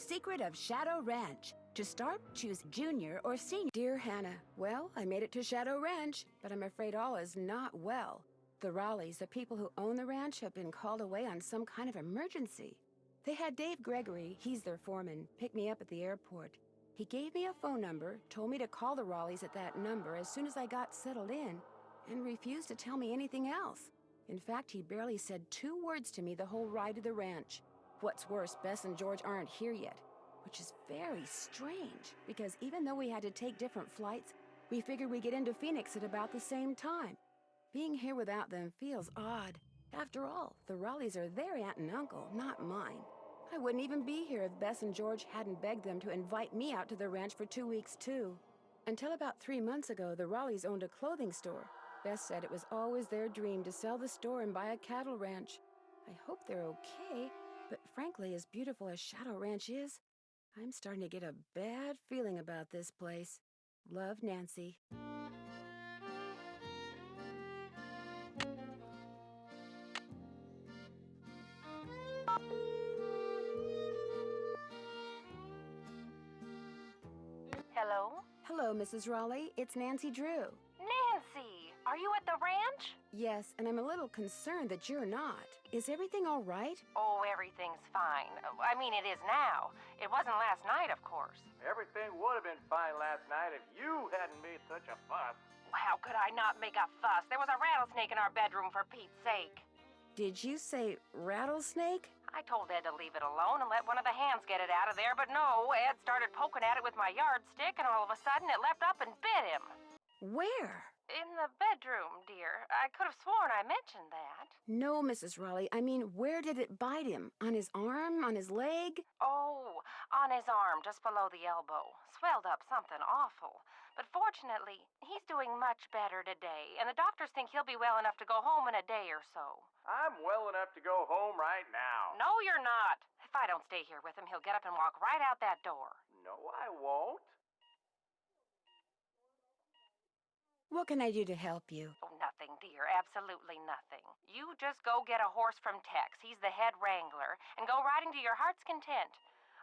secret of Shadow Ranch. To start, choose junior or senior. Dear Hannah, well, I made it to Shadow Ranch, but I'm afraid all is not well. The Raleighs, the people who own the ranch, have been called away on some kind of emergency. They had Dave Gregory, he's their foreman, pick me up at the airport. He gave me a phone number, told me to call the Raleighs at that number as soon as I got settled in, and refused to tell me anything else. In fact, he barely said 2 words to me the whole ride to the ranch. What's worse, Bess and George aren't here yet, which is very strange, because even though we had to take different flights, we figured we'd get into Phoenix at about the same time. Being here without them feels odd. After all, the Raleighs are their aunt and uncle, not mine. I wouldn't even be here if Bess and George hadn't begged them to invite me out to the ranch for 2 weeks, too. Until about 3 months ago, the Raleighs owned a clothing store. Bess said it was always their dream to sell the store and buy a cattle ranch. I hope they're okay, but frankly, as beautiful as Shadow Ranch is, I'm starting to get a bad feeling about this place. Love, Nancy. Hello? Hello, Mrs. Raleigh. It's Nancy Drew. Nancy, are you at the ranch? Yes, and I'm a little concerned that you're not. Is everything all right? Oh, everything's fine. I mean, it is now. It wasn't last night, of course. Everything would have been fine last night if you hadn't made such a fuss. How could I not make a fuss? There was a rattlesnake in our bedroom, for Pete's sake. Did you say rattlesnake? I told Ed to leave it alone and let one of the hands get it out of there, but no, Ed started poking at it with my yardstick, and all of a sudden it leapt up and bit him. Where? In the bedroom, dear. I could have sworn I mentioned that. No, Mrs. Raleigh. I mean, where did it bite him? On his arm? On his leg? Oh, on his arm, just below the elbow. Swelled up something awful. But fortunately, he's doing much better today, and the doctors think he'll be well enough to go home in a day or so. I'm well enough to go home right now. No, you're not. If I don't stay here with him, he'll get up and walk right out that door. No, I won't. What can I do to help you? Oh, nothing, dear. Absolutely nothing. You just go get a horse from Tex. He's the head wrangler. And go riding to your heart's content.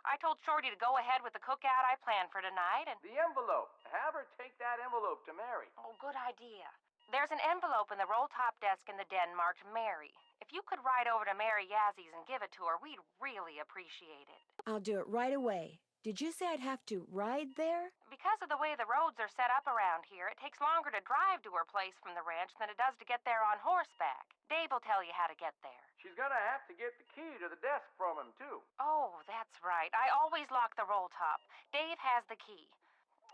I told Shorty to go ahead with the cookout I planned for tonight, and... The envelope. Have her take that envelope to Mary. Oh, good idea. There's an envelope in the roll-top desk in the den marked Mary. If you could ride over to Mary Yazzie and give it to her, we'd really appreciate it. I'll do it right away. Did you say I'd have to ride there? Because of the way the roads are set up around here, it takes longer to drive to her place from the ranch than it does to get there on horseback. Dave will tell you how to get there. She's gonna have to get the key to the desk from him, too. Oh, that's right. I always lock the roll top. Dave has the key.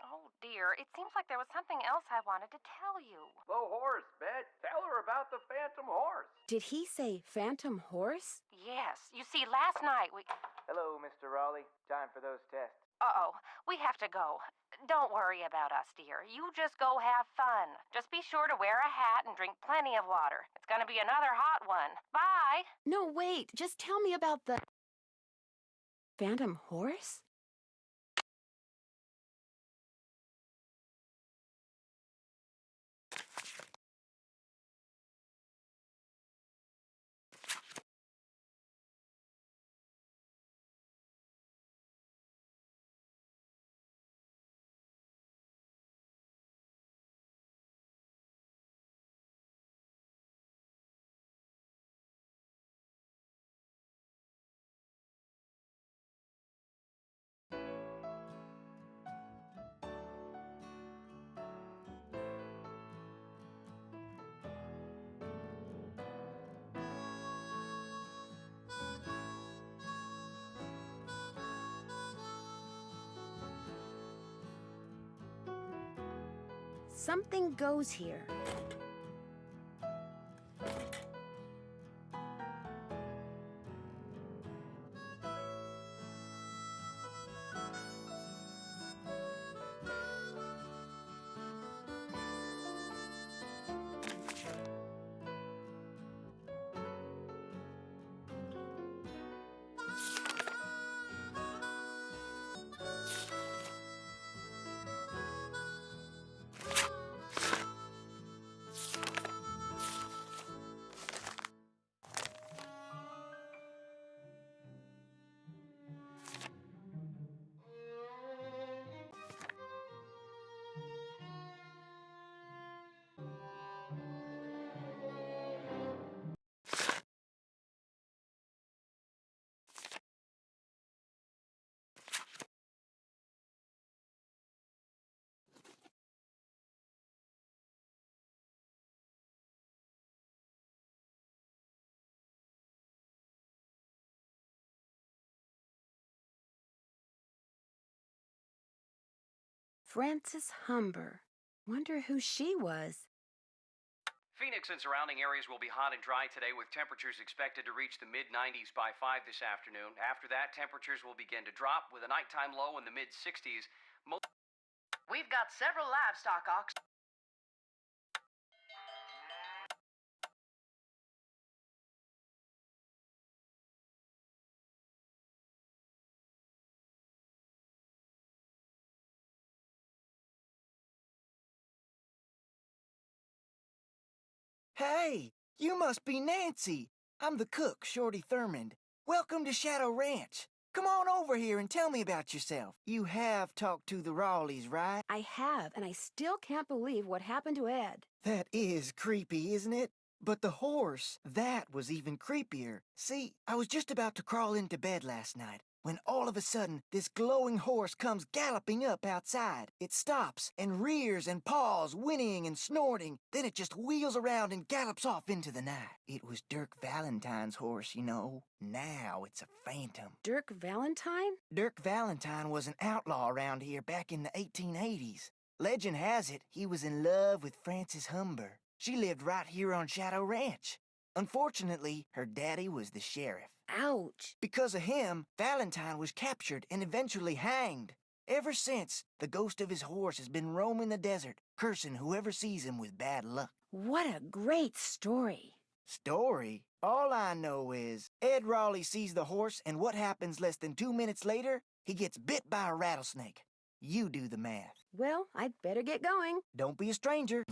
Oh, dear. It seems like there was something else I wanted to tell you. The horse, Bet. Tell her about the phantom horse. Did he say phantom horse? Yes. You see, last night we... Hello, Mr. Raleigh. Time for those tests. Uh-oh. We have to go. Don't worry about us, dear. You just go have fun. Just be sure to wear a hat and drink plenty of water. It's gonna be another hot one. Bye! No, wait. Just tell me about the... phantom horse? Something goes here. Frances Humber. Wonder who she was. Phoenix and surrounding areas will be hot and dry today with temperatures expected to reach the mid-90s by 5 this afternoon. After that, temperatures will begin to drop with a nighttime low in the mid-60s. We've got several livestock auctions. Hey, you must be Nancy. I'm the cook, Shorty Thurmond. Welcome to Shadow Ranch. Come on over here and tell me about yourself. You have talked to the Rawleys, right? I have, and I still can't believe what happened to Ed. That is creepy, isn't it? But the horse, that was even creepier. See, I was just about to crawl into bed last night when all of a sudden this glowing horse comes galloping up outside. It stops and rears and paws, whinnying and snorting. Then it just wheels around and gallops off into the night. It was Dirk Valentine's horse, you know. Now it's a phantom. Dirk Valentine? Dirk Valentine was an outlaw around here back in the 1880s. Legend has it he was in love with Frances Humber. She lived right here on Shadow Ranch. Unfortunately, her daddy was the sheriff. Ouch. Because of him, Valentine was captured and eventually hanged. Ever since, the ghost of his horse has been roaming the desert, cursing whoever sees him with bad luck. What a great story. Story? All I know is Ed Raleigh sees the horse, and what happens less than 2 minutes later? He gets bit by a rattlesnake. You do the math. Well, I'd better get going. Don't be a stranger.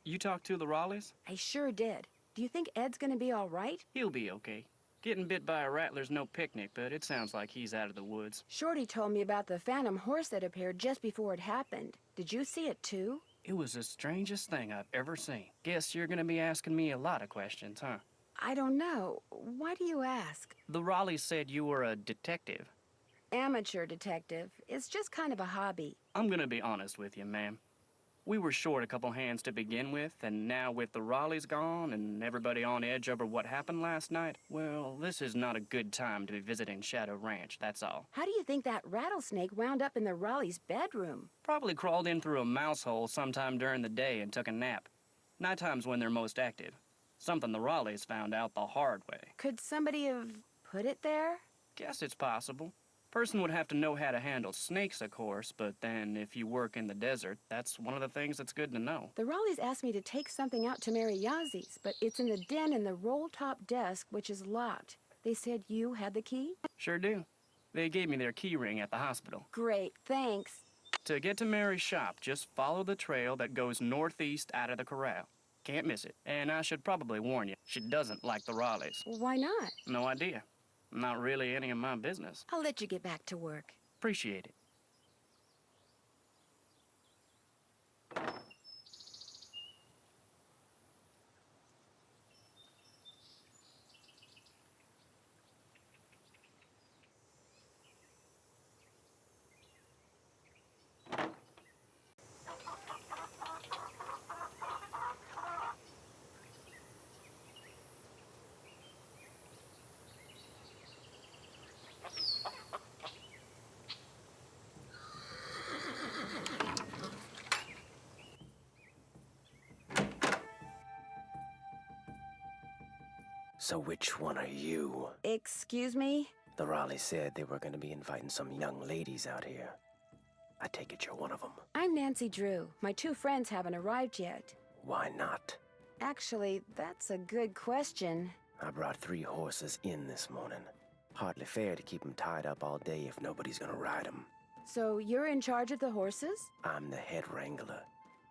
You talked to the Raleighs? I sure did. Do you think Ed's gonna be all right? He'll be okay. Getting bit by a rattler's no picnic, but it sounds like he's out of the woods. Shorty told me about the phantom horse that appeared just before it happened. Did you see it too? It was the strangest thing I've ever seen. Guess you're gonna be asking me a lot of questions, huh? I don't know. Why do you ask? The Raleighs said you were a detective. Amateur detective. It's just kind of a hobby. I'm gonna be honest with you, ma'am. We were short a couple hands to begin with, and now with the Raleighs gone and everybody on edge over what happened last night, well, this is not a good time to be visiting Shadow Ranch, that's all. How do you think that rattlesnake wound up in the Raleigh's bedroom? Probably crawled in through a mouse hole sometime during the day and took a nap. Nighttime's when they're most active. Something the Raleighs found out the hard way. Could somebody have put it there? Guess it's possible. Person would have to know how to handle snakes, of course, but then if you work in the desert, that's one of the things that's good to know. The Raleighs asked me to take something out to Mary Yazie's, but it's in the den in the roll-top desk, which is locked. They said you had the key? Sure do. They gave me their key ring at the hospital. Great, thanks. To get to Mary's shop, just follow the trail that goes northeast out of the corral. Can't miss it. And I should probably warn you, she doesn't like the Raleighs. Why not? No idea. Not really any of my business. I'll let you get back to work. Appreciate it. So which one are you? Excuse me? The Raleighs said they were going to be inviting some young ladies out here. I take it you're one of them. I'm Nancy Drew. My two friends haven't arrived yet. Why not? Actually, that's a good question. I brought 3 horses in this morning. Hardly fair to keep them tied up all day if nobody's gonna ride them. So you're in charge of the horses? I'm the head wrangler.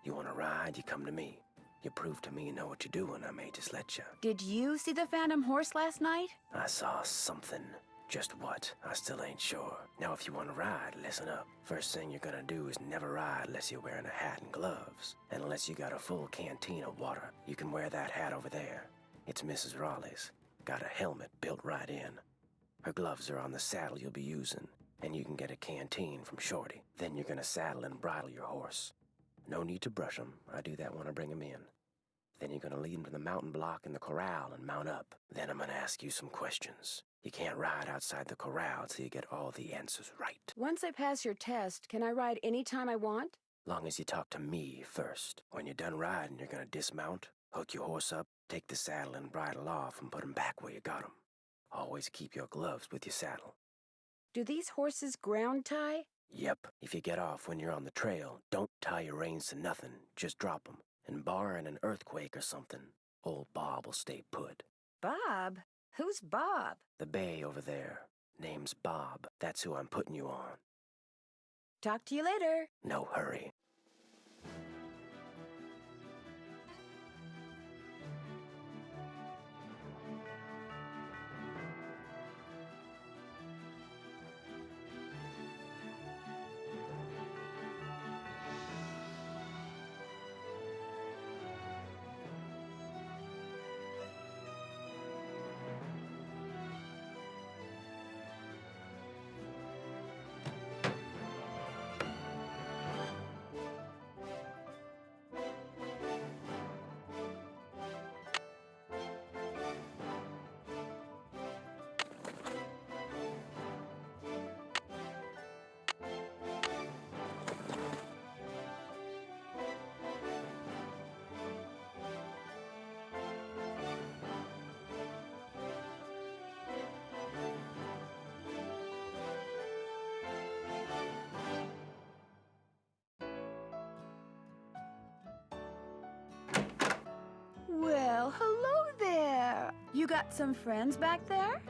You wanna ride, you come to me. You prove to me you know what you're doing, I may just let you. Did you see the Phantom Horse last night? I saw something. Just what? I still ain't sure. Now, if you want to ride, listen up. First thing you're gonna do is never ride unless you're wearing a hat and gloves. And unless you got a full canteen of water. You can wear that hat over there. It's Mrs. Raleigh's. Got a helmet built right in. Her gloves are on the saddle you'll be using. And you can get a canteen from Shorty. Then you're gonna saddle and bridle your horse. No need to brush him. I do that when I bring him in. Then you're gonna lead him to the mountain block in the corral and mount up. Then I'm gonna ask you some questions. You can't ride outside the corral till you get all the answers right. Once I pass your test, can I ride any time I want? Long as you talk to me first. When you're done riding, you're gonna dismount, hook your horse up, take the saddle and bridle off and put him back where you got him. Always keep your gloves with your saddle. Do these horses ground tie? Yep. If you get off when you're on the trail, don't tie your reins to nothing. Just drop them. And barring an earthquake or something, old Bob will stay put. Bob? Who's Bob? The bay over there. Name's Bob. That's who I'm putting you on. Talk to you later. No hurry. Well, hello there. You got some friends back there?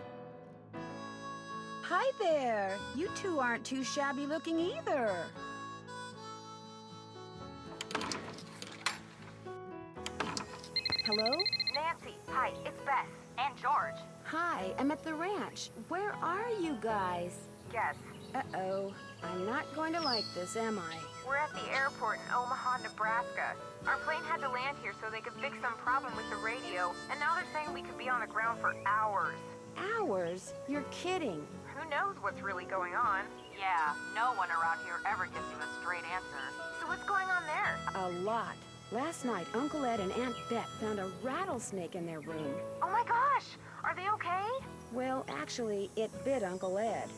Hi there. You two aren't too shabby looking either. Hello? Nancy, hi, it's Bess. And George. Hi, I'm at the ranch. Where are you guys? Yes. Uh-oh. I'm not going to like this, am I? We're at the airport in Omaha, Nebraska. Our plane had to land here so they could fix some problem with the radio, and now they're saying we could be on the ground for hours. Hours? You're kidding. Who knows what's really going on? Yeah, no one around here ever gives you a straight answer. So what's going on there? A lot. Last night, Uncle Ed and Aunt Bet found a rattlesnake in their room. Oh my gosh! Are they okay? Well, actually, it bit Uncle Ed.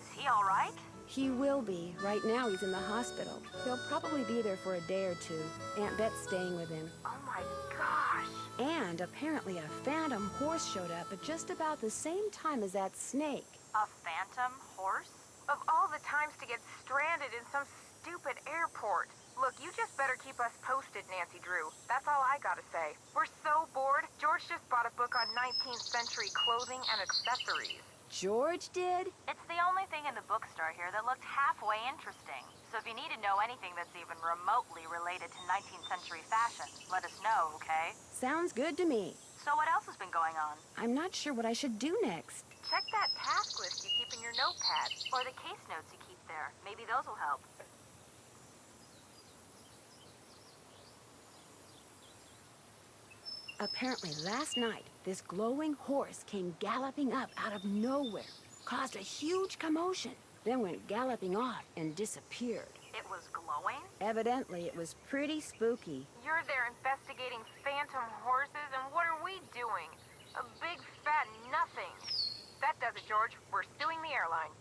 Is he all right? He will be. Right now, he's in the hospital. He'll probably be there for a day or two. Aunt Bet's staying with him. Oh my gosh! And apparently a phantom horse showed up at just about the same time as that snake. A phantom horse? Of all the times to get stranded in some stupid airport. Look, you just better keep us posted, Nancy Drew. That's all I gotta say. We're so bored. George just bought a book on 19th century clothing and accessories. George did? It's the only thing in the bookstore here that looked halfway interesting. So if you need to know anything that's even remotely related to 19th century fashion, let us know, okay? Sounds good to me. So what else has been going on? I'm not sure what I should do next. Check that task list you keep in your notepad, or the case notes you keep there. Maybe those will help. Apparently last night, this glowing horse came galloping up out of nowhere, caused a huge commotion, then went galloping off and disappeared. It was glowing? Evidently, it was pretty spooky. You're there investigating phantom horses, and what are we doing? A big fat nothing. That does it, George. We're suing the airline.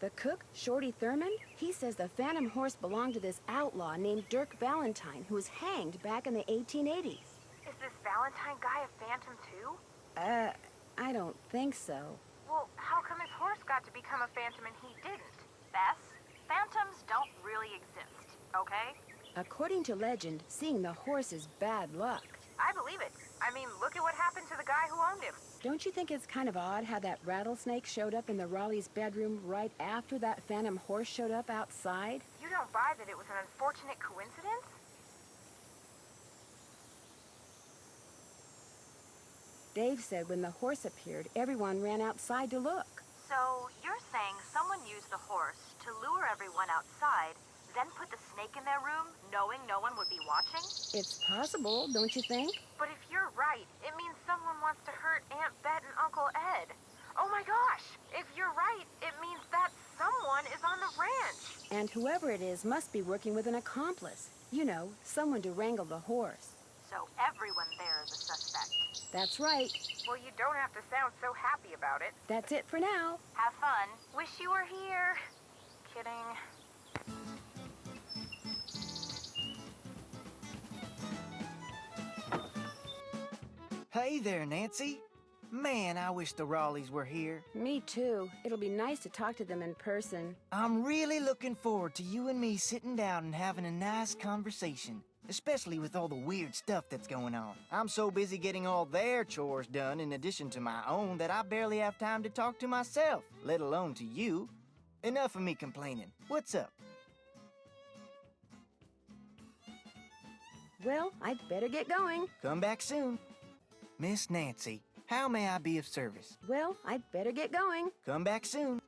The cook, Shorty Thurman, he says the phantom horse belonged to this outlaw named Dirk Valentine, who was hanged back in the 1880s. Is this Valentine guy a phantom too? I don't think so. Well, how come his horse got to become a phantom and he didn't? Bess, phantoms don't really exist, okay? According to legend, seeing the horse is bad luck. I believe it. I mean, look at what happened to the guy who owned him. Don't you think it's kind of odd how that rattlesnake showed up in the Raleigh's bedroom right after that phantom horse showed up outside? You don't buy that it was an unfortunate coincidence? Dave said when the horse appeared, everyone ran outside to look. So you're saying someone used the horse to lure everyone outside, then put the snake in their room, knowing no one would be watching? It's possible, don't you think? But if you're right, it means someone wants to hurt Aunt Bet and Uncle Ed. Oh my gosh! If you're right, it means that someone is on the ranch. And whoever it is must be working with an accomplice. You know, someone to wrangle the horse. So everyone there is a suspect. That's right. Well, you don't have to sound so happy about it. That's it for now. Have fun. Wish you were here. Kidding. Hey there, Nancy. Man, I wish the Raleighs were here. Me too. It'll be nice to talk to them in person. I'm really looking forward to you and me sitting down and having a nice conversation, especially with all the weird stuff that's going on. I'm so busy getting all their chores done in addition to my own that I barely have time to talk to myself, let alone to you. Enough of me complaining. What's up? Well, I'd better get going. Come back soon. Miss Nancy, how may I be of service? Well, I'd better get going. Come back soon.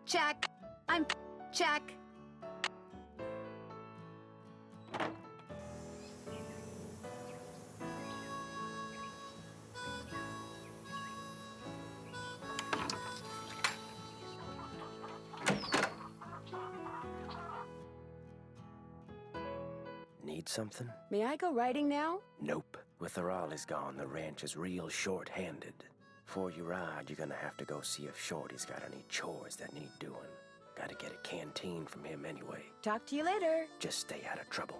Check. I'm check. Need something? May I go riding now? Nope. With the Raleighs gone, the ranch is real short-handed. Before you ride, you're gonna have to go see if Shorty's got any chores that need doing. Gotta get a canteen from him anyway. Talk to you later. Just stay out of trouble.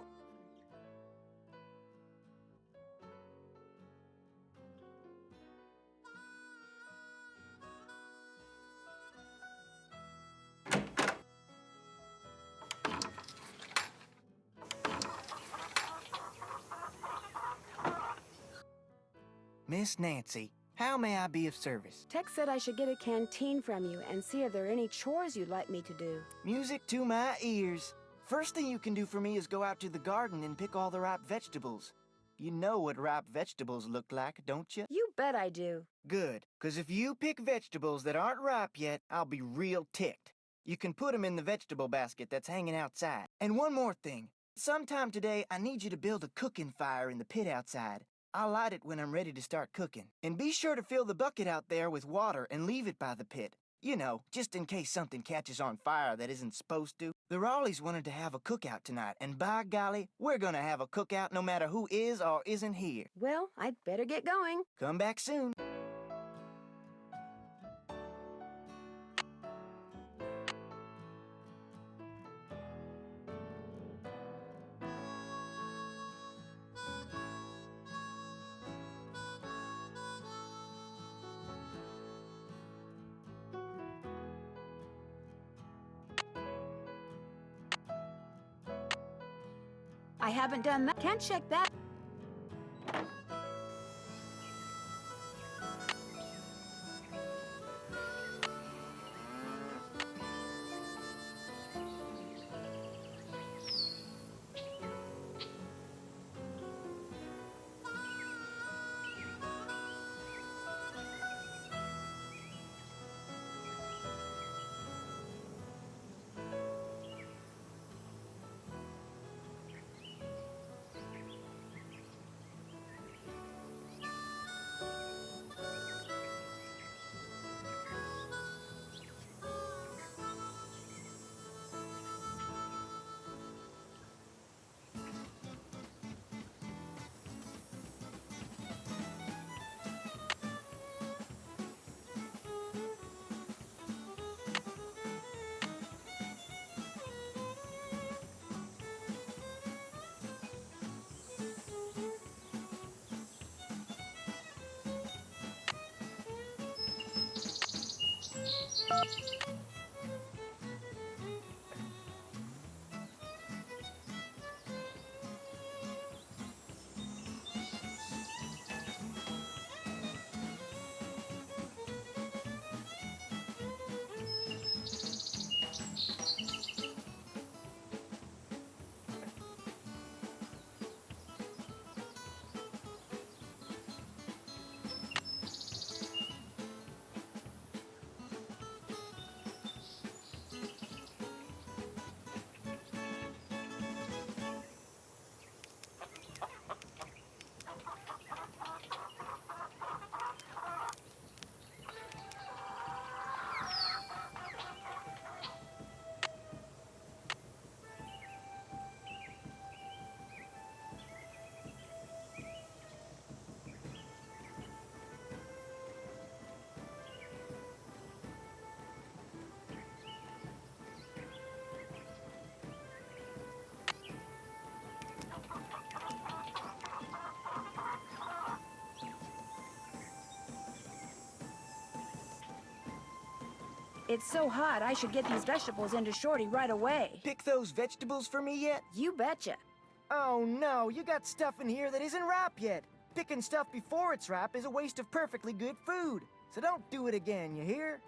Miss Nancy, how may I be of service? Tex said I should get a canteen from you and see if there are any chores you'd like me to do. Music to my ears. First thing you can do for me is go out to the garden and pick all the ripe vegetables. You know what ripe vegetables look like, don't you? You bet I do. Good, 'cause if you pick vegetables that aren't ripe yet, I'll be real ticked. You can put 'em in the vegetable basket that's hanging outside. And one more thing. Sometime today, I need you to build a cooking fire in the pit outside. I'll light it when I'm ready to start cooking. And be sure to fill the bucket out there with water and leave it by the pit. You know, just in case something catches on fire that isn't supposed to. The Raleighs wanted to have a cookout tonight, and by golly, we're gonna have a cookout no matter who is or isn't here. Well, I'd better get going. Come back soon. I haven't done that. Can't check that. It's so hot, I should get these vegetables into Shorty right away. Pick those vegetables for me yet? You betcha. Oh no, you got stuff in here that isn't ripe yet. Picking stuff before it's ripe is a waste of perfectly good food. So don't do it again, you hear?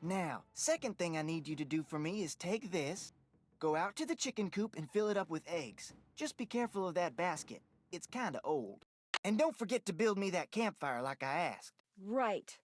Now, second thing I need you to do for me is take this, go out to the chicken coop and fill it up with eggs. Just be careful of that basket. It's kinda old. And don't forget to build me that campfire like I asked. Right.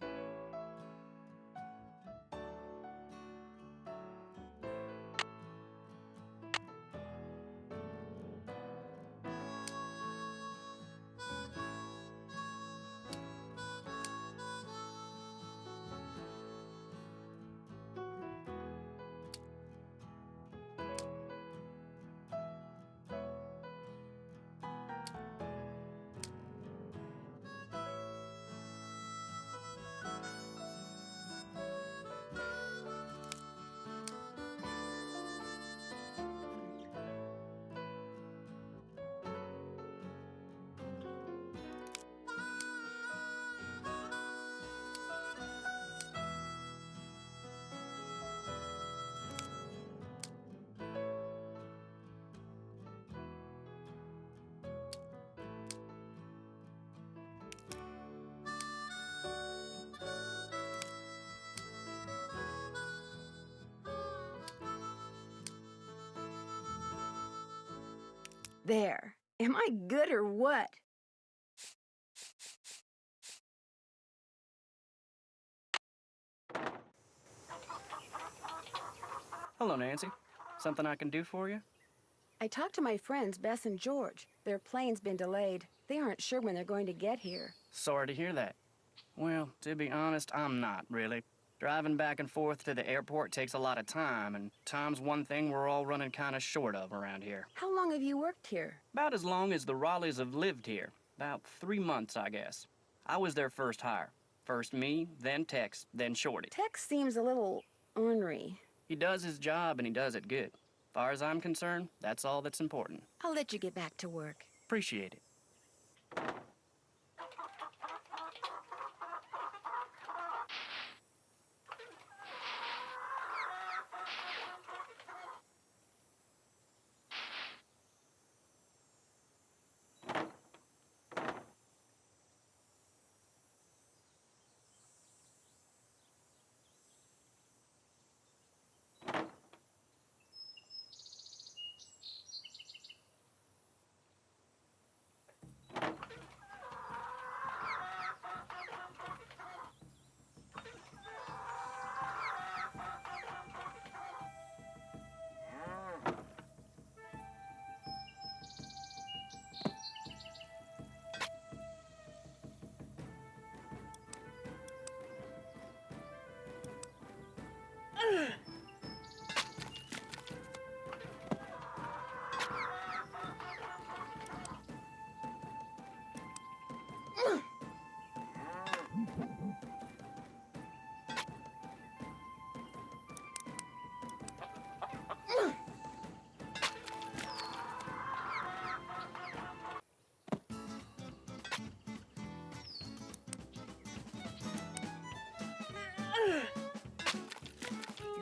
There. Am I good or what? Hello, Nancy. Something I can do for you? I talked to my friends, Bess and George. Their plane's been delayed. They aren't sure when they're going to get here. Sorry to hear that. Well, to be honest, I'm not, really. Driving back and forth to the airport takes a lot of time, and time's one thing we're all running kind of short of around here. How long have you worked here? About as long as the Raleighs have lived here. About 3 months, I guess. I was their first hire. First me, then Tex, then Shorty. Tex seems a little ornery. He does his job, and he does it good. Far as I'm concerned, that's all that's important. I'll let you get back to work. Appreciate it.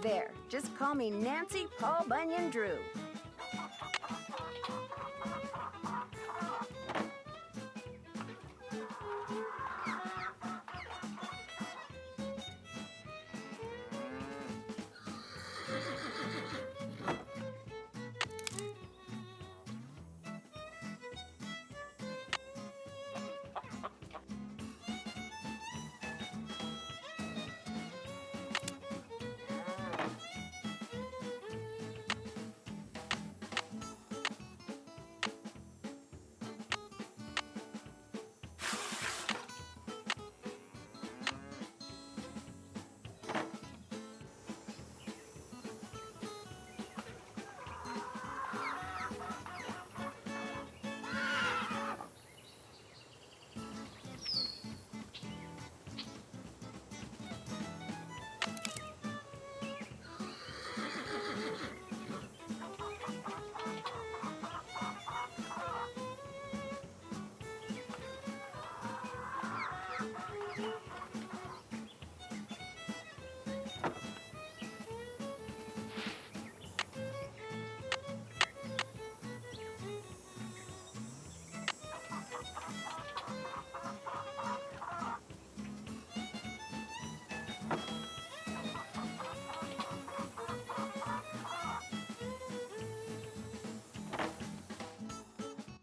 There, just call me Nancy Paul Bunyan Drew.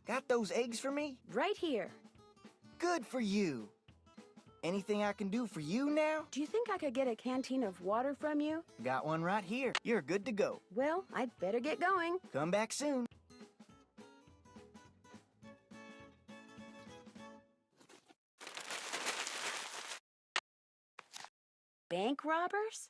Got those eggs for me? Right here. Good for you. Anything I can do for you now? Do you think I could get a canteen of water from you? Got one right here. You're good to go. Well, I'd better get going. Come back soon. Bank robbers?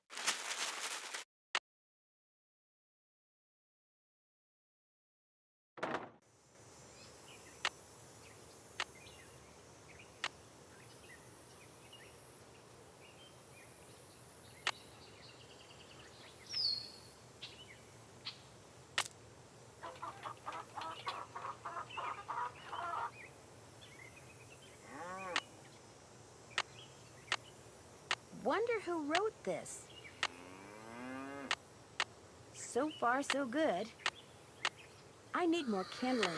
Wonder who wrote this. So far, so good. I need more kindling.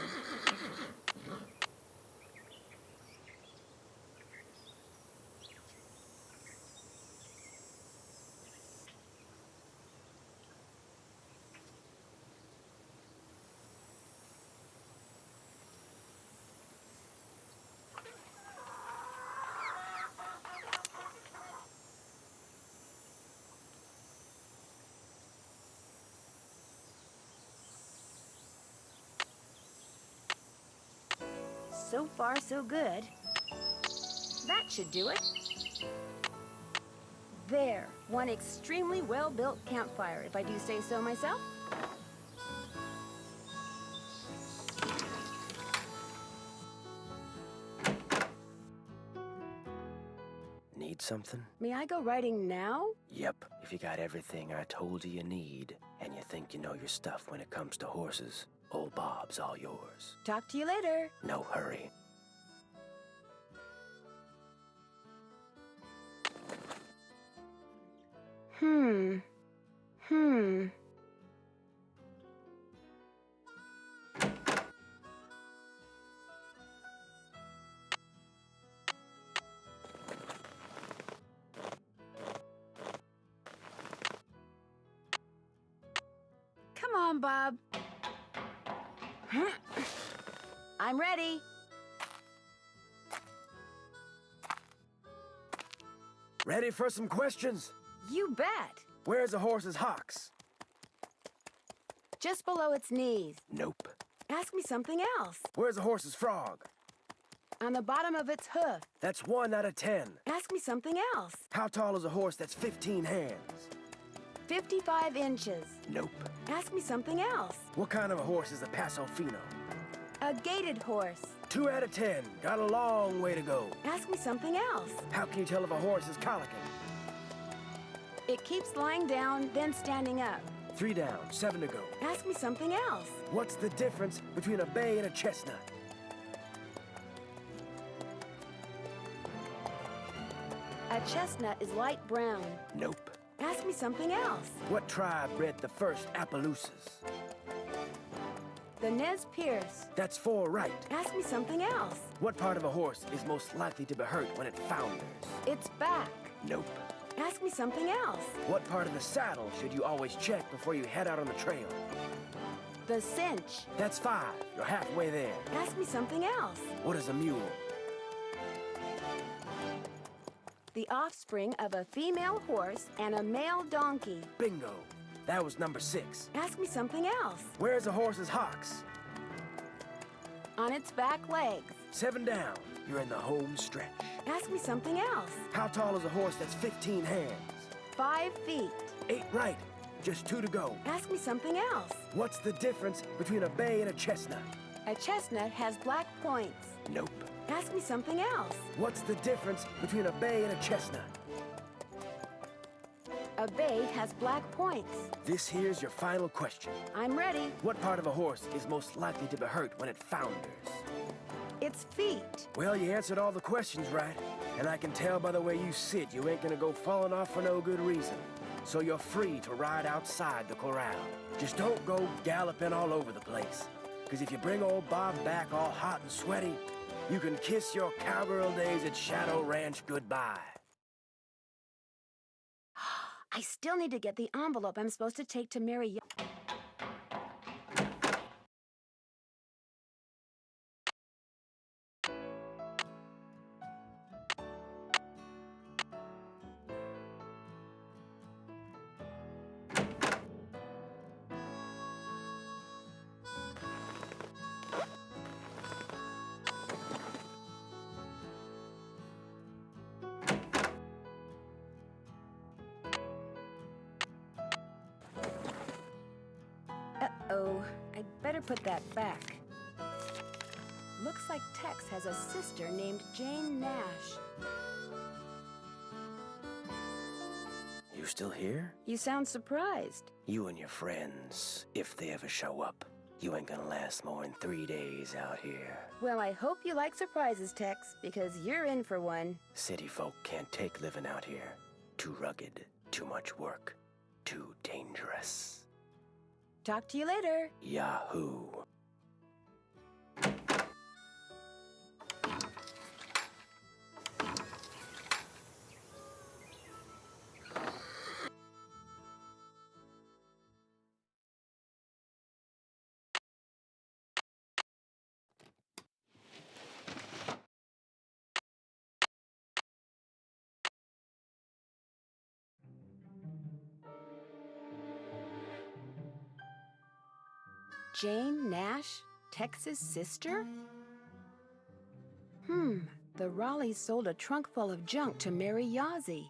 So far, so good. That should do it. There, one extremely well-built campfire, if I do say so myself. Need something? May I go riding now? Yep, if you got everything I told you need, and you think you know your stuff when it comes to horses, old Bob's all yours. Talk to you later. No hurry. Come on, Bob. I'm ready. Ready for some questions? You bet. Where's a horse's hocks? Just below its knees. Nope. Ask me something else. Where's a horse's frog? On the bottom of its hoof. That's 1 out of 10. Ask me something else. How tall is a horse that's 15 hands? 55 inches. Nope. Ask me something else. What kind of a horse is a Paso Fino? A gaited horse. 2 out of 10. Got a long way to go. Ask me something else. How can you tell if a horse is colicking? It keeps lying down, then standing up. 3 down, 7 to go. Ask me something else. What's the difference between a bay and a chestnut? A chestnut is light brown. Nope. Ask me something else. What tribe bred the first Appaloosas? The Nez Perce. That's 4 right. Ask me something else. What part of a horse is most likely to be hurt when it founders? Its back. Nope. Ask me something else. What part of the saddle should you always check before you head out on the trail? The cinch. That's 5. You're halfway there. Ask me something else. What is a mule? The offspring of a female horse and a male donkey. Bingo. That was number 6. Ask me something else. Where's a horse's hocks? On its back legs. 7 down. You're in the home stretch. Ask me something else. How tall is a horse that's 15 hands? 5 feet. 8 right. Just 2 to go. Ask me something else. What's the difference between a bay and a chestnut? A chestnut has black points. Nope. Ask me something else. What's the difference between a bay and a chestnut? A bay has black points. This here's your final question. I'm ready. What part of a horse is most likely to be hurt when it founders? Its feet. Well, you answered all the questions right. And I can tell by the way you sit, you ain't gonna go falling off for no good reason. So you're free to ride outside the corral. Just don't go galloping all over the place. Because if you bring old Bob back all hot and sweaty, you can kiss your cowgirl days at Shadow Ranch goodbye. I still need to get the envelope I'm supposed to take to Mary. Uh-oh, I'd better put that back. Looks like Tex has a sister named Jane Nash. You still here? You sound surprised. You and your friends, if they ever show up, you ain't gonna last more than 3 days out here. Well, I hope you like surprises, Tex, because you're in for one. City folk can't take living out here. Too rugged, too much work, too dangerous. Talk to you later. Yahoo! Jane Nash, Tex's sister? The Raleighs sold a trunk full of junk to Mary Yazzie.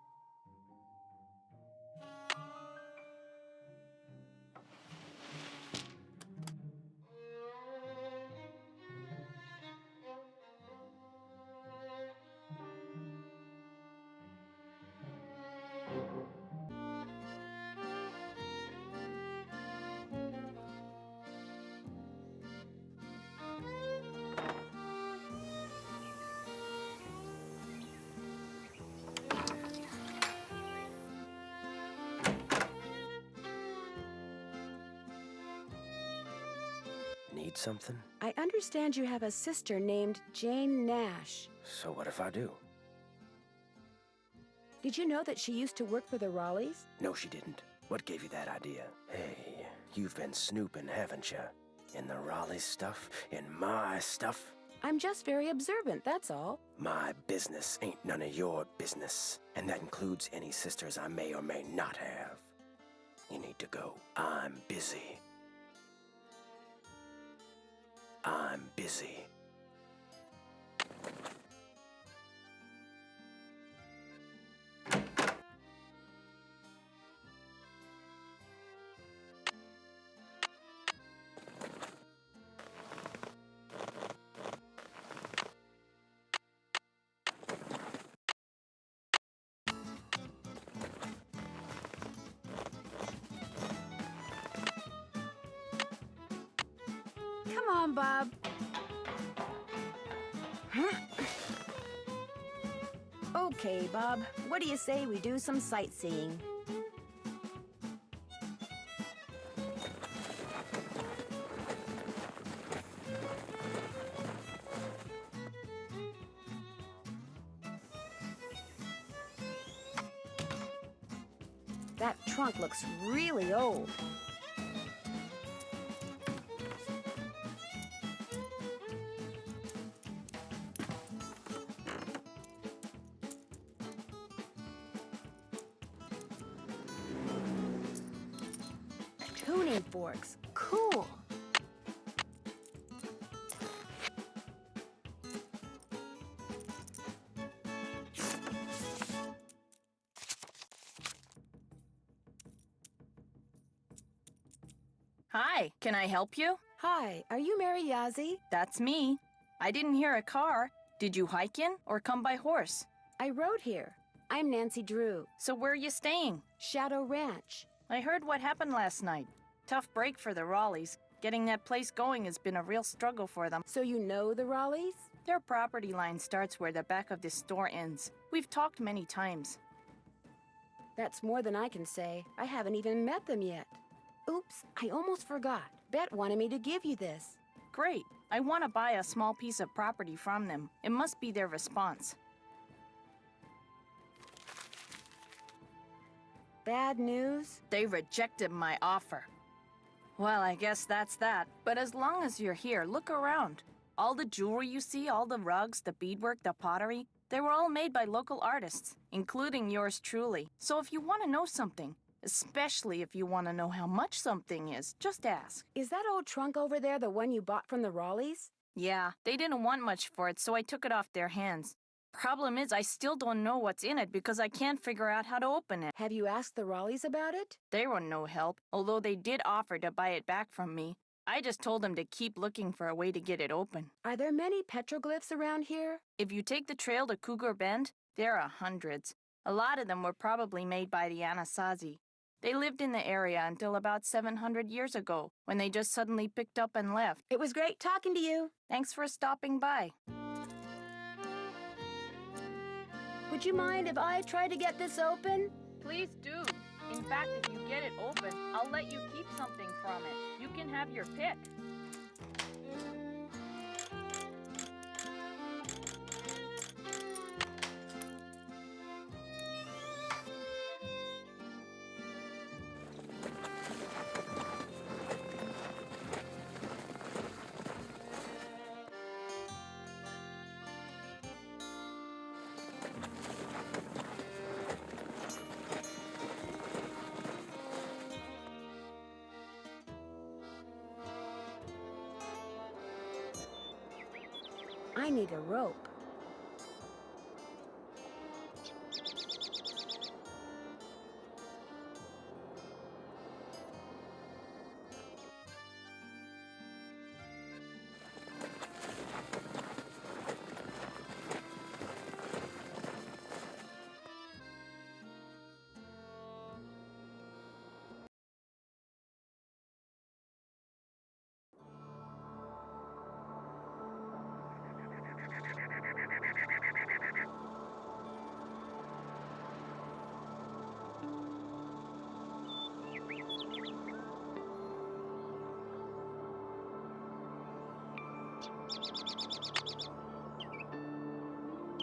Need something? I understand you have a sister named Jane Nash. So what if I do? Did you know that she used to work for the Raleighs? No, she didn't. What gave you that idea? Hey, you've been snooping, haven't you? In the Raleigh stuff? In my stuff? I'm just very observant, that's all. My business ain't none of your business. And that includes any sisters I may or may not have. You need to go. I'm busy. I'm busy. Come on, Bob. Okay, Bob. What do you say we do some sightseeing? That trunk looks really old. Tuning forks. Cool. Hi, can I help you? Hi, are you Mary Yazzie? That's me. I didn't hear a car. Did you hike in or come by horse? I rode here. I'm Nancy Drew. So where are you staying? Shadow Ranch. I heard what happened last night. Tough break for the Raleighs. Getting that place going has been a real struggle for them. So you know the Raleighs? Their property line starts where the back of this store ends. We've talked many times. That's more than I can say. I haven't even met them yet. Oops, I almost forgot. Bet wanted me to give you this. Great. I want to buy a small piece of property from them. It must be their response. Bad news? They rejected my offer. Well, I guess that's that. But as long as you're here, look around. All the jewelry you see, all the rugs, the beadwork, the pottery, they were all made by local artists, including yours truly. So if you want to know something, especially if you want to know how much something is, just ask. Is that old trunk over there the one you bought from the Raleighs? Yeah, they didn't want much for it, so I took it off their hands. Problem is, I still don't know what's in it because I can't figure out how to open it. Have you asked the Raleighs about it? They were no help, although they did offer to buy it back from me. I just told them to keep looking for a way to get it open. Are there many petroglyphs around here? If you take the trail to Cougar Bend, there are hundreds. A lot of them were probably made by the Anasazi. They lived in the area until about 700 years ago, when they just suddenly picked up and left. It was great talking to you. Thanks for stopping by. Would you mind if I try to get this open? Please do. In fact, if you get it open, I'll let you keep something from it. You can have your pick. I need a rope.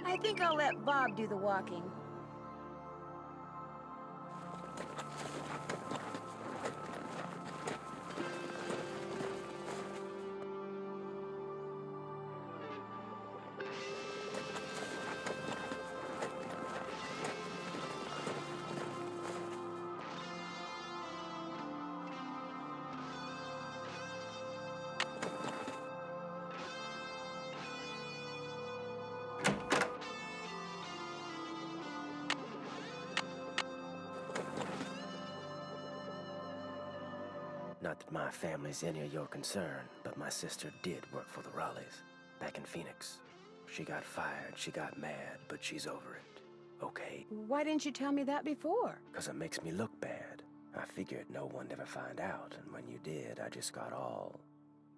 I think I'll let Bob do the walking. Not that my family's any of your concern, but my sister did work for the Raleighs, back in Phoenix. She got fired, she got mad, but she's over it. Okay? Why didn't you tell me that before? 'Cause it makes me look bad. I figured no one'd ever find out, and when you did, I just got all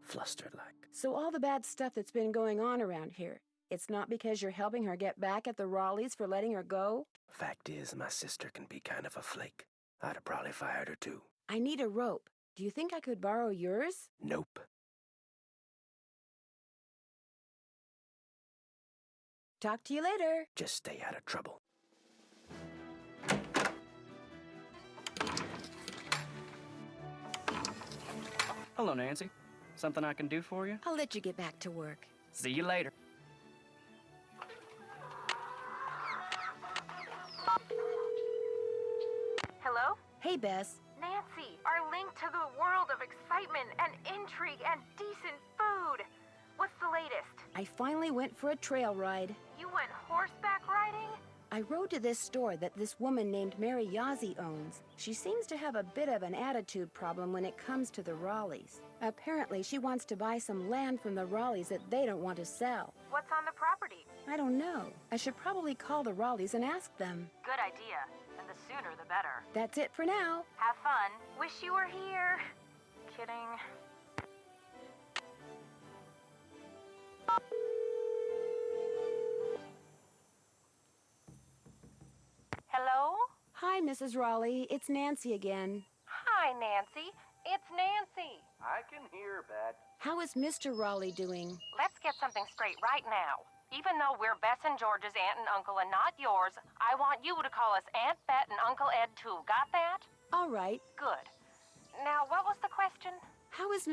flustered like. So all the bad stuff that's been going on around here, it's not because you're helping her get back at the Raleighs for letting her go? Fact is, my sister can be kind of a flake. I'd have probably fired her too. I need a rope. Do you think I could borrow yours? Nope. Talk to you later. Just stay out of trouble. Hello, Nancy. Something I can do for you? I'll let you get back to work. See you later. Hello? Hey, Bess. Nancy, our link to the world of excitement and intrigue and decent food. What's the latest? I finally went for a trail ride. You went horseback riding? I rode to this store that this woman named Mary Yazzie owns. She seems to have a bit of an attitude problem when it comes to the Raleighs. Apparently, she wants to buy some land from the Raleighs that they don't want to sell. What's on the property? I don't know. I should probably call the Raleighs and ask them. Good idea. And the sooner the better. That's it for now. Have fun. Wish you were here. Kidding. Hello? Hi, Mrs. Raleigh. It's Nancy again. Hi, Nancy. It's Nancy. I can hear, Bet. How is Mr. Raleigh doing? Let's get something straight right now. Even though we're Bess and George's aunt and uncle and not yours, I want you to call us Aunt Bet and Uncle Ed too. Got that? All right. Good. Now, what was the question? How is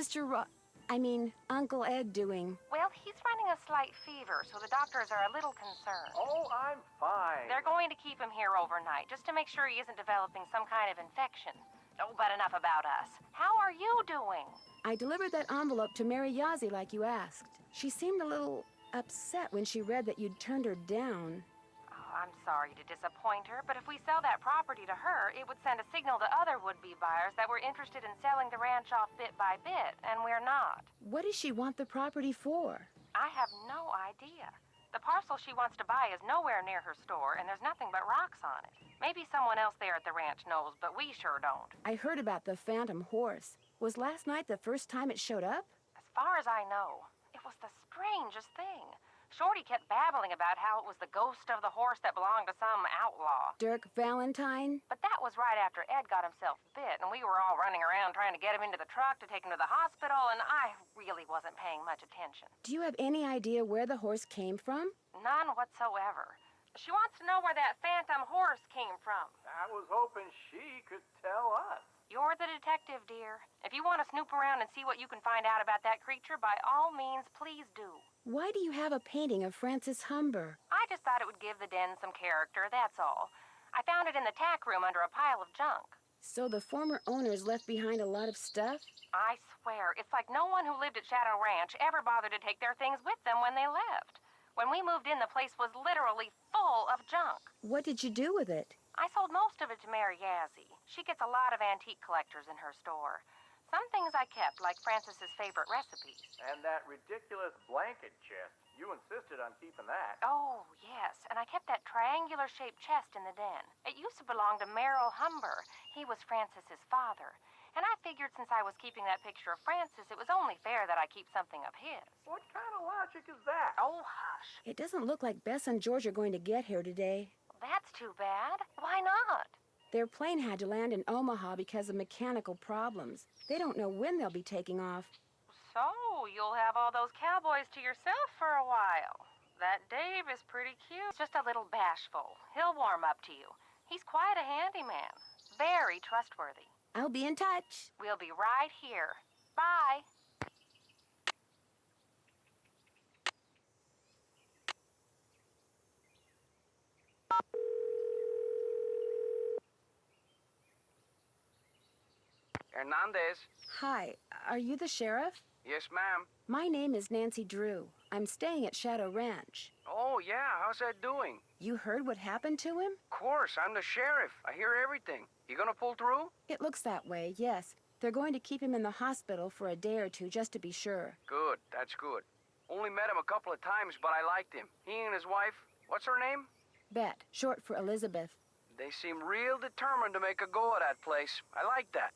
Uncle Ed doing? Well, he's running a slight fever, so the doctors are a little concerned. Oh, I'm fine. They're going to keep him here overnight, just to make sure he isn't developing some kind of infection. Oh, but enough about us. How are you doing? I delivered that envelope to Mary Yazzie like you asked. She seemed a little upset when she read that you'd turned her down. Oh, I'm sorry to disappoint her, but if we sell that property to her, it would send a signal to other would-be buyers that we're interested in selling the ranch off bit by bit, and we're not. What does she want the property for? I have no idea. The parcel she wants to buy is nowhere near her store, and there's nothing but rocks on it. Maybe someone else there at the ranch knows, but we sure don't. I heard about the phantom horse. Was last night the first time it showed up? As far as I know, it was the strangest thing. Shorty kept babbling about how it was the ghost of the horse that belonged to some outlaw. Dirk Valentine? But that was right after Ed got himself bit, and we were all running around trying to get him into the truck to take him to the hospital, and I really wasn't paying much attention. Do you have any idea where the horse came from? None whatsoever. She wants to know where that phantom horse came from. I was hoping she could tell us. You're the detective, dear. If you want to snoop around and see what you can find out about that creature, by all means, please do. Why do you have a painting of Francis Humber? I just thought it would give the den some character, that's all. I found it in the tack room under a pile of junk. So the former owners left behind a lot of stuff? I swear, it's like no one who lived at Shadow Ranch ever bothered to take their things with them when they left. When we moved in, the place was literally full of junk. What did you do with it? I sold most of it to Mary Yazzie. She gets a lot of antique collectors in her store. Some things I kept, like Francis's favorite recipes. And that ridiculous blanket chest. You insisted on keeping that. Oh, yes, and I kept that triangular-shaped chest in the den. It used to belong to Merrill Humber. He was Francis's father. And I figured since I was keeping that picture of Francis, it was only fair that I keep something of his. What kind of logic is that? Oh, hush. It doesn't look like Bess and George are going to get here today. That's too bad. Why not? Their plane had to land in Omaha because of mechanical problems. They don't know when they'll be taking off. So, you'll have all those cowboys to yourself for a while. That Dave is pretty cute. Just a little bashful. He'll warm up to you. He's quite a handyman. Very trustworthy. I'll be in touch. We'll be right here. Bye. Hernandez. Hi, are you the sheriff? Yes, ma'am. My name is Nancy Drew. I'm staying at Shadow Ranch. Oh, yeah, how's that doing? You heard what happened to him? Of course, I'm the sheriff. I hear everything. You gonna pull through? It looks that way, yes. They're going to keep him in the hospital for a day or two just to be sure. Good, that's good. Only met him a couple of times, but I liked him. He and his wife, what's her name? Bet, short for Elizabeth. They seem real determined to make a go of that place. I like that.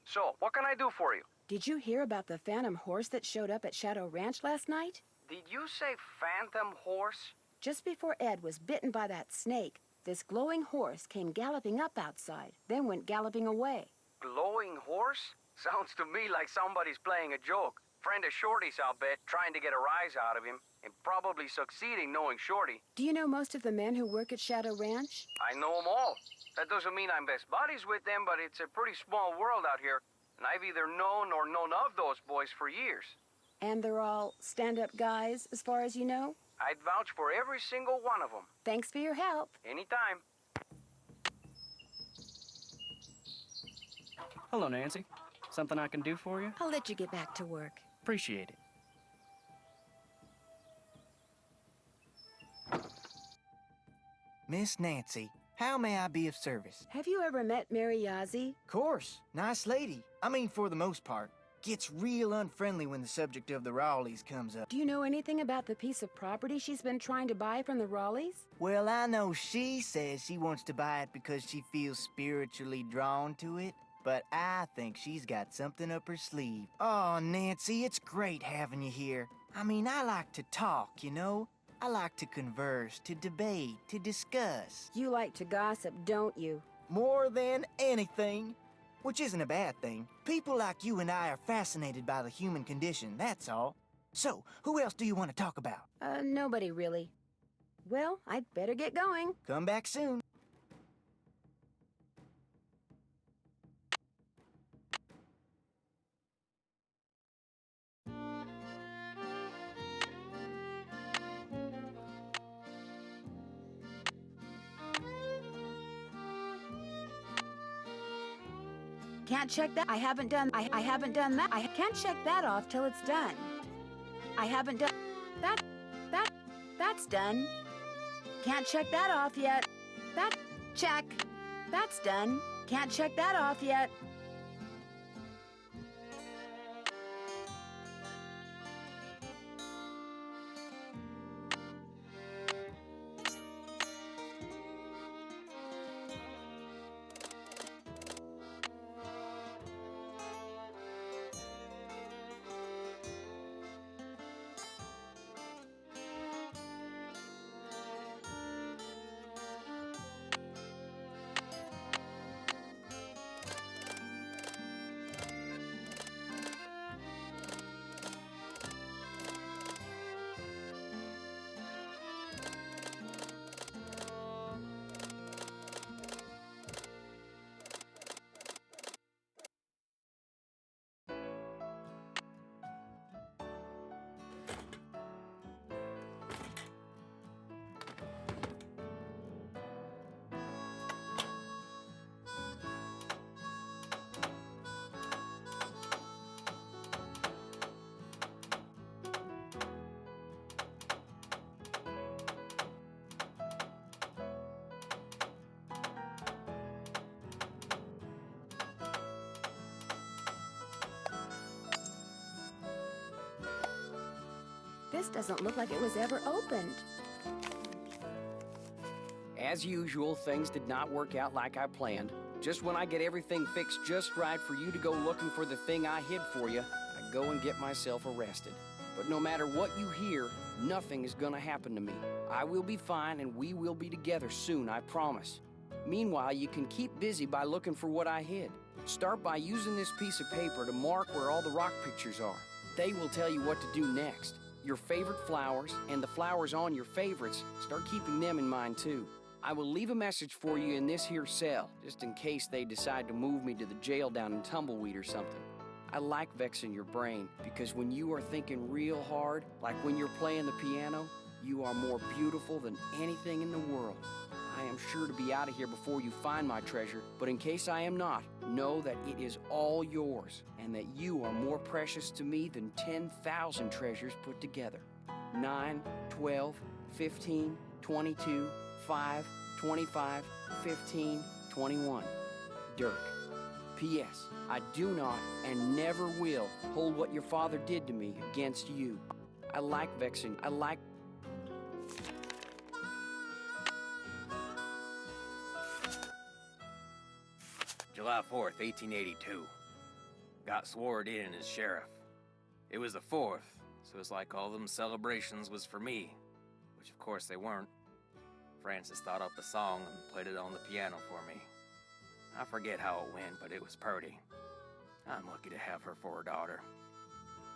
So, what can I do for you? Did you hear about the phantom horse that showed up at Shadow Ranch last night? Did you say phantom horse? Just before Ed was bitten by that snake, this glowing horse came galloping up outside, then went galloping away. Glowing horse? Sounds to me like somebody's playing a joke. Friend of Shorty's, I'll bet, trying to get a rise out of him, and probably succeeding knowing Shorty. Do you know most of the men who work at Shadow Ranch? I know them all. That doesn't mean I'm best buddies with them, but it's a pretty small world out here. and I've either known or known of those boys for years. And they're all stand-up guys, as far as you know? I'd vouch for every single one of them. Thanks for your help. Anytime. Hello, Nancy. Something I can do for you? I'll let you get back to work. Appreciate it. Miss Nancy, how may I be of service? Have you ever met Mary Yazzie? Course, nice lady. I mean, for the most part. Gets real unfriendly when the subject of the Raleighs comes up. Do you know anything about the piece of property she's been trying to buy from the Raleighs? Well, I know she says she wants to buy it because she feels spiritually drawn to it, but I think she's got something up her sleeve. Oh, Nancy, it's great having you here. I mean, I like to talk, you know? I like to converse, to debate, to discuss. You like to gossip, don't you? More than anything. Which isn't a bad thing. People like you and I are fascinated by the human condition, that's all. So, who else do you want to talk about? Nobody really. Well, I'd better get going. Come back soon. Can't check that. I haven't done that. I can't check that off till it's done. I haven't done that's done. Can't check that off yet. Check. That's done. Can't check that off yet. This doesn't look like it was ever opened. As usual, things did not work out like I planned. Just when I get everything fixed just right for you to go looking for the thing I hid for you, I go and get myself arrested. But no matter what you hear, nothing is gonna happen to me. I will be fine and we will be together soon, I promise. Meanwhile, you can keep busy by looking for what I hid. Start by using this piece of paper to mark where all the rock pictures are. They will tell you what to do next. Your favorite flowers and the flowers on your favorites, start keeping them in mind too. I will leave a message for you in this here cell, just in case they decide to move me to the jail down in Tumbleweed or something. I like vexing your brain, because when you are thinking real hard, like when you're playing the piano, you are more beautiful than anything in the world. I am sure to be out of here before you find my treasure, but in case I am not, know that it is all yours, and that you are more precious to me than 10,000 treasures put together. 9, 12, 15, 22, 5, 25, 15, 21. Dirk. P.S. I do not and never will hold what your father did to me against you. I like vexing. I like... July 4th, 1882. Got sworn in as sheriff. It was the 4th, so it's like all them celebrations was for me, which of course they weren't. Frances thought up a song and played it on the piano for me. I forget how it went, but it was purty. I'm lucky to have her for a daughter.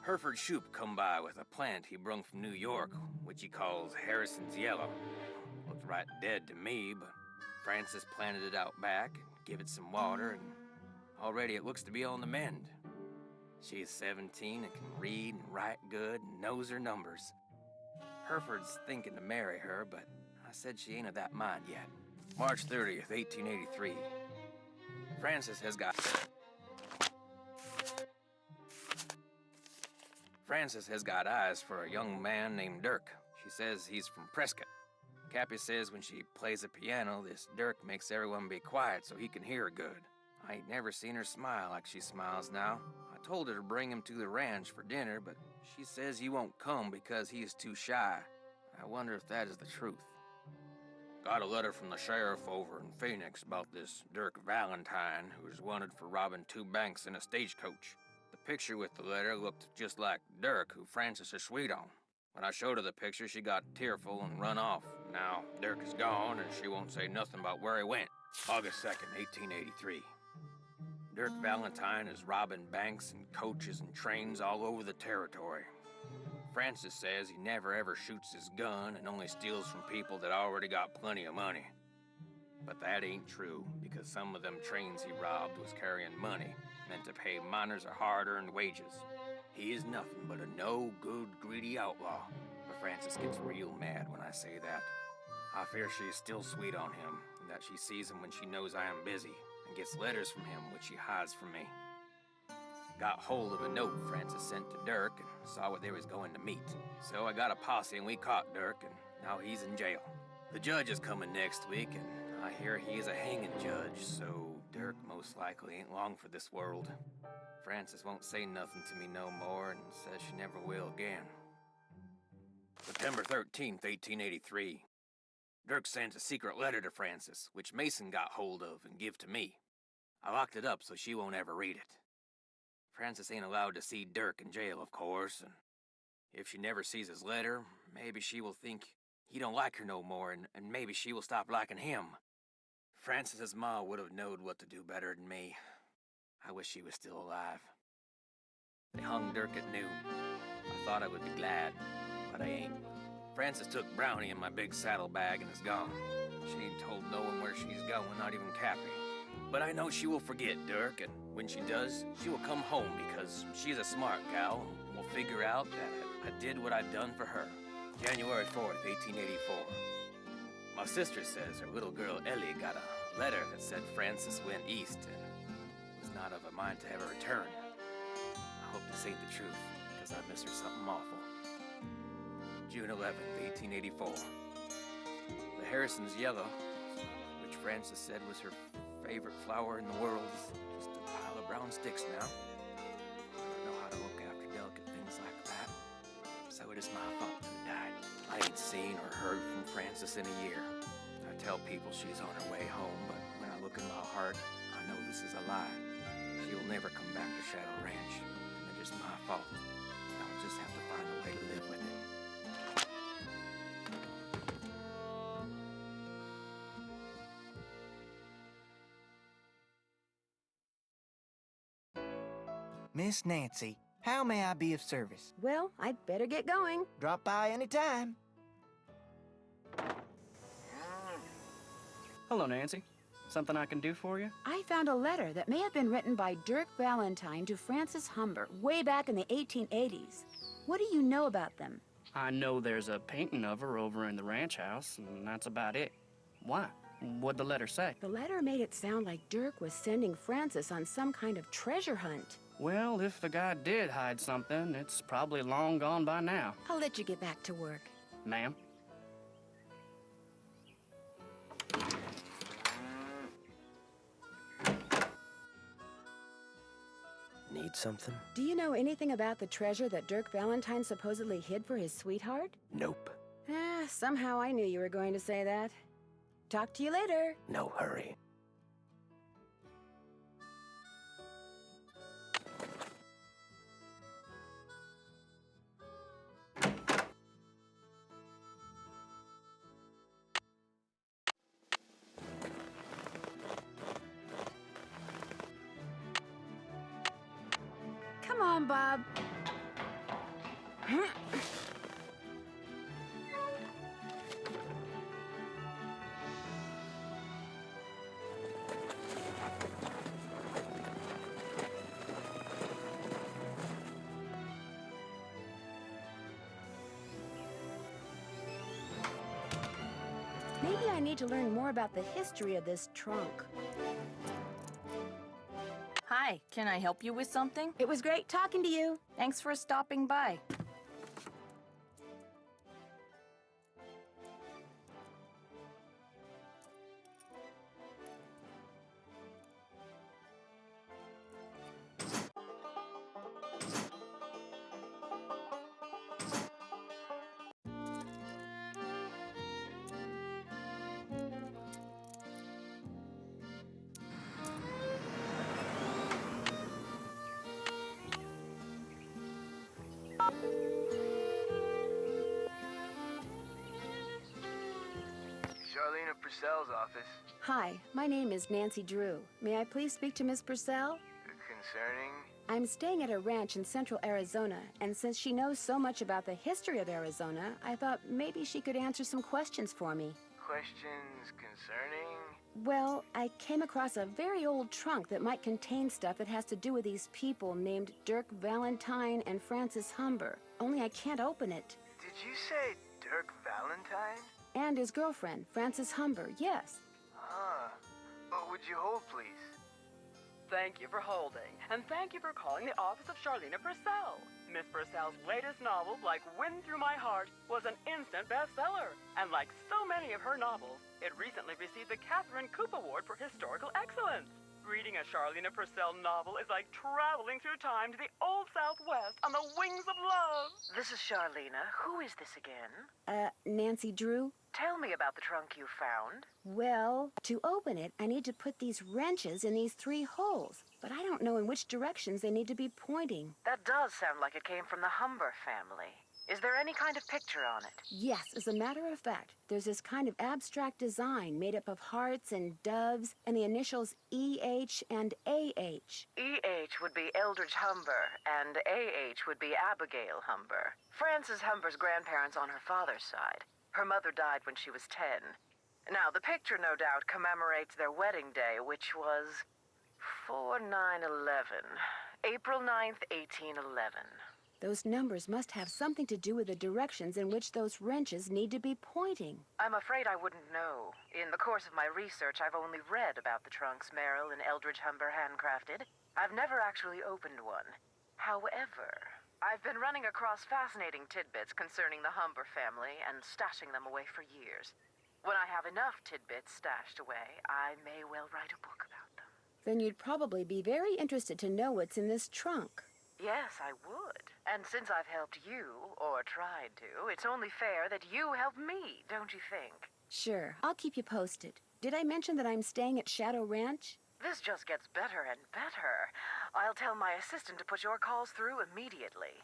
Hereford Shoup come by with a plant he brung from New York, which he calls Harrison's Yellow. Looked right dead to me, but Frances planted it out back and give it some water, and already it looks to be on the mend. She's 17 and can read and write good and knows her numbers. Hereford's thinking to marry her, but I said she ain't of that mind yet. March 30th, 1883. Frances has got eyes for a young man named Dirk. She says he's from Prescott. Cappy says when she plays the piano, this Dirk makes everyone be quiet so he can hear her good. I ain't never seen her smile like she smiles now. I told her to bring him to the ranch for dinner, but she says he won't come because he is too shy. I wonder if that is the truth. Got a letter from the sheriff over in Phoenix about this Dirk Valentine, who's wanted for robbing 2 banks in a stagecoach. The picture with the letter looked just like Dirk, who Frances is sweet on. When I showed her the picture, she got tearful and run off. Now, Dirk is gone, and she won't say nothing about where he went. August 2nd, 1883. Dirk Valentine is robbing banks and coaches and trains all over the territory. Frances says he never ever shoots his gun and only steals from people that already got plenty of money. But that ain't true, because some of them trains he robbed was carrying money, meant to pay miners a hard-earned wages. He is nothing but a no-good, greedy outlaw. But Frances gets real mad when I say that. I fear she is still sweet on him, and that she sees him when she knows I am busy, and gets letters from him which she hides from me. Got hold of a note Frances sent to Dirk and saw where they was going to meet. So I got a posse and we caught Dirk, and now he's in jail. The judge is coming next week, and I hear he is a hanging judge, so Dirk most likely ain't long for this world. Frances won't say nothing to me no more and says she never will again. September 13th, 1883. Dirk sends a secret letter to Frances, which Mason got hold of and give to me. I locked it up so she won't ever read it. Frances ain't allowed to see Dirk in jail, of course, and if she never sees his letter, maybe she will think he don't like her no more, and maybe she will stop liking him. Frances's ma would have knowed what to do better than me. I wish she was still alive. They hung Dirk at noon. I thought I would be glad, but I ain't. Frances took Brownie in my big saddlebag and is gone. She ain't told no one where she's going, not even Cappy. But I know she will forget Dirk, and when she does, she will come home because she's a smart gal and will figure out that I did what I'd done for her. January 4th, 1884. My sister says her little girl Ellie got a letter that said Frances went east and was not of a mind to ever return. I hope this ain't the truth, because I miss her something awful. June 11th, 1884. The Harrison's yellow, which Frances said was her favorite flower in the world, is just a pile of brown sticks now. I don't know how to look after delicate things like that, so it is my fault that it died. I ain't seen or heard from Frances in a year. I tell people she's on her way home, but when I look in my heart, I know this is a lie. She will never come back to Shadow Ranch, and it is my fault. I'll just have to find a way to live with it. Miss Nancy, how may I be of service? Well, I'd better get going. Drop by anytime. Hello, Nancy. Something I can do for you? I found a letter that may have been written by Dirk Valentine to Frances Humber way back in the 1880s. What do you know about them? I know there's a painting of her over in the ranch house, and that's about it. Why? What'd the letter say? The letter made it sound like Dirk was sending Frances on some kind of treasure hunt. Well, if the guy did hide something, it's probably long gone by now. I'll let you get back to work. Ma'am? Need something? Do you know anything about the treasure that Dirk Valentine supposedly hid for his sweetheart? Nope. Somehow I knew you were going to say that. Talk to you later. No hurry. Come on, Bob. Maybe I need to learn more about the history of this trunk. Hi, can I help you with something? It was great talking to you. Thanks for stopping by. Charlene Purcell's office. Hi, my name is Nancy Drew. May I please speak to Miss Purcell? Concerning? I'm staying at a ranch in central Arizona, and since she knows so much about the history of Arizona, I thought maybe she could answer some questions for me. Questions concerning? Well, I came across a very old trunk that might contain stuff that has to do with these people named Dirk Valentine and Francis Humber. Only I can't open it. Did you say Dirk Valentine? And his girlfriend, Francis Humber, yes. Huh. Oh, would you hold, please? Thank you for holding, and thank you for calling the office of Charlene Purcell. Miss Purcell's latest novel, like Wind Through My Heart, was an instant bestseller. And like so many of her novels, it recently received the Catherine Coop Award for Historical Excellence. Reading a Charlene Purcell novel is like traveling through time to the old Southwest on the wings of love. This is Charlena. Who is this again? Nancy Drew? Tell me about the trunk you found. Well, to open it, I need to put these wrenches in these 3 holes, but I don't know in which directions they need to be pointing. That does sound like it came from the Humber family. Is there any kind of picture on it? Yes, as a matter of fact, there's this kind of abstract design made up of hearts and doves and the initials E.H. and A.H. E.H. would be Eldridge Humber, and A.H. would be Abigail Humber. Frances Humber's grandparents on her father's side. Her mother died when she was 10. Now, the picture no doubt commemorates their wedding day, which was 4/9/11. April 9th, 1811. Those numbers must have something to do with the directions in which those wrenches need to be pointing. I'm afraid I wouldn't know. In the course of my research, I've only read about the trunks Merrill and Eldridge Humber handcrafted. I've never actually opened one. However, I've been running across fascinating tidbits concerning the Humber family and stashing them away for years. When I have enough tidbits stashed away, I may well write a book about them. Then you'd probably be very interested to know what's in this trunk. Yes, I would. And since I've helped you, or tried to, it's only fair that you help me, don't you think? Sure, I'll keep you posted. Did I mention that I'm staying at Shadow Ranch? This just gets better and better. I'll tell my assistant to put your calls through immediately.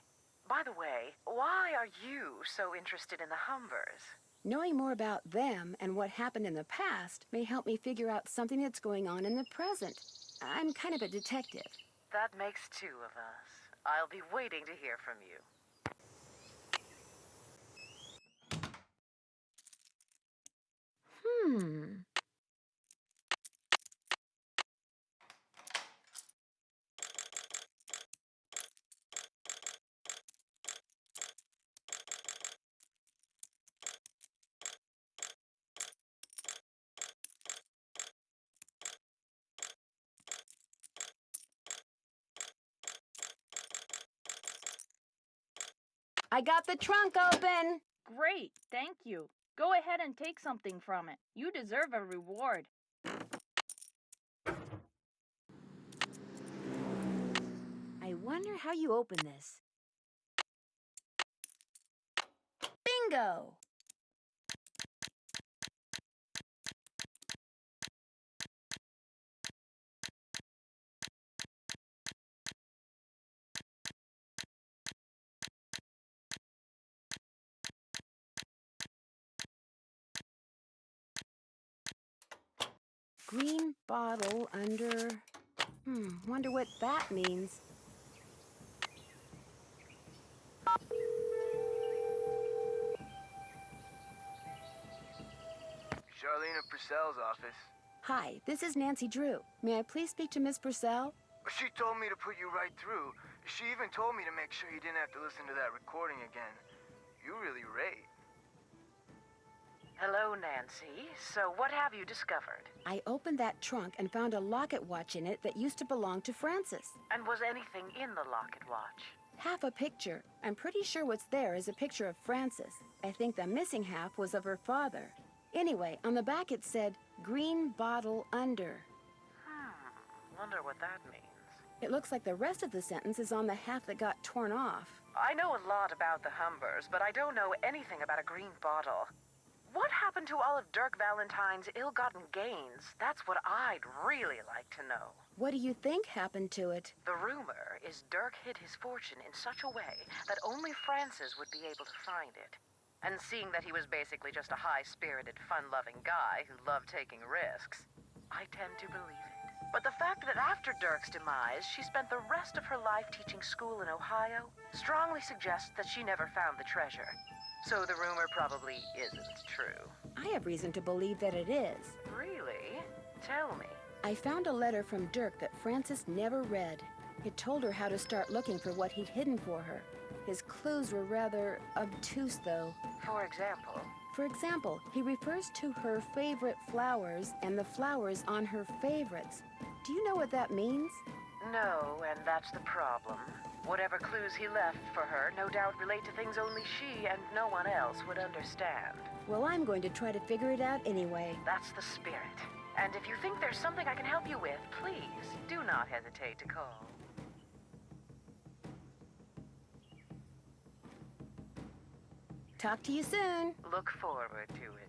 By the way, why are you so interested in the Humbers? Knowing more about them and what happened in the past may help me figure out something that's going on in the present. I'm kind of a detective. That makes 2 of us. I'll be waiting to hear from you. I got the trunk open! Great, thank you. Go ahead and take something from it. You deserve a reward. I wonder how you open this. Bingo! Green bottle under... wonder what that means. Charlene Purcell's office. Hi, this is Nancy Drew. May I please speak to Miss Purcell? She told me to put you right through. She even told me to make sure you didn't have to listen to that recording again. You really rate. Hello, Nancy. So what have you discovered? I opened that trunk and found a locket watch in it that used to belong to Frances. And was anything in the locket watch? Half a picture. I'm pretty sure what's there is a picture of Frances. I think the missing half was of her father. Anyway, on the back it said, "Green bottle under." Wonder what that means. It looks like the rest of the sentence is on the half that got torn off. I know a lot about the Humbers, but I don't know anything about a green bottle. What happened to all of Dirk Valentine's ill-gotten gains? That's what I'd really like to know. What do you think happened to it? The rumor is Dirk hid his fortune in such a way that only Frances would be able to find it. And seeing that he was basically just a high-spirited, fun-loving guy who loved taking risks, I tend to believe it. But the fact that after Dirk's demise, she spent the rest of her life teaching school in Ohio strongly suggests that she never found the treasure. So the rumor probably isn't true. I have reason to believe that it is. Really? Tell me. I found a letter from Dirk that Frances never read. It told her how to start looking for what he'd hidden for her. His clues were rather obtuse, though. For example? For example, he refers to her favorite flowers and the flowers on her favorites. Do you know what that means? No, and that's the problem. Whatever clues he left for her no doubt relate to things only she and no one else would understand. Well, I'm going to try to figure it out anyway. That's the spirit. And if you think there's something I can help you with, please do not hesitate to call. Talk to you soon. Look forward to it.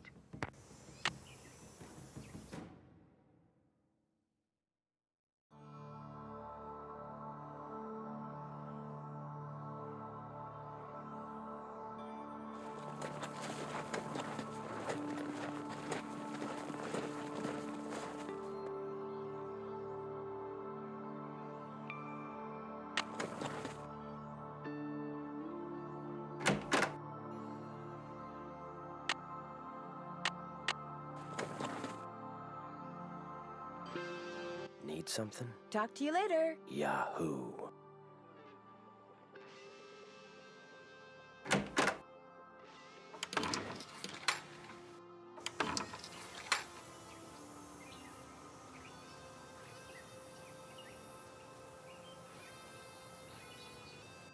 Need something? Talk to you later. Yahoo!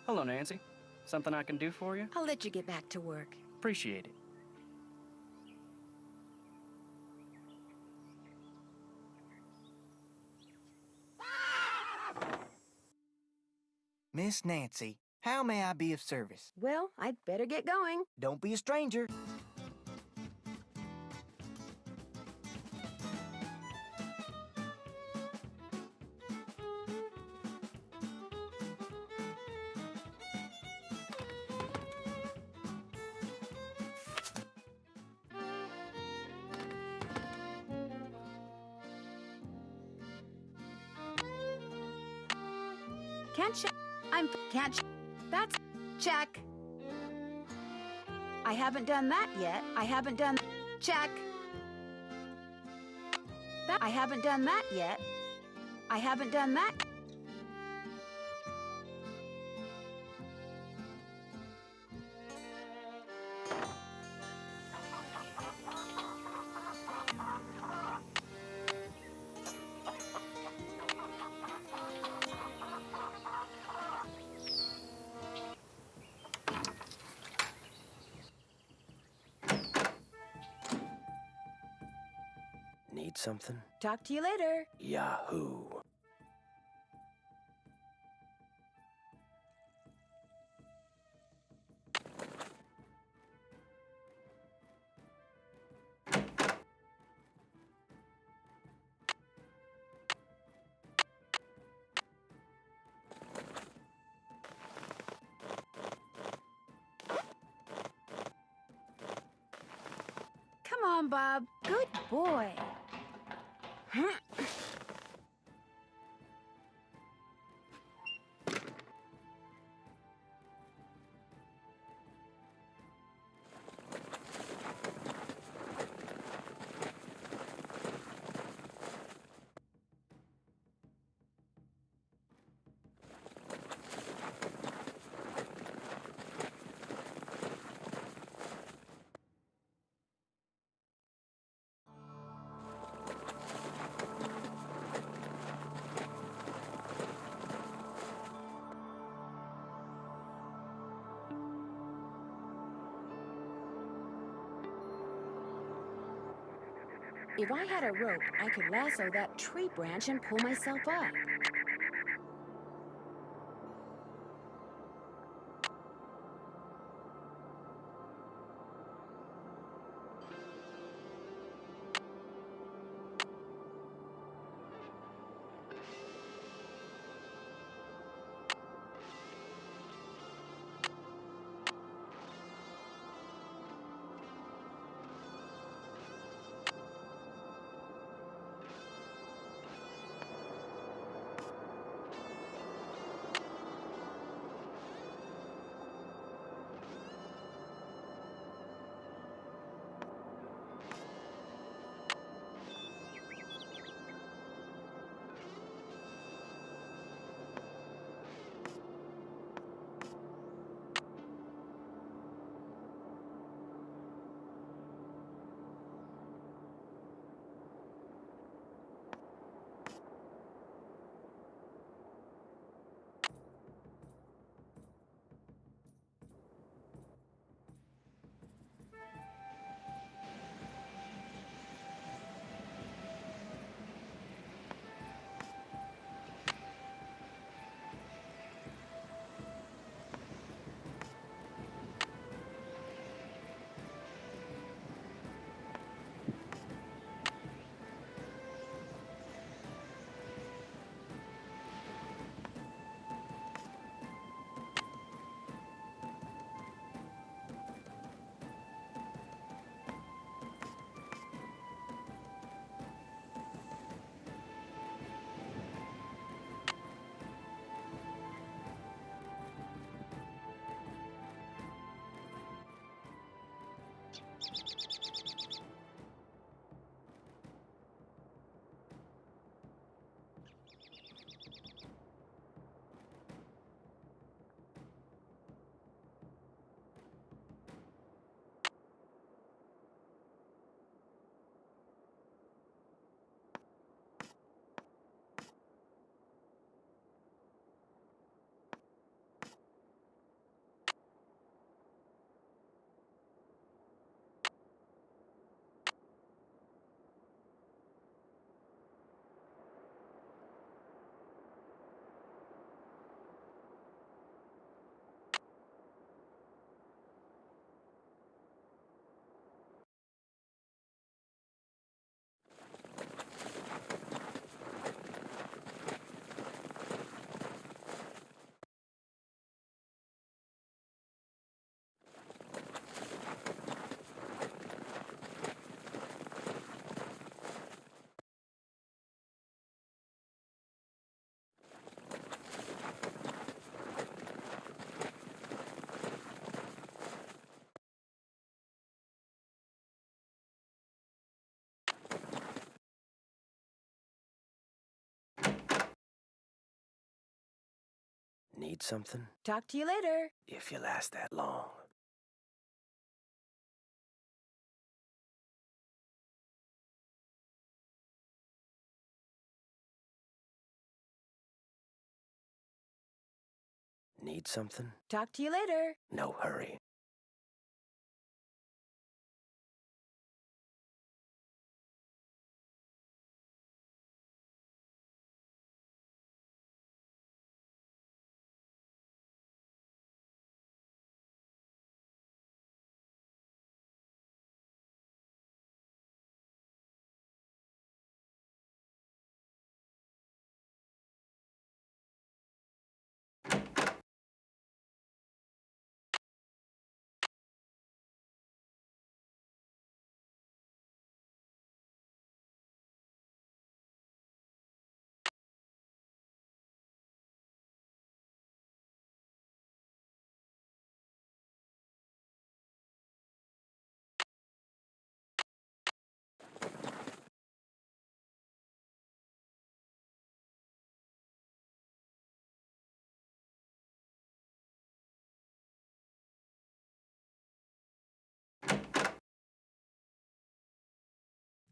Hello, Nancy. Something I can do for you? I'll let you get back to work. Appreciate it. Miss Nancy, how may I be of service? Well, I'd better get going. Don't be a stranger. That's check. I haven't done that yet. I haven't done check. I haven't done that yet. I haven't done that. Need something? Talk to you later. Yahoo! Come on, Bob. Good boy. If I had a rope, I could lasso that tree branch and pull myself up. Need something? Talk to you later. If you last that long. Need something? Talk to you later. No hurry.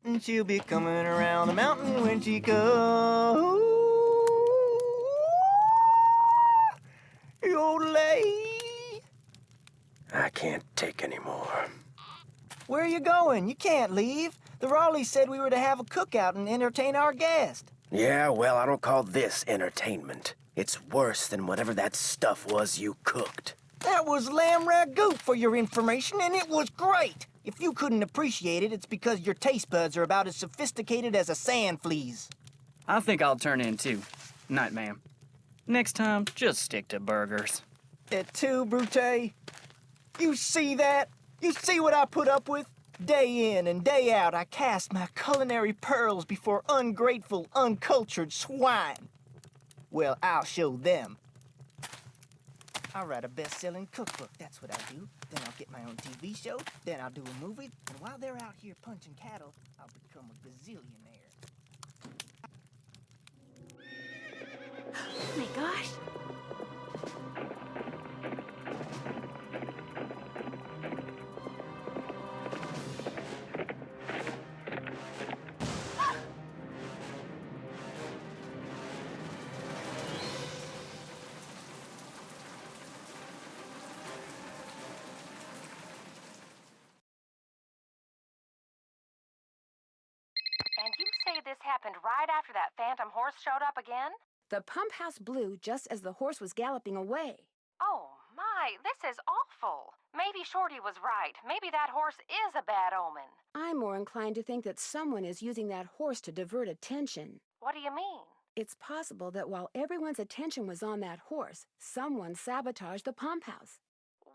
And she'll be coming around the mountain when she comes. Yodelay. I can't take any more. Where are you going? You can't leave. The Raleighs said we were to have a cookout and entertain our guest. Yeah, well, I don't call this entertainment. It's worse than whatever that stuff was you cooked. That was lamb ragout for your information, and it was great. If you couldn't appreciate it, it's because your taste buds are about as sophisticated as a sand flea's. I think I'll turn in too. Night, ma'am. Next time, just stick to burgers. Et tu, Brute? You see that? You see what I put up with? Day in and day out, I cast my culinary pearls before ungrateful, uncultured swine. Well, I'll show them. I'll write a best-selling cookbook, that's what I do. Then I'll get my own TV show, then I'll do a movie, and while they're out here punching cattle, I'll become a gazillionaire. Oh my gosh. And you say this happened right after that phantom horse showed up again? The pump house blew just as the horse was galloping away. Oh my, this is awful. Maybe Shorty was right. Maybe that horse is a bad omen. I'm more inclined to think that someone is using that horse to divert attention. What do you mean? It's possible that while everyone's attention was on that horse, someone sabotaged the pump house.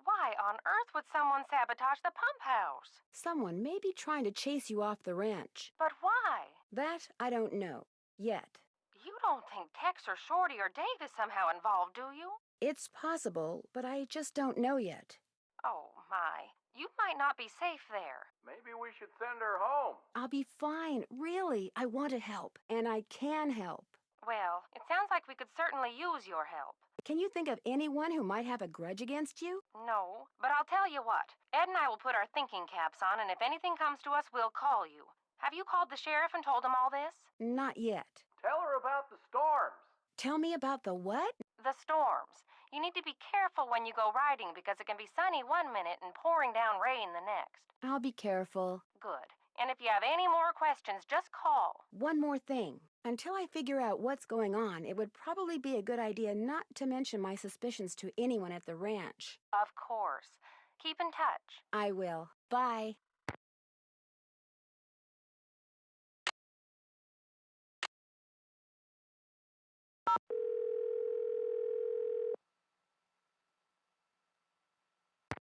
Why on earth would someone sabotage the pump house? Someone may be trying to chase you off the ranch. But why? That I don't know. Yet. You don't think Tex or Shorty or Dave is somehow involved, do you? It's possible, but I just don't know yet. Oh my, you might not be safe there. Maybe we should send her home. I'll be fine. Really, I want to help, and I can help. Well, it sounds like we could certainly use your help. Can you think of anyone who might have a grudge against you? No, but I'll tell you what. Ed and I will put our thinking caps on, and if anything comes to us, we'll call you. Have you called the sheriff and told him all this? Not yet. Tell her about the storms. Tell me about the what? The storms. You need to be careful when you go riding because it can be sunny one minute and pouring down rain the next. I'll be careful. Good. And if you have any more questions, just call. One more thing. Until I figure out what's going on, it would probably be a good idea not to mention my suspicions to anyone at the ranch. Of course. Keep in touch. I will. Bye.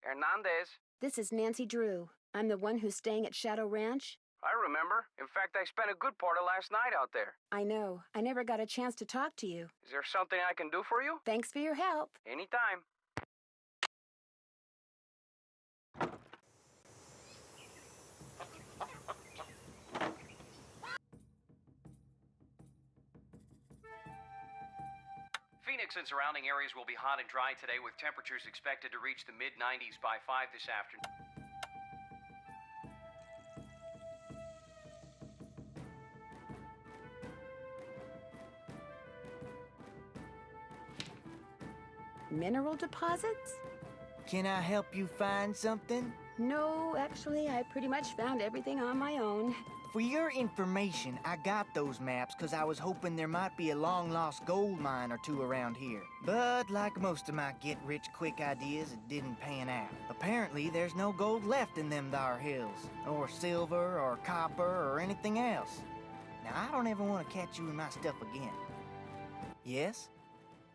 Hernandez. This is Nancy Drew. I'm the one who's staying at Shadow Ranch. I remember. In fact, I spent a good part of last night out there. I know. I never got a chance to talk to you. Is there something I can do for you? Thanks for your help. Anytime. Phoenix and surrounding areas will be hot and dry today with temperatures expected to reach the mid-90s by 5 this afternoon. Mineral deposits? Can I help you find something? No, actually, I pretty much found everything on my own. For your information, I got those maps because I was hoping there might be a long-lost gold mine or two around here. But like most of my get-rich-quick ideas, it didn't pan out. Apparently, there's no gold left in them thar hills, or silver, or copper, or anything else. Now, I don't ever want to catch you in my stuff again. Yes?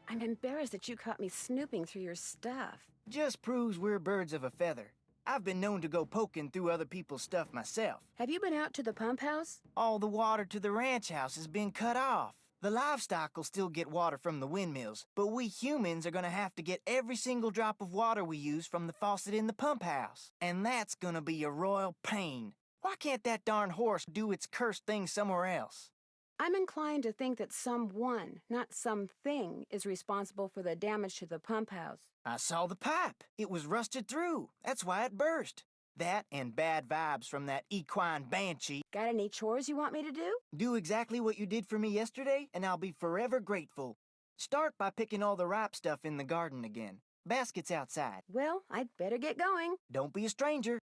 I'm embarrassed that you caught me snooping through your stuff. Just proves we're birds of a feather. I've been known to go poking through other people's stuff myself. Have you been out to the pump house? All the water to the ranch house has been cut off. The livestock will still get water from the windmills, but we humans are gonna have to get every single drop of water we use from the faucet in the pump house. And that's gonna be a royal pain. Why can't that darn horse do its cursed thing somewhere else? I'm inclined to think that someone, not something, is responsible for the damage to the pump house. I saw the pipe. It was rusted through. That's why it burst. That and bad vibes from that equine banshee. Got any chores you want me to do? Do exactly what you did for me yesterday, and I'll be forever grateful. Start by picking all the ripe stuff in the garden again. Basket's outside. Well, I'd better get going. Don't be a stranger.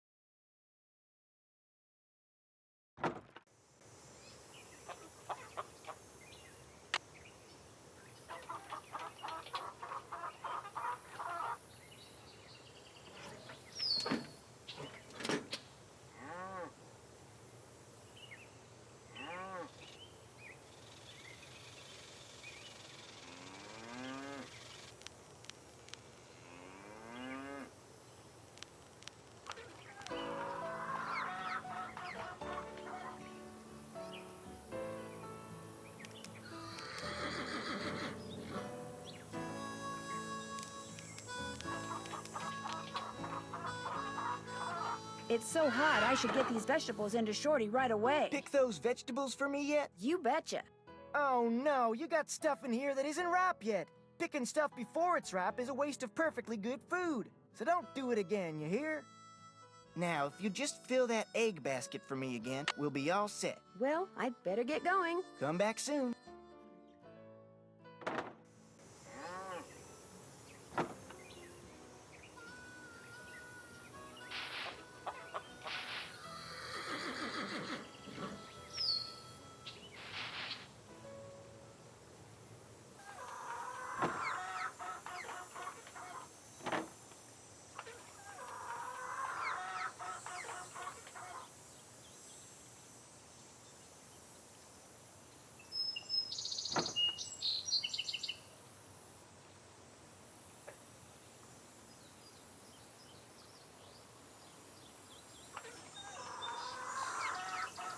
It's so hot, I should get these vegetables into Shorty right away. Pick those vegetables for me yet? You betcha. Oh no, you got stuff in here that isn't ripe yet. Picking stuff before it's ripe is a waste of perfectly good food. So don't do it again, you hear? Now, if you just fill that egg basket for me again, we'll be all set. Well, I'd better get going. Come back soon.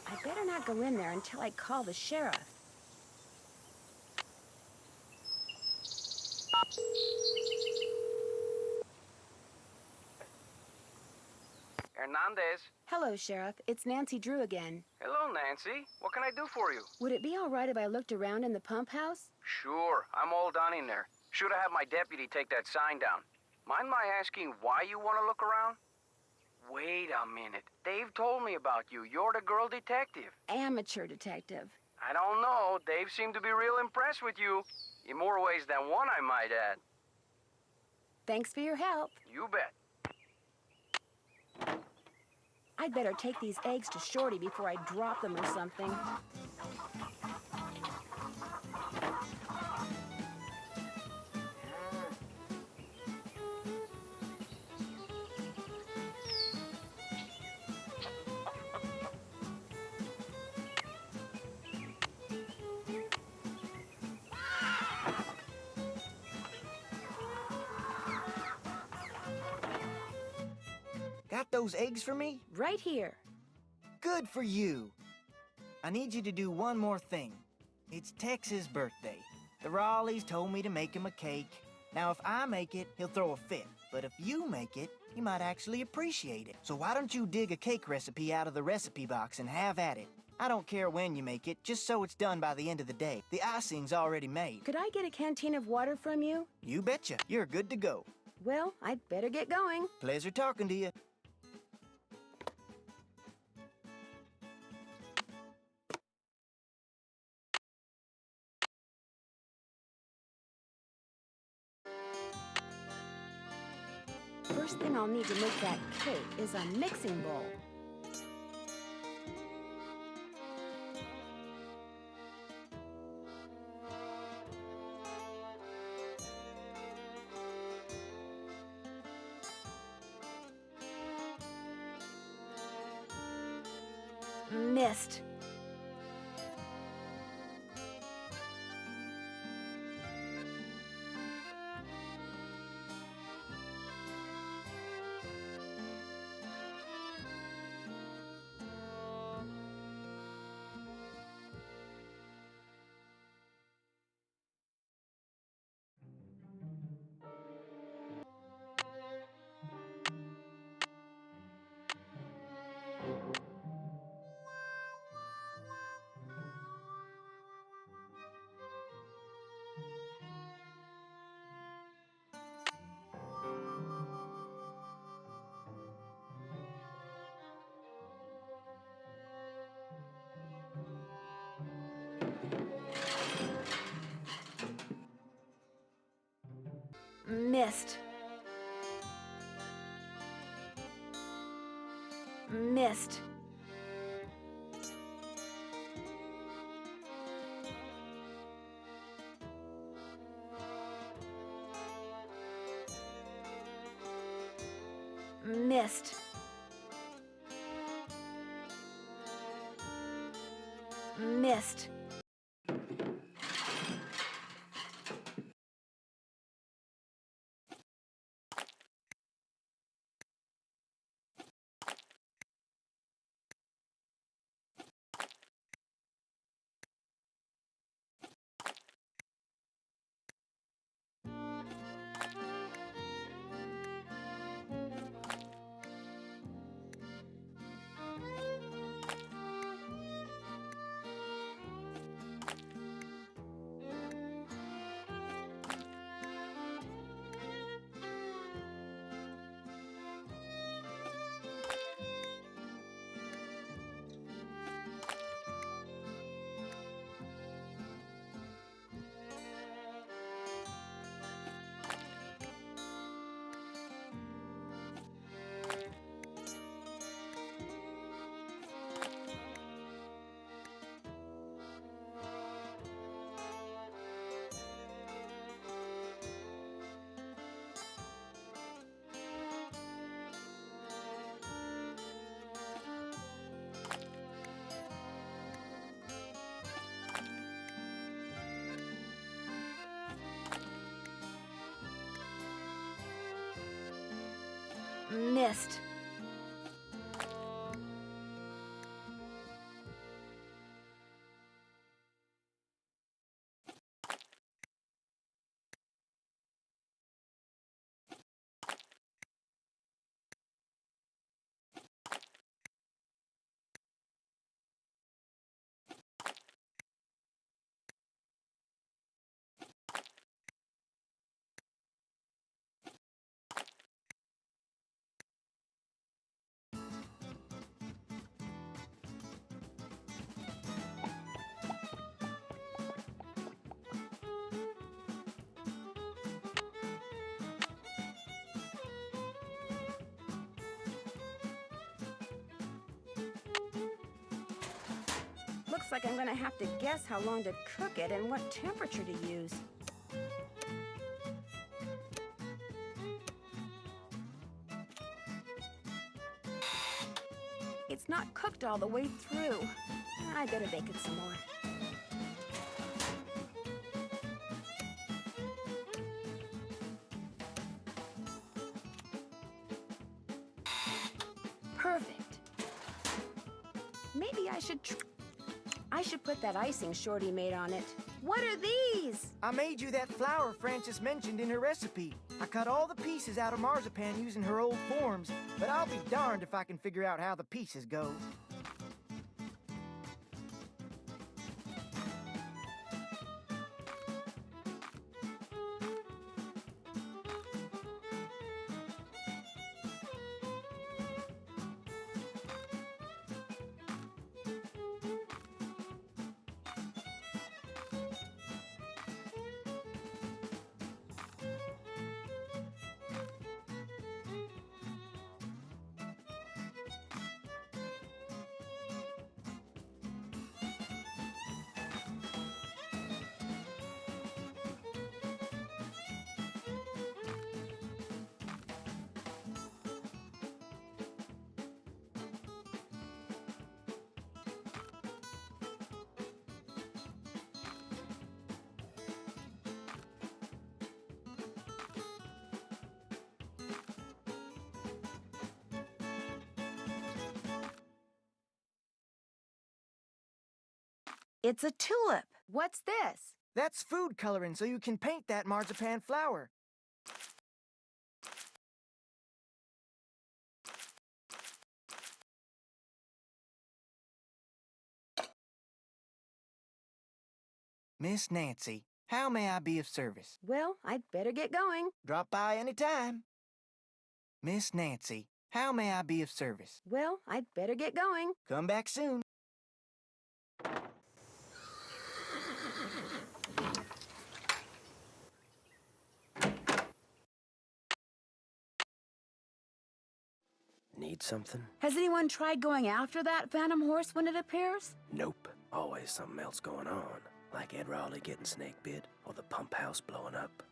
I better not go in there until I call the sheriff. Hernandez. Hello, Sheriff. It's Nancy Drew again. Hello, Nancy. What can I do for you? Would it be all right if I looked around in the pump house? Sure. I'm all done in there. Should have had my deputy take that sign down. Mind my asking why you want to look around? Wait a minute. Dave told me about you. You're the girl detective. Amateur detective. I don't know. Dave seemed to be real impressed with you. In more ways than one, I might add. Thanks for your help. You bet. I'd better take these eggs to Shorty before I drop them or something. Got those eggs for me? Right here. Good for you. I need you to do one more thing. It's Tex's birthday. The Raleighs told me to make him a cake. Now, if I make it, he'll throw a fit. But if you make it, he might actually appreciate it. So why don't you dig a cake recipe out of the recipe box and have at it? I don't care when you make it, just so it's done by the end of the day. The icing's already made. Could I get a canteen of water from you? You betcha. You're good to go. Well, I'd better get going. Pleasure talking to you. First thing I'll need to make that cake is a mixing bowl. Missed. Missed. Missed. Missed. Missed. missed. Looks like I'm gonna have to guess how long to cook it and what temperature to use. It's not cooked all the way through. I better bake it some more. Perfect. Maybe I should put that icing Shorty made on it. What are these? I made you that flour Frances mentioned in her recipe. I cut all the pieces out of marzipan using her old forms, but I'll be darned if I can figure out how the pieces go. It's a tulip. What's this? That's food coloring so you can paint that marzipan flour. Miss Nancy, how may I be of service? Well, I'd better get going. Drop by any time. Miss Nancy, how may I be of service? Well, I'd better get going. Come back soon. Need something? Has anyone tried going after that phantom horse when it appears? Nope. Always something else going on. Like Ed Raleigh getting snake bit or the pump house blowing up.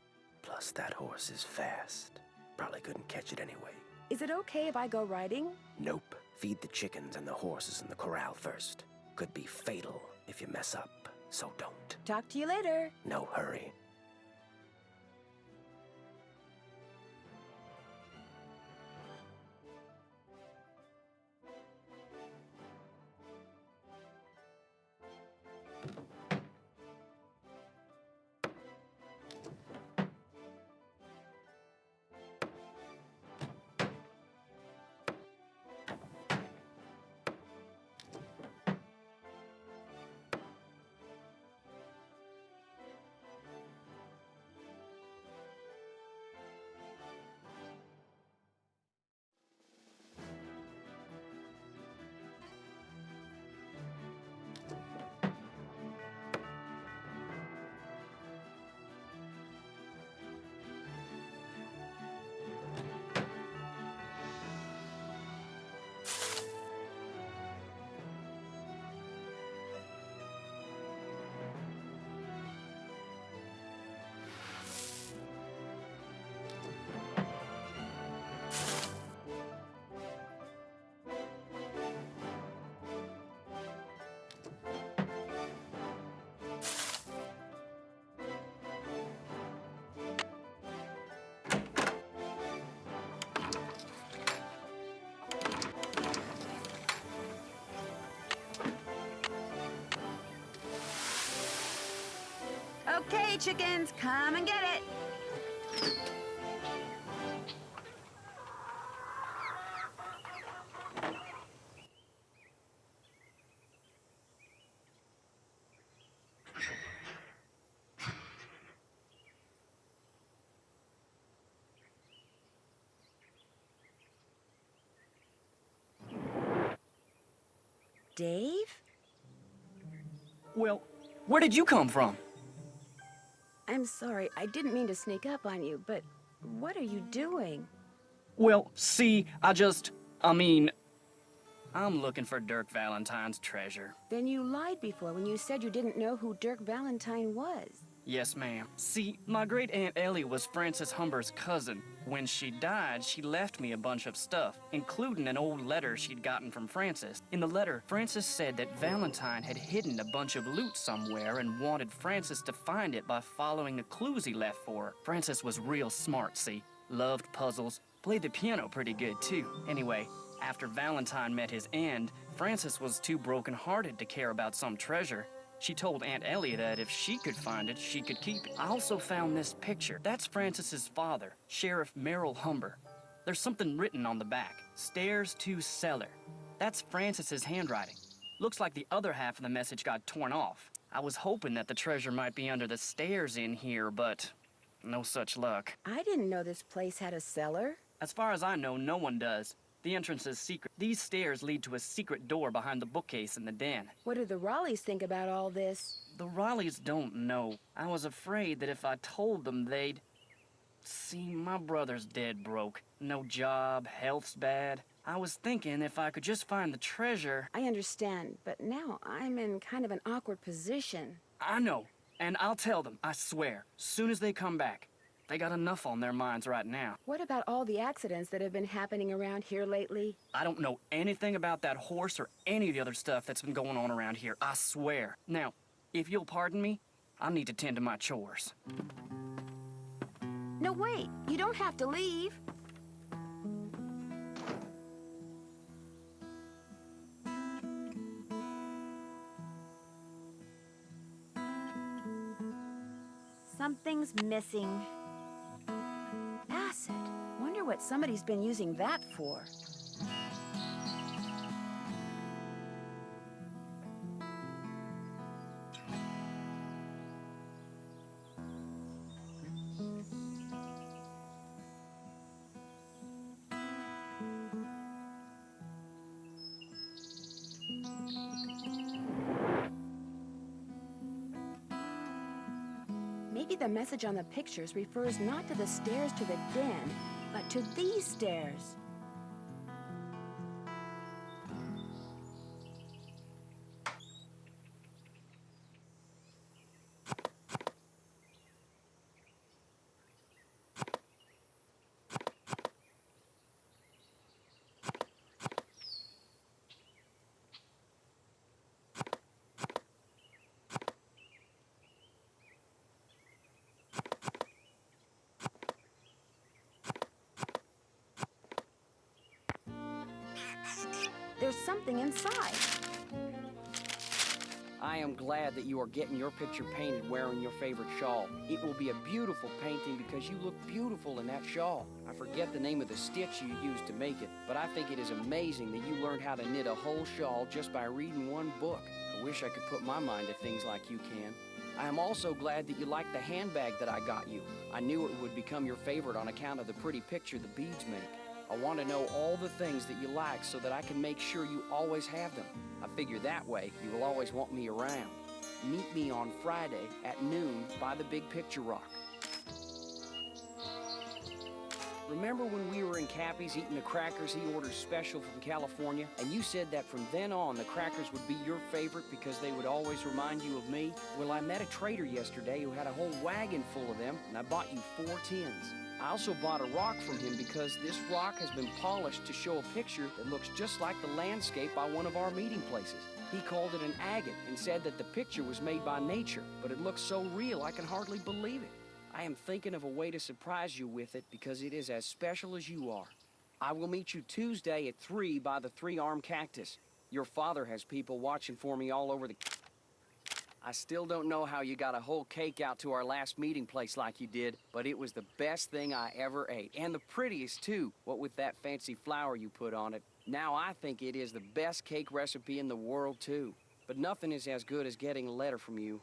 Plus, that horse is fast. Probably couldn't catch it anyway. Is it okay if I go riding? Nope. Feed the chickens and the horses in the corral first. Could be fatal if you mess up, so don't. Talk to you later. No hurry. Okay, chickens, come and get it. Dave? Well, where did you come from? I'm sorry, I didn't mean to sneak up on you, but what are you doing? Well, see, I'm looking for Dirk Valentine's treasure. Then you lied before when you said you didn't know who Dirk Valentine was. Yes, ma'am. See, my great-aunt Ellie was Frances Humber's cousin. When she died, she left me a bunch of stuff, including an old letter she'd gotten from Frances. In the letter, Frances said that Valentine had hidden a bunch of loot somewhere and wanted Frances to find it by following the clues he left for her. Frances was real smart, see? Loved puzzles, played the piano pretty good, too. Anyway, after Valentine met his end, Frances was too broken-hearted to care about some treasure. She told Aunt Ellie that if she could find it, she could keep it. I also found this picture. That's Frances's father, Sheriff Merrill Humber. There's something written on the back. Stairs to cellar. That's Frances's handwriting. Looks like the other half of the message got torn off. I was hoping that the treasure might be under the stairs in here, but no such luck. I didn't know this place had a cellar. As far as I know, no one does. The entrance is secret. These stairs lead to a secret door behind the bookcase in the den. What do the Raleighs think about all this? The Raleighs don't know. I was afraid that if I told them, they'd... See, my brother's dead broke. No job, health's bad. I was thinking if I could just find the treasure... I understand, but now I'm in kind of an awkward position. I know, and I'll tell them, I swear, soon as they come back. They got enough on their minds right now. What about all the accidents that have been happening around here lately? I don't know anything about that horse or any of the other stuff that's been going on around here, I swear. Now, if you'll pardon me, I need to tend to my chores. No, wait. You don't have to leave. Something's missing. Acid. Wonder what somebody's been using that for. Maybe the message on the pictures refers not to the stairs to the den, but to these stairs. There's something inside. I am glad that you are getting your picture painted wearing your favorite shawl. It will be a beautiful painting because you look beautiful in that shawl. I forget the name of the stitch you used to make it, but I think it is amazing that you learned how to knit a whole shawl just by reading one book. I wish I could put my mind to things like you can. I am also glad that you like the handbag that I got you. I knew it would become your favorite on account of the pretty picture the beads make. I want to know all the things that you like so that I can make sure you always have them. I figure that way you will always want me around. Meet me on Friday at noon by the Big Picture Rock. Remember when we were in Cappy's eating the crackers he ordered special from California? And you said that from then on the crackers would be your favorite because they would always remind you of me? Well, I met a trader yesterday who had a whole wagon full of them, and I bought you 4 tins. I also bought a rock from him because this rock has been polished to show a picture that looks just like the landscape by one of our meeting places. He called it an agate and said that the picture was made by nature, but it looks so real I can hardly believe it. I am thinking of a way to surprise you with it because it is as special as you are. I will meet you Tuesday at 3 by the 3-armed cactus. Your father has people watching for me all over the... I still don't know how you got a whole cake out to our last meeting place like you did, but it was the best thing I ever ate. And the prettiest, too, what with that fancy flower you put on it. Now I think it is the best cake recipe in the world, too. But nothing is as good as getting a letter from you.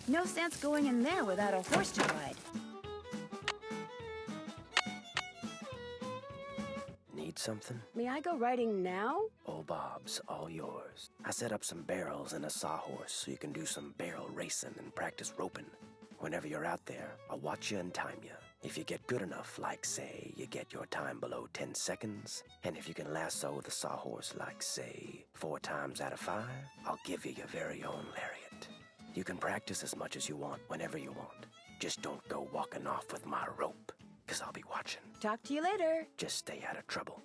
No sense going in there without a horse to ride. Need something? May I go riding now? Old Bob's all yours. I set up some barrels and a sawhorse so you can do some barrel racing and practice roping. Whenever you're out there, I'll watch you and time you. If you get good enough, like, say, you get your time below 10 seconds, and if you can lasso the sawhorse, like, say, 4 times out of 5, I'll give you your very own lariat. You can practice as much as you want, whenever you want. Just don't go walking off with my rope, 'cause I'll be watching. Talk to you later. Just stay out of trouble.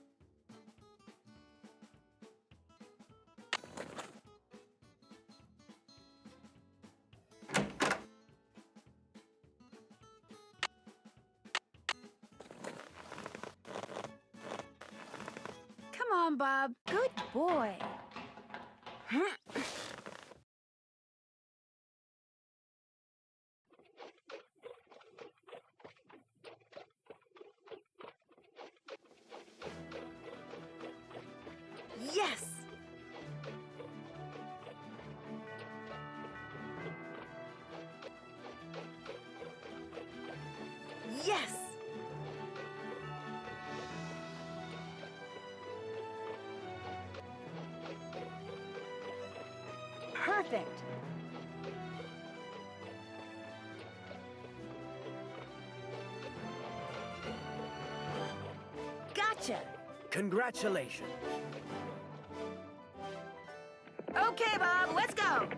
on, Bob. Good boy. Yes! Yes! Perfect! Gotcha! Congratulations. Okay, Bob, let's go!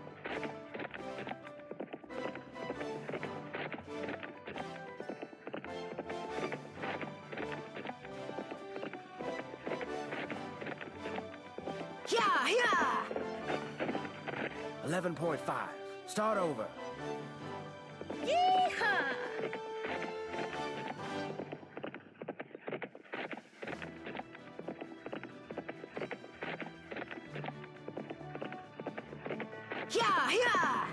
Yeah, yeah! 11.5. Start over. Yeehaw! Yeah, yeah!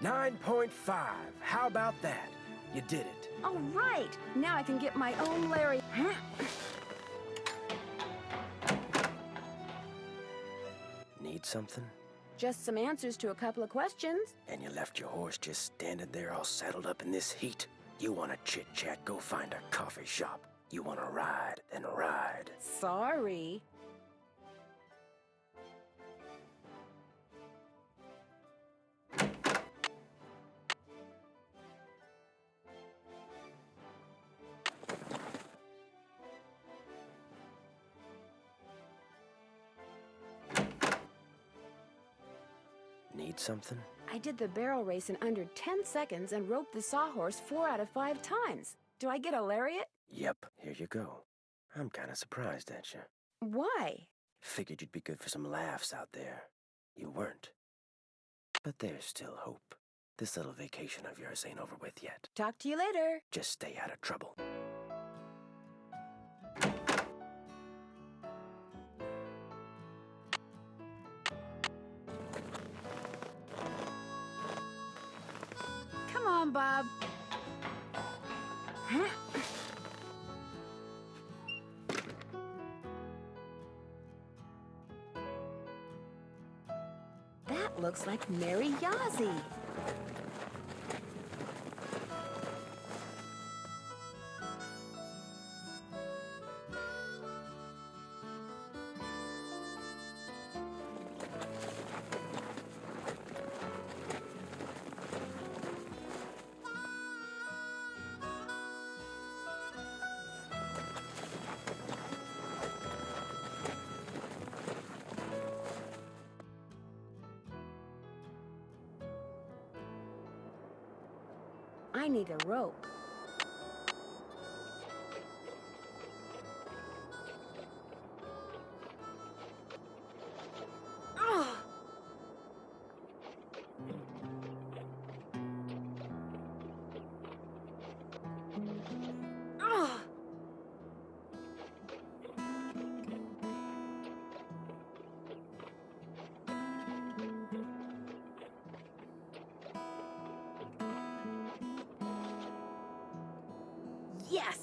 9.5. How about that? You did it. All right, now I can get my own Larry. Need something? Just some answers to a couple of questions. And you left your horse just standing there all saddled up in this heat? You want to chit-chat, go find a coffee shop. You want to ride, then ride. Sorry. Need something? I did the barrel race in under 10 seconds and roped the sawhorse 4 out of 5 times. Do I get a lariat? Yep, here you go. I'm kind of surprised at you. Why? Figured you'd be good for some laughs out there. You weren't. But there's still hope. This little vacation of yours ain't over with yet. Talk to you later. Just stay out of trouble. Come on, Bob. That looks like Mary Yazzie. I need a rope. Ugh. Ugh. Yes!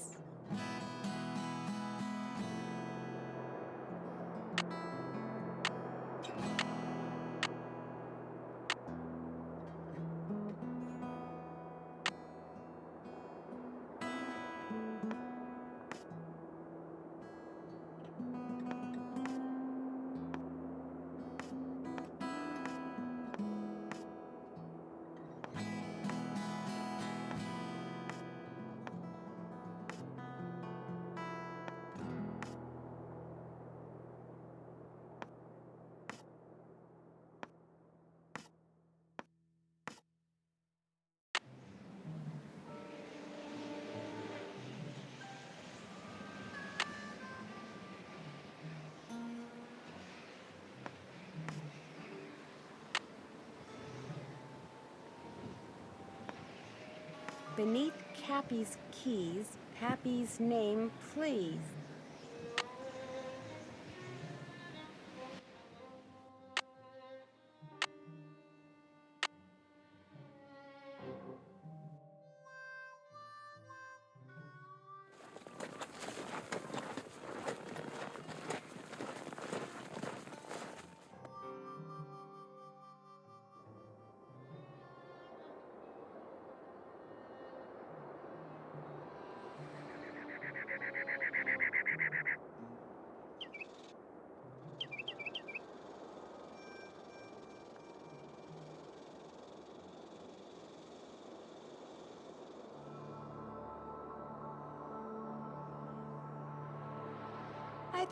Beneath Cappy's keys, Pappy's name, please.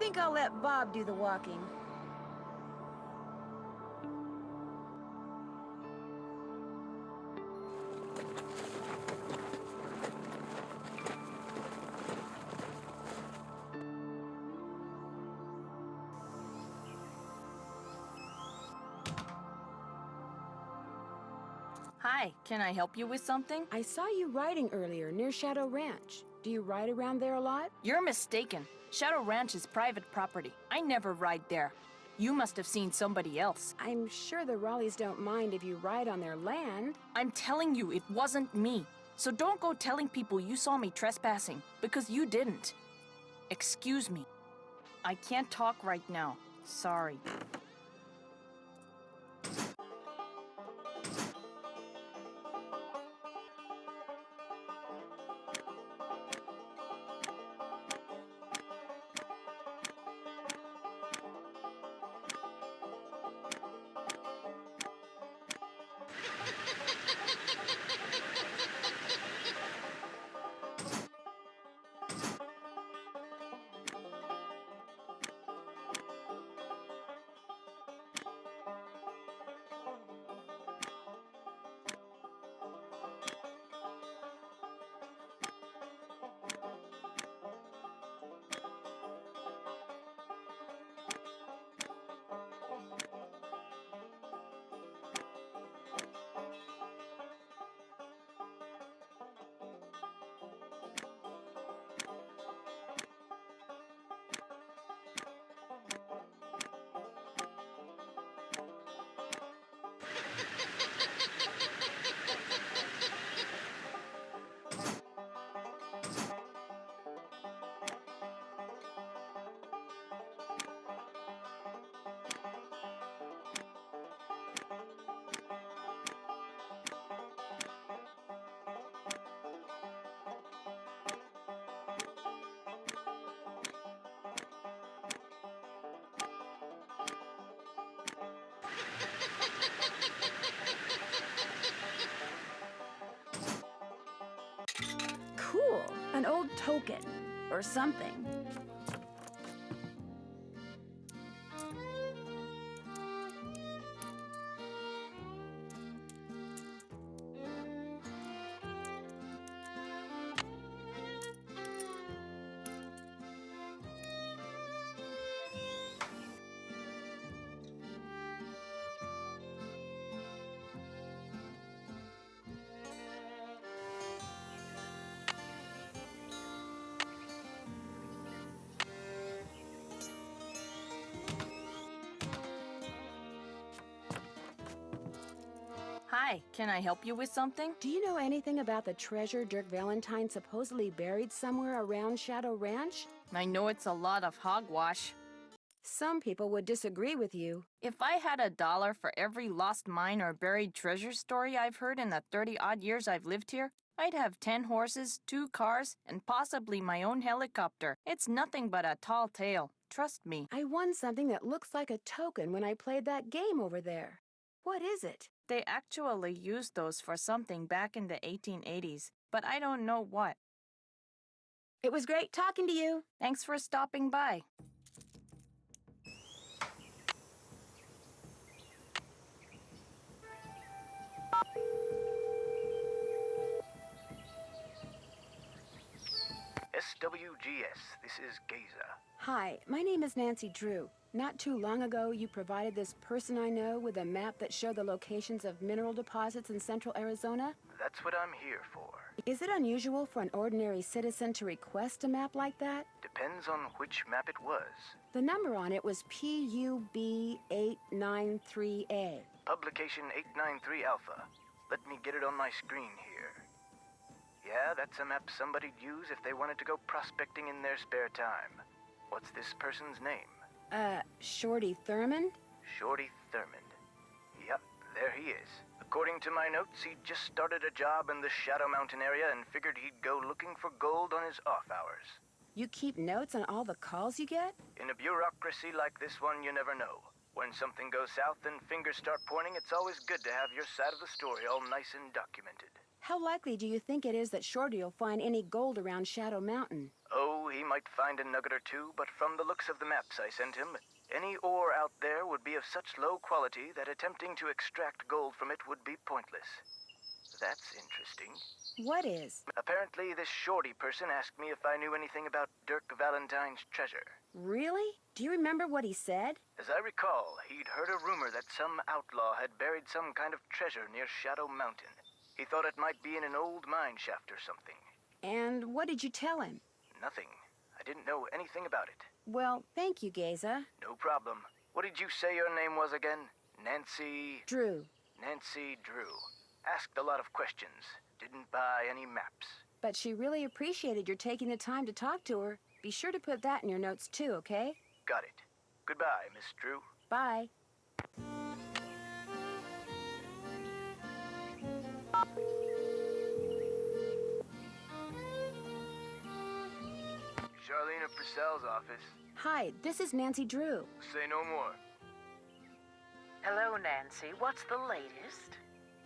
think I'll let Bob do the walking. Hi, can I help you with something? I saw you riding earlier near Shadow Ranch. Do you ride around there a lot? You're mistaken. Shadow Ranch is private property. I never ride there. You must have seen somebody else. I'm sure the Raleighs don't mind if you ride on their land. I'm telling you, it wasn't me. So don't go telling people you saw me trespassing, because you didn't. Excuse me. I can't talk right now. Sorry. Cool. An old token. Or something. Hi, can I help you with something? Do you know anything about the treasure Dirk Valentine supposedly buried somewhere around Shadow Ranch? I know it's a lot of hogwash. Some people would disagree with you. If I had $1 for every lost mine or buried treasure story I've heard in the 30-odd years I've lived here, I'd have 10 horses, 2 cars, and possibly my own helicopter. It's nothing but a tall tale. Trust me. I won something that looks like a token when I played that game over there. What is it? They actually used those for something back in the 1880s, but I don't know what. It was great talking to you. Thanks for stopping by. SWGS, this is Gaza. Hi, my name is Nancy Drew. Not too long ago, you provided this person I know with a map that showed the locations of mineral deposits in central Arizona. That's what I'm here for. Is it unusual for an ordinary citizen to request a map like that? Depends on which map it was. The number on it was PUB893A. Publication 893 Alpha. Let me get it on my screen here. Yeah, that's a map somebody'd use if they wanted to go prospecting in their spare time. What's this person's name? Shorty Thurmond? Shorty Thurmond. Yep, there he is. According to my notes, he just started a job in the Shadow Mountain area and figured he'd go looking for gold on his off hours. You keep notes on all the calls you get? In a bureaucracy like this one, you never know. When something goes south and fingers start pointing, it's always good to have your side of the story all nice and documented. How likely do you think it is that Shorty will find any gold around Shadow Mountain? Oh, he might find a nugget or two, but from the looks of the maps I sent him, any ore out there would be of such low quality that attempting to extract gold from it would be pointless. That's interesting. What is? Apparently, this shorty person asked me if I knew anything about Dirk Valentine's treasure. Really? Do you remember what he said? As I recall, he'd heard a rumor that some outlaw had buried some kind of treasure near Shadow Mountain. He thought it might be in an old mine shaft or something. And what did you tell him? Nothing. I didn't know anything about it. Well, thank you, Geza. No problem. What did you say your name was again? Nancy... Drew. Nancy Drew. Asked a lot of questions. Didn't buy any maps. But she really appreciated your taking the time to talk to her. Be sure to put that in your notes too, okay? Got it. Goodbye, Miss Drew. Bye. Charlena Purcell's office. Hi, this is Nancy Drew. Say no more. Hello, Nancy. What's the latest?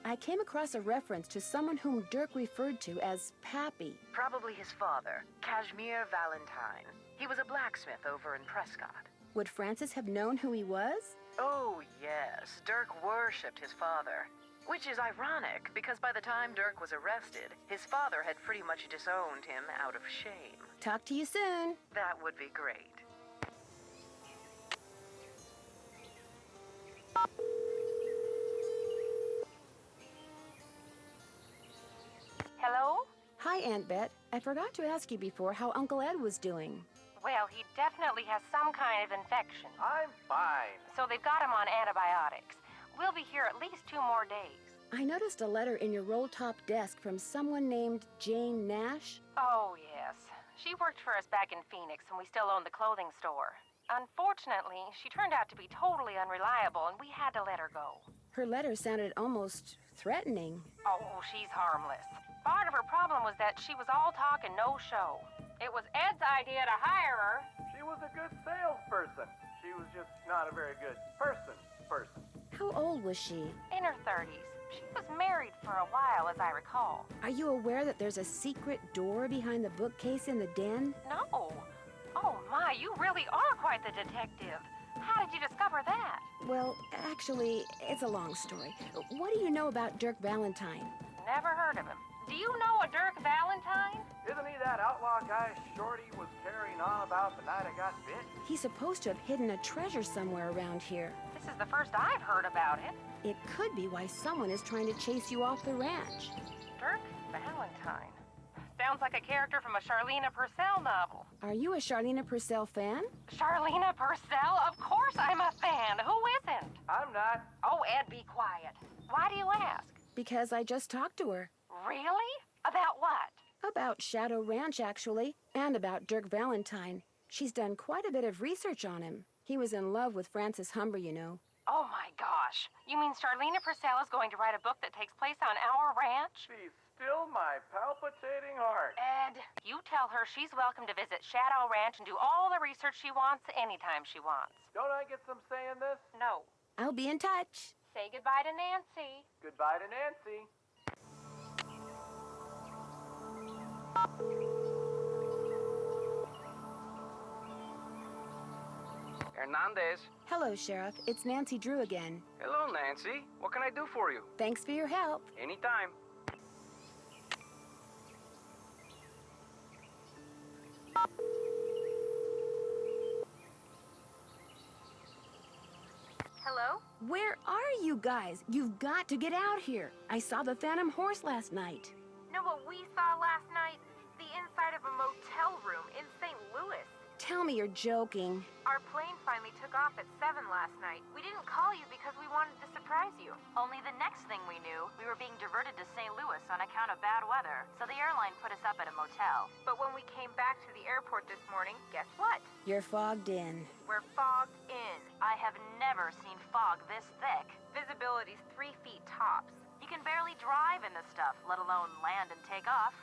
I came across a reference to someone whom Dirk referred to as Pappy. Probably his father, Kashmir Valentine. He was a blacksmith over in Prescott. Would Francis have known who he was? Oh, yes. Dirk worshipped his father. Which is ironic, because by the time Dirk was arrested, his father had pretty much disowned him out of shame. Talk to you soon. That would be great. Hello? Hi, Aunt Bet. I forgot to ask you before how Uncle Ed was doing. Well, he definitely has some kind of infection. I'm fine. So they've got him on antibiotics. We'll be here at least 2 more days. I noticed a letter in your roll-top desk from someone named Jane Nash. Oh, yes. She worked for us back in Phoenix when we still owned the clothing store. Unfortunately, she turned out to be totally unreliable and we had to let her go. Her letter sounded almost threatening. Oh, she's harmless. Part of her problem was that she was all talk and no show. It was Ed's idea to hire her. She was a good salesperson. She was just not a very good person. How old was she? In her 30s. She was married for a while, as I recall. Are you aware that there's a secret door behind the bookcase in the den? No. Oh my, you really are quite the detective. How did you discover that? Well, actually, it's a long story. What do you know about Dirk Valentine? Never heard of him. Do you know a Dirk Valentine? Isn't he that outlaw guy Shorty was carrying on about the night I got bit? He's supposed to have hidden a treasure somewhere around here. This is the first I've heard about it. It could be why someone is trying to chase you off the ranch. Dirk Valentine. Sounds like a character from a Charlena Purcell novel. Are you a Charlena Purcell fan? Charlena Purcell? Of course I'm a fan. Who isn't? I'm not. Oh, Ed, be quiet. Why do you ask? Because I just talked to her. Really? About what? About Shadow Ranch, actually, and about Dirk Valentine. She's done quite a bit of research on him. He was in love with Frances Humber, you know. Oh my gosh. You mean Charlena Purcell is going to write a book that takes place on our ranch? She's still my palpitating heart. Ed, you tell her she's welcome to visit Shadow Ranch and do all the research she wants anytime she wants. Don't I get some say in this? No. I'll be in touch. Say goodbye to Nancy. Goodbye to Nancy. Hernandez. Hello, Sheriff. It's Nancy Drew again. Hello, Nancy. What can I do for you? Thanks for your help. Anytime. Hello? Where are you guys? You've got to get out here. I saw the Phantom Horse last night. Know what we saw last night? The inside of a motel room in St. Louis. Tell me you're joking. Our plane finally took off at 7 last night. We didn't call you because we wanted to surprise you. Only the next thing we knew, we were being diverted to St. Louis on account of bad weather, so the airline put us up at a motel. But when we came back to the airport this morning, guess what? You're fogged in. We're fogged in. I have never seen fog this thick. Visibility's 3 feet tops. You can barely drive in this stuff, let alone land and take off.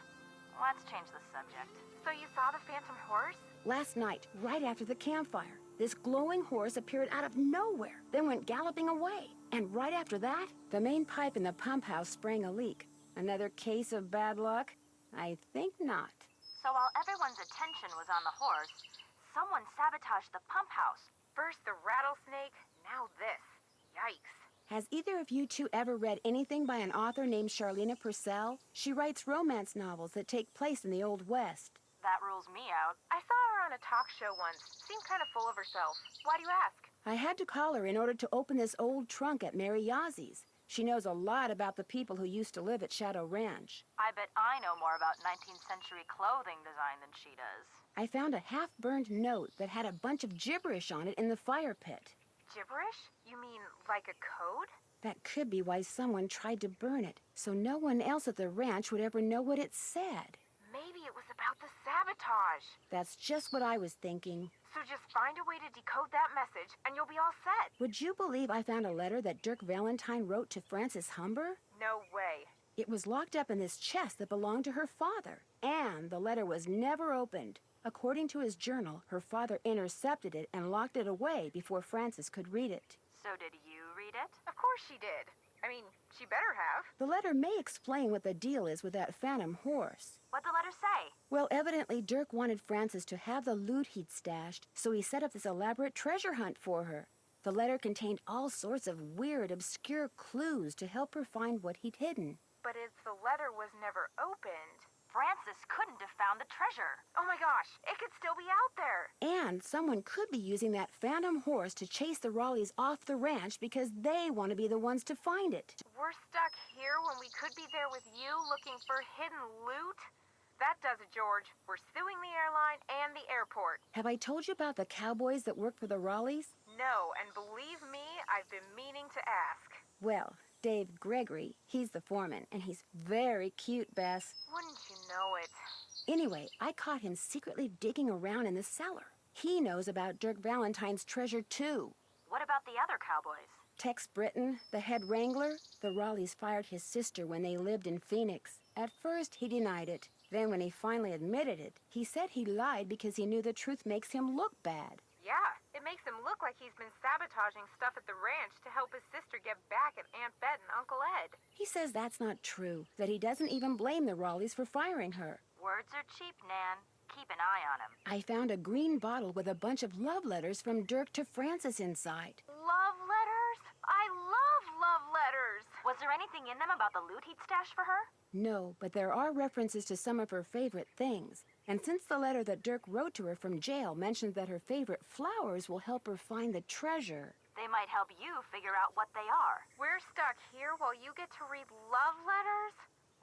Let's change the subject. So you saw the Phantom Horse? Last night, right after the campfire, this glowing horse appeared out of nowhere, then went galloping away. And right after that, the main pipe in the pump house sprang a leak. Another case of bad luck? I think not. So while everyone's attention was on the horse, someone sabotaged the pump house. First the rattlesnake, now this. Yikes. Has either of you two ever read anything by an author named Charlena Purcell? She writes romance novels that take place in the Old West. That rules me out. I saw her on a talk show once. Seemed kind of full of herself. Why do you ask? I had to call her in order to open this old trunk at Mary Yazzie. She knows a lot about the people who used to live at Shadow Ranch. I bet I know more about 19th century clothing design than she does. I found a half-burned note that had a bunch of gibberish on it in the fire pit. Gibberish? You mean like a code? That could be why someone tried to burn it, so no one else at the ranch would ever know what it said. Maybe it was about the sabotage. That's just what I was thinking. So just find a way to decode that message, and you'll be all set. Would you believe I found a letter that Dirk Valentine wrote to Frances Humber? No way. It was locked up in this chest that belonged to her father, and the letter was never opened. According to his journal, her father intercepted it and locked it away before Frances could read it. So did you read it? Of course she did. I mean, she better have. The letter may explain what the deal is with that phantom horse. What'd the letter say? Well, evidently Dirk wanted Frances to have the loot he'd stashed, so he set up this elaborate treasure hunt for her. The letter contained all sorts of weird, obscure clues to help her find what he'd hidden. But if the letter was never opened... Frances couldn't have found the treasure. Oh my gosh, it could still be out there. And someone could be using that phantom horse to chase the Raleighs off the ranch because they want to be the ones to find it. We're stuck here when we could be there with you looking for hidden loot? That does it, George. We're suing the airline and the airport. Have I told you about the cowboys that work for the Raleighs? No, and believe me, I've been meaning to ask. Well, Dave Gregory, he's the foreman, and he's very cute, Bess. Wouldn't you know it? Anyway, I caught him secretly digging around in the cellar. He knows about Dirk Valentine's treasure, too. What about the other cowboys? Tex Britton, the head wrangler, the Raleighs fired his sister when they lived in Phoenix. At first, he denied it. Then when he finally admitted it, he said he lied because he knew the truth makes him look bad. Yeah, it makes him look like he's been sabotaging stuff at the ranch to help his sister get back at Aunt Bet and Uncle Ed. He says that's not true, that he doesn't even blame the Raleighs for firing her. Words are cheap, Nan. Keep an eye on him. I found a green bottle with a bunch of love letters from Dirk to Frances inside. Love letters? I love love letters! Was there anything in them about the loot he'd stashed for her? No, but there are references to some of her favorite things. And since the letter that Dirk wrote to her from jail mentioned that her favorite flowers will help her find the treasure. They might help you figure out what they are. We're stuck here while you get to read love letters?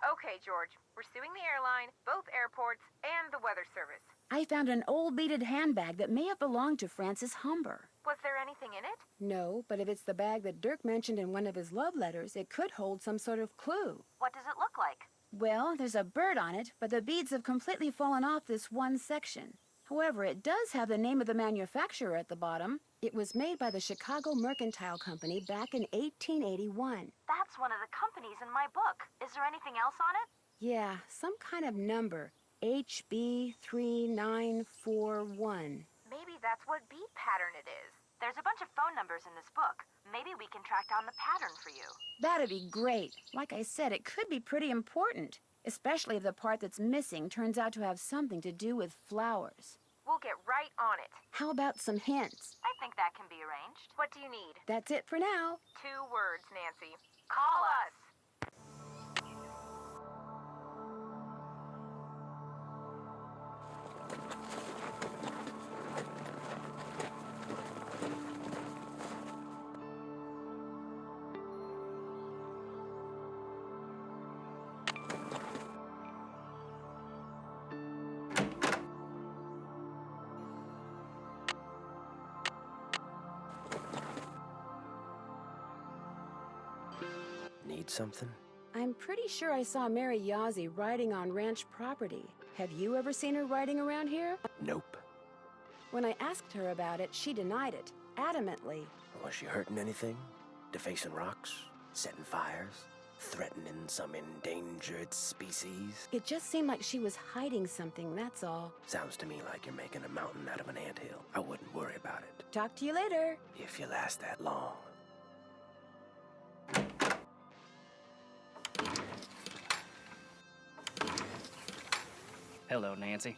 Okay, George. We're suing the airline, both airports, and the weather service. I found an old beaded handbag that may have belonged to Frances Humber. Was there anything in it? No, but if it's the bag that Dirk mentioned in one of his love letters, it could hold some sort of clue. What does it look like? Well, there's a bird on it, but the beads have completely fallen off this one section. However, it does have the name of the manufacturer at the bottom. It was made by the Chicago Mercantile Company back in 1881. That's one of the companies in my book. Is there anything else on it? Yeah, some kind of number. HB3941. Maybe that's what beat pattern it is. There's a bunch of phone numbers in this book. Maybe we can track down the pattern for you. That'd be great. Like I said, it could be pretty important. Especially if the part that's missing turns out to have something to do with flowers. We'll get right on it. How about some hints? I think that can be arranged. What do you need? That's it for now. 2 words, Nancy. Call us. Need something? I'm pretty sure I saw Mary Yazzie riding on ranch property. Have you ever seen her riding around here? Nope. When I asked her about it, she denied it, adamantly. Was she hurting anything? Defacing rocks? Setting fires? Threatening some endangered species? It just seemed like she was hiding something, that's all. Sounds to me like you're making a mountain out of an anthill. I wouldn't worry about it. Talk to you later. If you last that long. Hello, Nancy.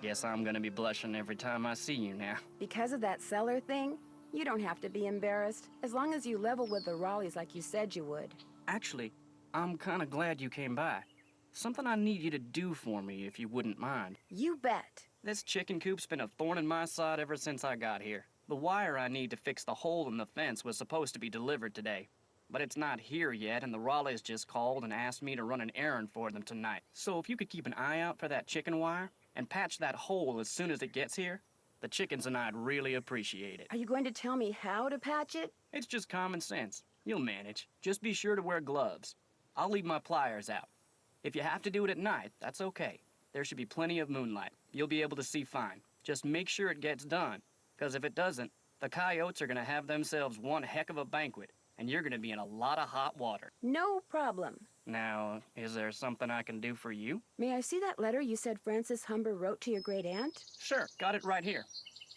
Guess I'm gonna be blushing every time I see you now. Because of that cellar thing, you don't have to be embarrassed, as long as you level with the Raleighs like you said you would. Actually, I'm kinda glad you came by. Something I need you to do for me, if you wouldn't mind. You bet. This chicken coop's been a thorn in my side ever since I got here. The wire I need to fix the hole in the fence was supposed to be delivered today, but it's not here yet, and the Raleighs just called and asked me to run an errand for them tonight. So if you could keep an eye out for that chicken wire and patch that hole as soon as it gets here, the chickens and I'd really appreciate it. Are you going to tell me how to patch it? It's just common sense. You'll manage. Just be sure to wear gloves. I'll leave my pliers out. If you have to do it at night, that's okay. There should be plenty of moonlight. You'll be able to see fine. Just make sure it gets done, because if it doesn't, the coyotes are going to have themselves one heck of a banquet, and you're going to be in a lot of hot water. No problem. Now, is there something I can do for you? May I see that letter you said Frances Humber wrote to your great-aunt? Sure, got it right here.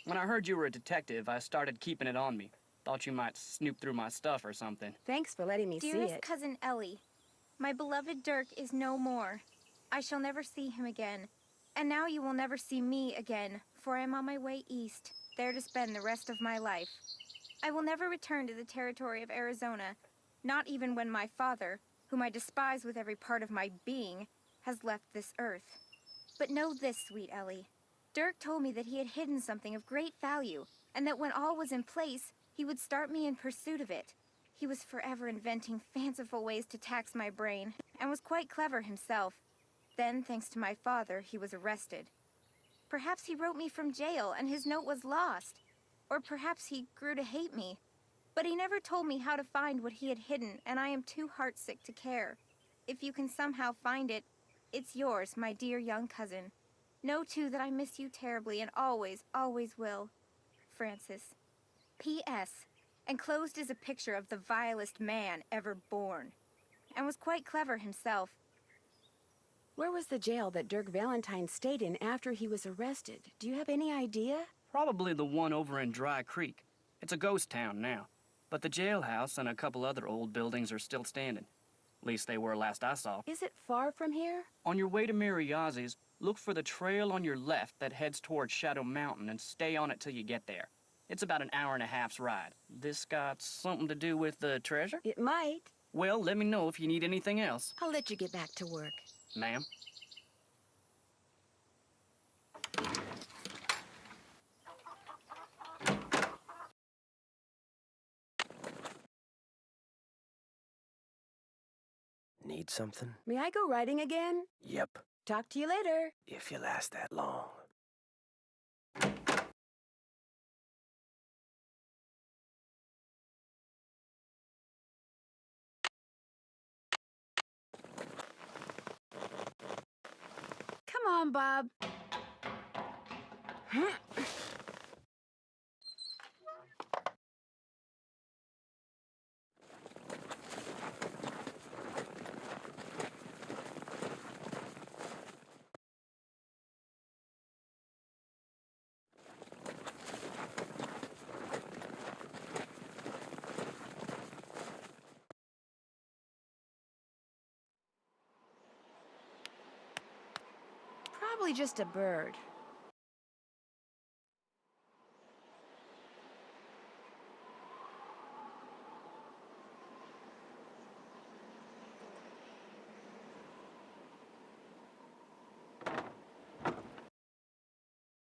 When I heard you were a detective, I started keeping it on me. Thought you might snoop through my stuff or something. Thanks for letting me see Dearest it. cousin Ellie, my beloved Dirk is no more. I shall never see him again. And now you will never see me again, for I am on my way east, there to spend the rest of my life. I will never return to the territory of Arizona, not even when my father, whom I despise with every part of my being, has left this earth. But know this, sweet Ellie. Dirk told me that he had hidden something of great value, and that when all was in place, he would start me in pursuit of it. He was forever inventing fanciful ways to tax my brain, and was quite clever himself. Then, thanks to my father, he was arrested. Perhaps he wrote me from jail, and his note was lost. Or perhaps he grew to hate me. But he never told me how to find what he had hidden, and I am too heartsick to care. If you can somehow find it, it's yours, my dear young cousin. Know, too, that I miss you terribly, and always, always will. Francis. P.S. Enclosed is a picture of the vilest man ever born, and was quite clever himself. Where was the jail that Dirk Valentine stayed in after he was arrested? Do you have any idea? Probably the one over in Dry Creek. It's a ghost town now, but the jailhouse and a couple other old buildings are still standing. At least they were last I saw. Is it far from here? On your way to Mariazzi's, look for the trail on your left that heads towards Shadow Mountain and stay on it till you get there. It's about an hour and a half's ride. This got something to do with the treasure? It might. Well, let me know if you need anything else. I'll let you get back to work. Ma'am? Need something? May I go riding again? Yep. Talk to you later. If you last that long. Come on, Bob. Probably just a bird.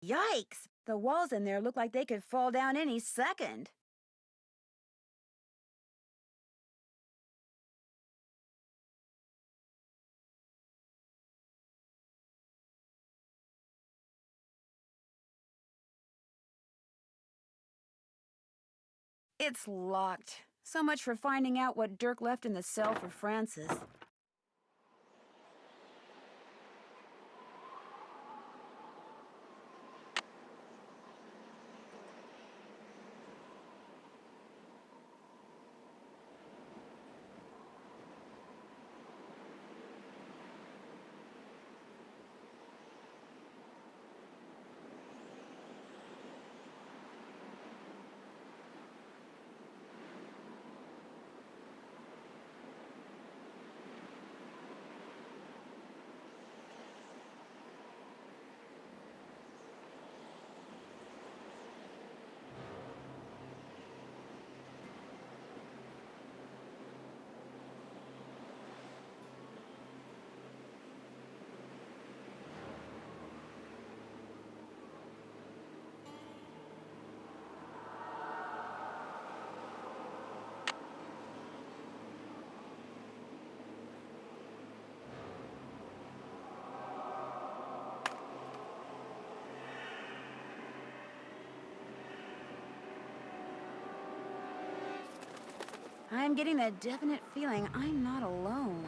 Yikes! The walls in there look like they could fall down any second. It's locked. So much for finding out what Dirk left in the cell for Francis. I'm getting that definite feeling I'm not alone.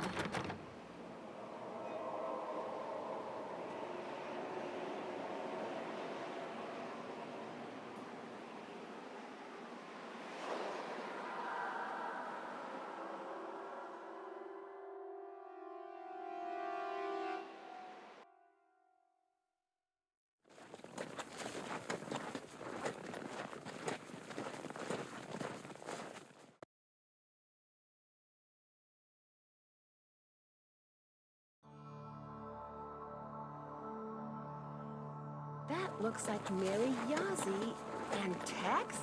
That looks like Mary Yazzie and Tex?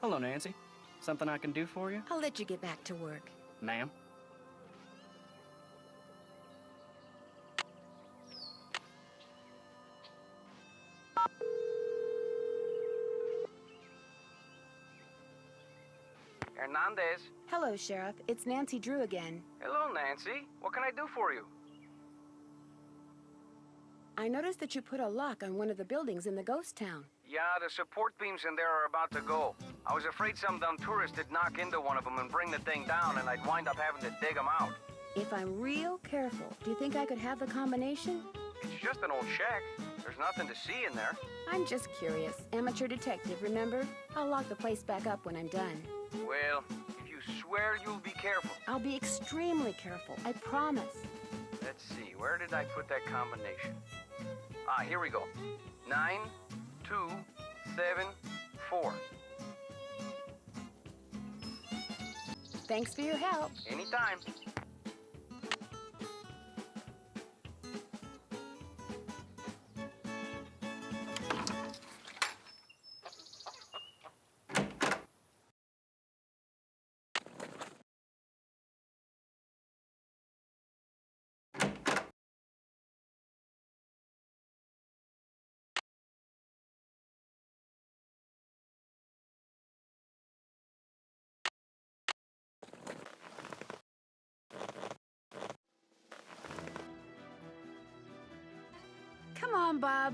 Hello, Nancy. Something I can do for you? I'll let you get back to work. Ma'am? Hernandez. Hello, Sheriff. It's Nancy Drew again. Hello, Nancy. What can I do for you? I noticed that you put a lock on one of the buildings in the ghost town. Yeah, the support beams in there are about to go. I was afraid some dumb tourist would knock into one of them and bring the thing down, and I'd wind up having to dig them out. If I'm real careful, do you think I could have the combination? It's just an old shack. There's nothing to see in there. I'm just curious. Amateur detective, remember? I'll lock the place back up when I'm done. Well, if you swear you'll be careful. I'll be extremely careful, I promise. Let's see, where did I put that combination? Ah, here we go. 9, 2, 7, 4. Thanks for your help. Anytime. Come on, Bob.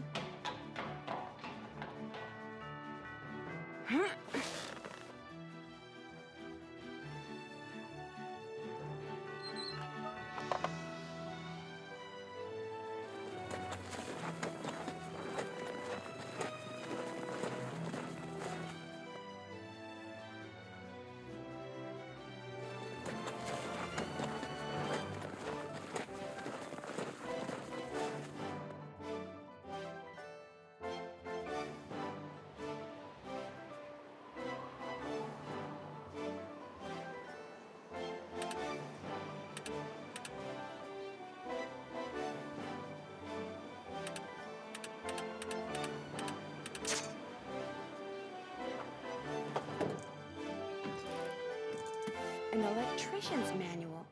An electrician's manual.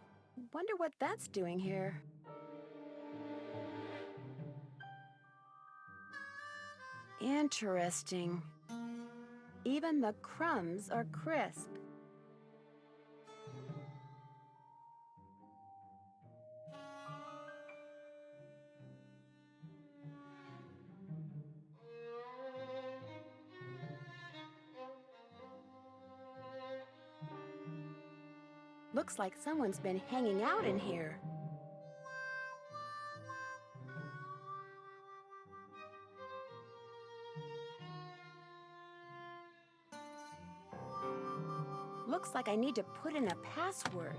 Wonder what that's doing here. Interesting. Even the crumbs are crisp. Looks like someone's been hanging out in here. Looks like I need to put in a password.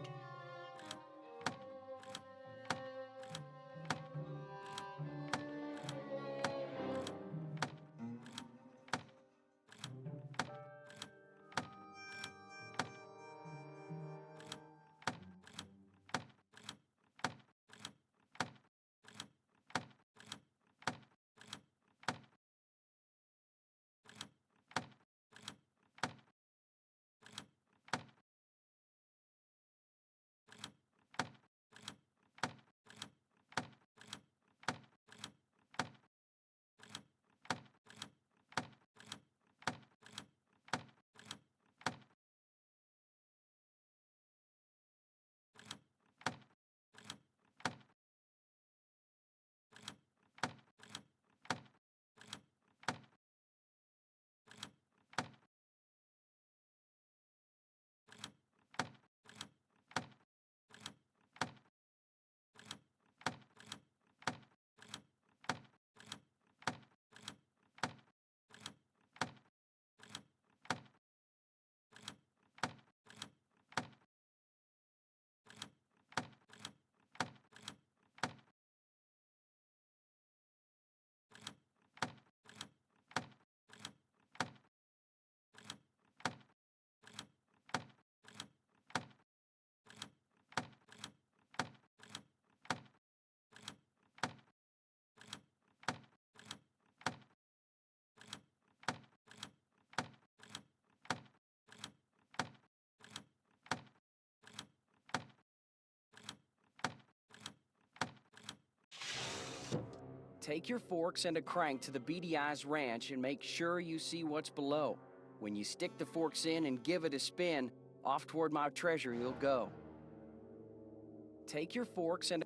Take your forks and a crank to the Beady Eyes Ranch and make sure you see what's below. When you stick the forks in and give it a spin, off toward my treasure you'll go. Take your forks and...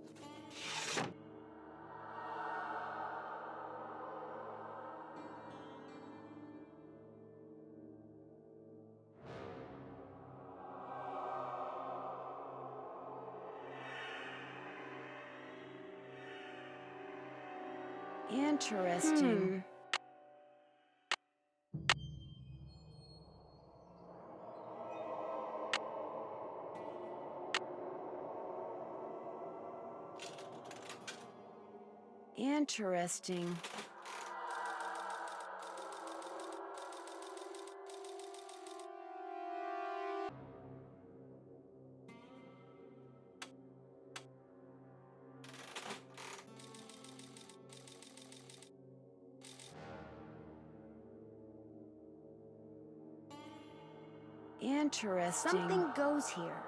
Interesting. Interesting. Interesting. Something goes here.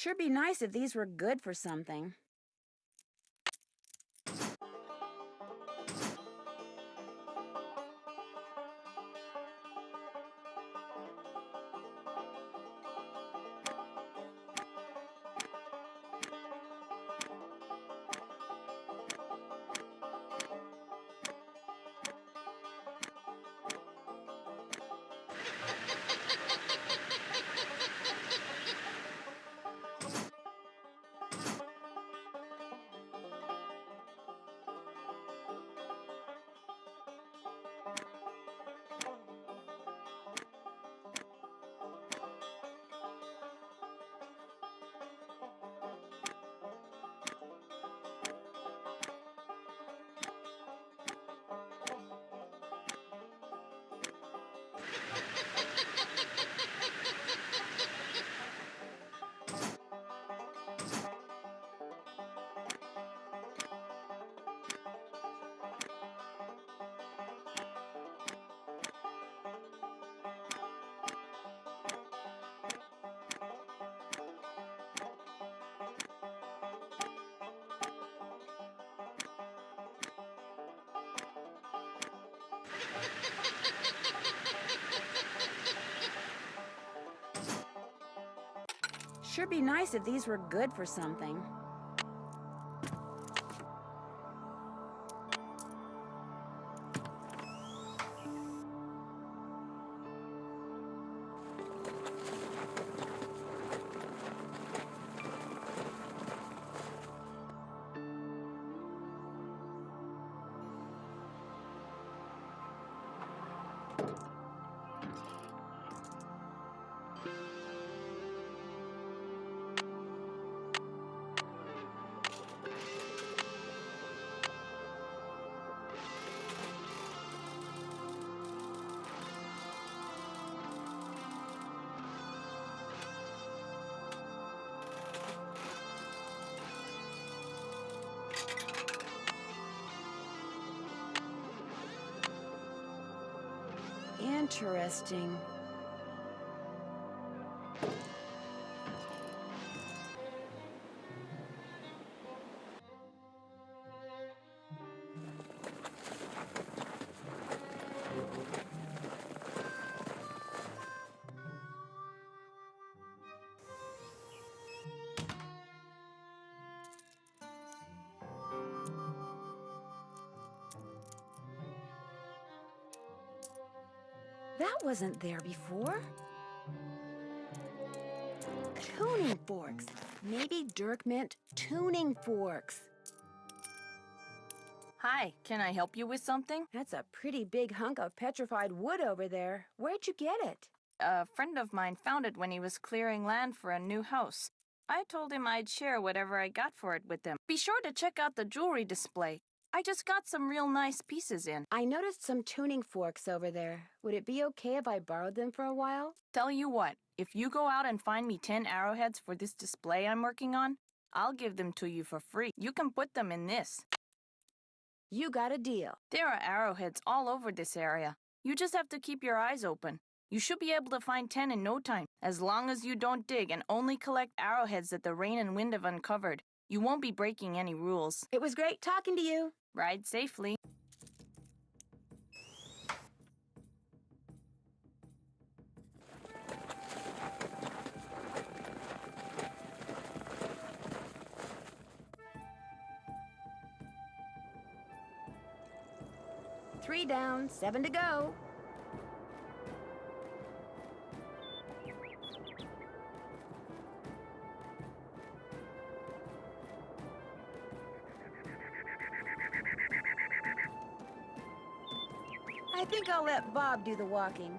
Sure be nice if these were good for something. Sure be nice if these were good for something. Interesting. That wasn't there before. Tuning forks. Maybe Dirk meant tuning forks. Hi, can I help you with something? That's a pretty big hunk of petrified wood over there. Where'd you get it? A friend of mine found it when he was clearing land for a new house. I told him I'd share whatever I got for it with him. Be sure to check out the jewelry display. I just got some real nice pieces in. I noticed some tuning forks over there. Would it be okay if I borrowed them for a while? Tell you what, if you go out and find me 10 arrowheads for this display I'm working on, I'll give them to you for free. You can put them in this. You got a deal. There are arrowheads all over this area. You just have to keep your eyes open. You should be able to find 10 in no time, as long as you don't dig and only collect arrowheads that the rain and wind have uncovered. You won't be breaking any rules. It was great talking to you. Ride safely. Three down, 7 to go. I think I'll let Bob do the walking.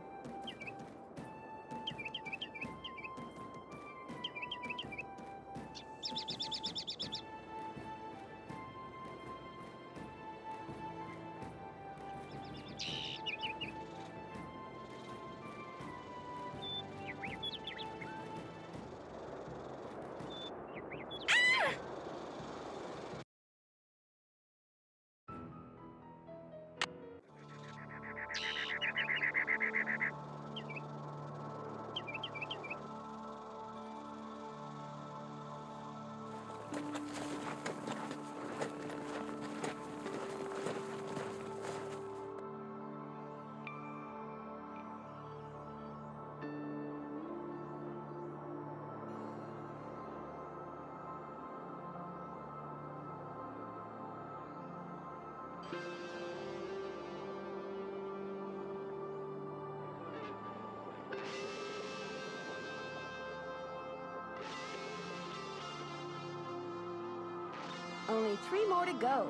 Only 3 more to go.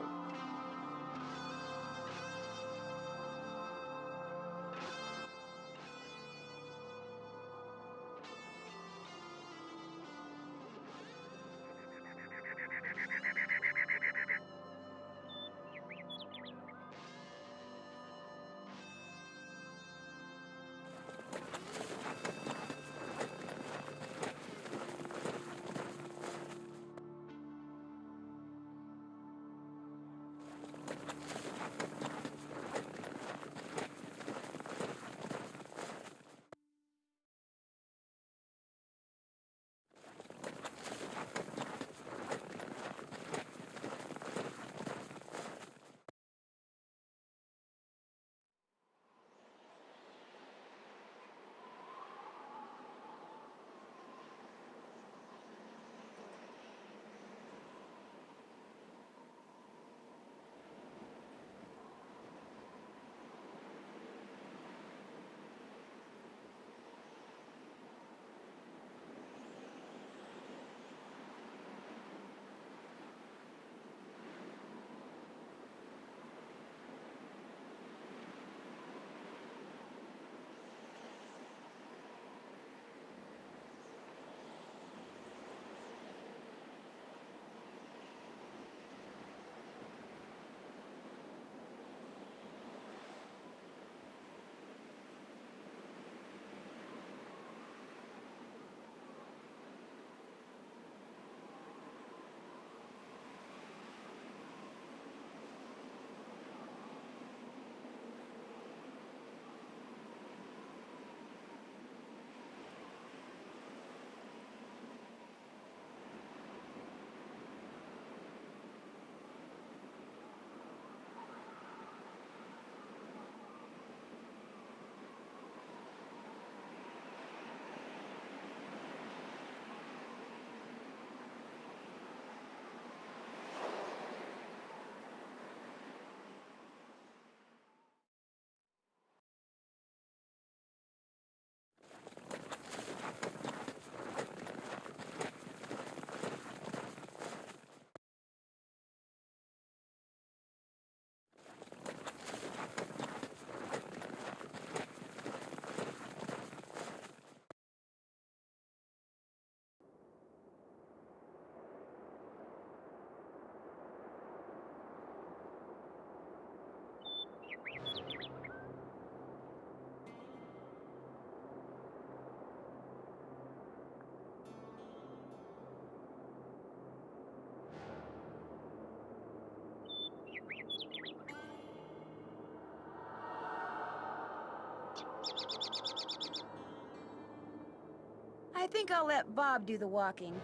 I think I'll let Bob do the walking.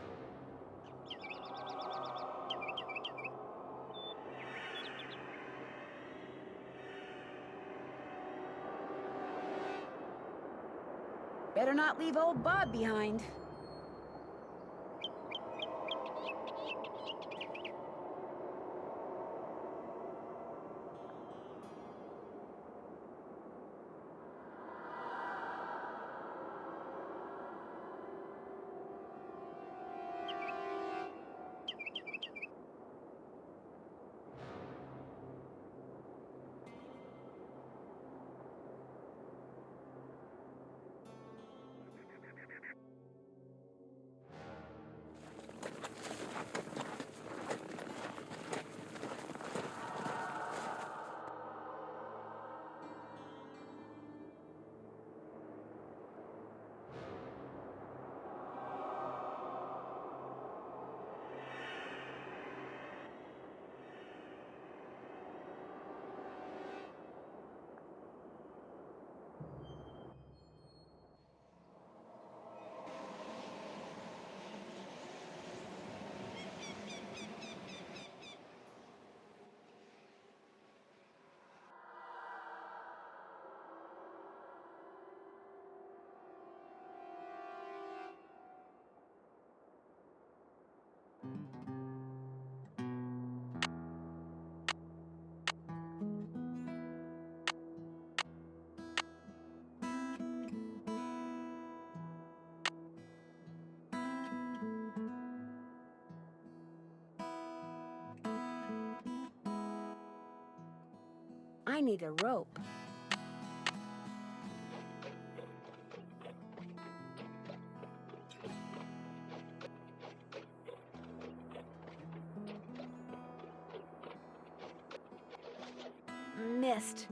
Better not leave old Bob behind. I need a rope. Missed.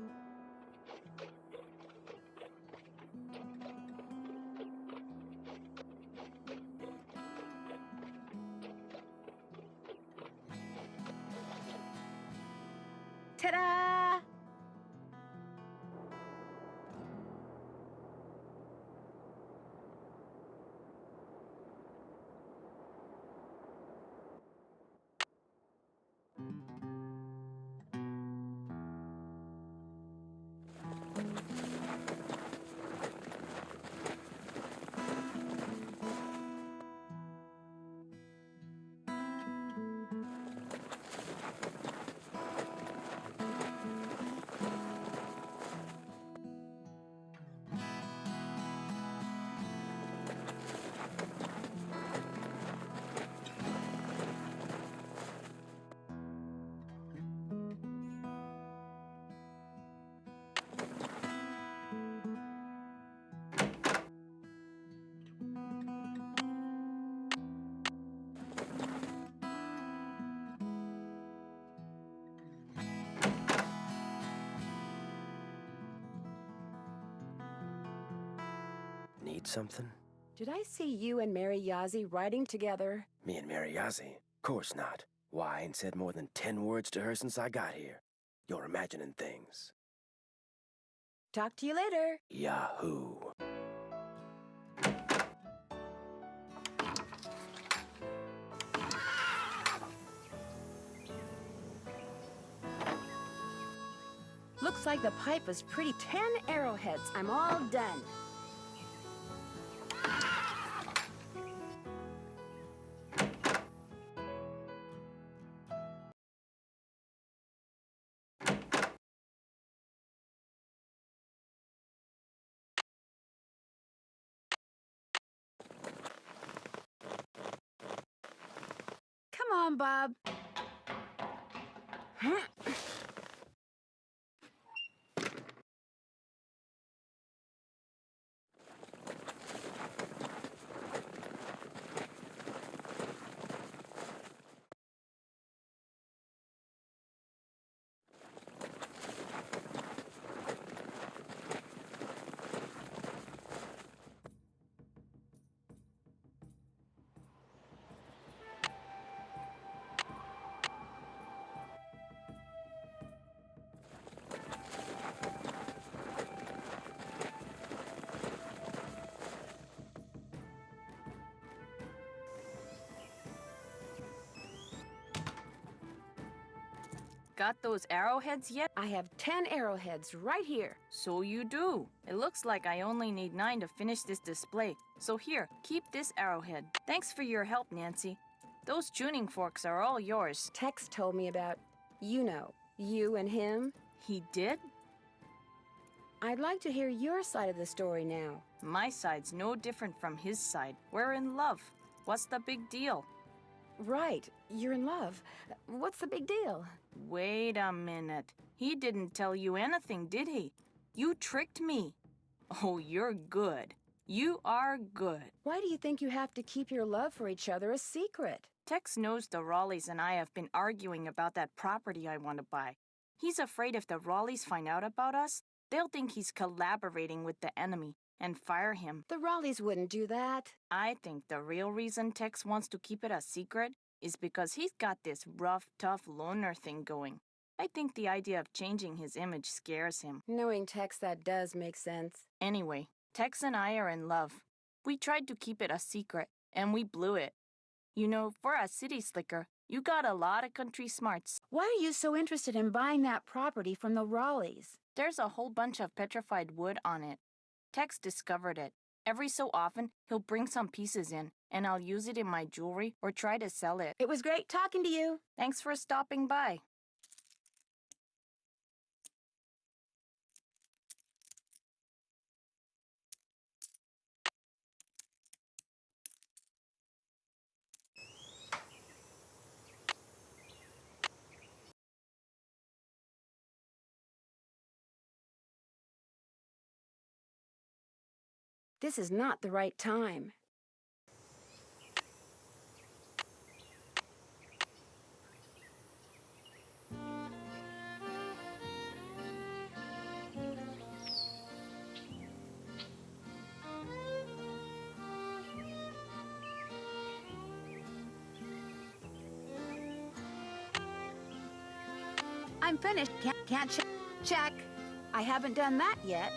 Ta-da! Need something? Did I see you and Mary Yazzie riding together? Me and Mary Yazzie? Course not. Why, I ain't said more than 10 words to her since I got here. You're imagining things. Talk to you later. Yahoo! Looks like the pipe was pretty. 10 arrowheads. I'm all done. Come on, Bob. got those arrowheads yet? I have 10 arrowheads right here. So you do. It looks like I only need 9 to finish this display. So here, keep this arrowhead. Thanks for your help, Nancy. Those tuning forks are all yours. Tex told me about, you and him. He did? I'd like to hear your side of the story now. My side's no different from his side. We're in love. What's the big deal? Right, you're in love. What's the big deal? Wait a minute. He didn't tell you anything, did he? You tricked me. Oh, you're good. You are good. Why do you think you have to keep your love for each other a secret? Tex knows the Raleighs and I have been arguing about that property I want to buy. He's afraid if the Raleighs find out about us, they'll think he's collaborating with the enemy and fire him. The Raleighs wouldn't do that. I think the real reason Tex wants to keep it a secret is because he's got this rough, tough loner thing going. I think the idea of changing his image scares him. Knowing Tex, that does make sense. Anyway, Tex and I are in love. We tried to keep it a secret, and we blew it. You know, for a city slicker, you got a lot of country smarts. Why are you so interested in buying that property from the Raleighs? There's a whole bunch of petrified wood on it. Tex discovered it. Every so often, he'll bring some pieces in, and I'll use it in my jewelry or try to sell it. It was great talking to you. Thanks for stopping by. This is not the right time. I'm finished. Can't check. I haven't done that yet.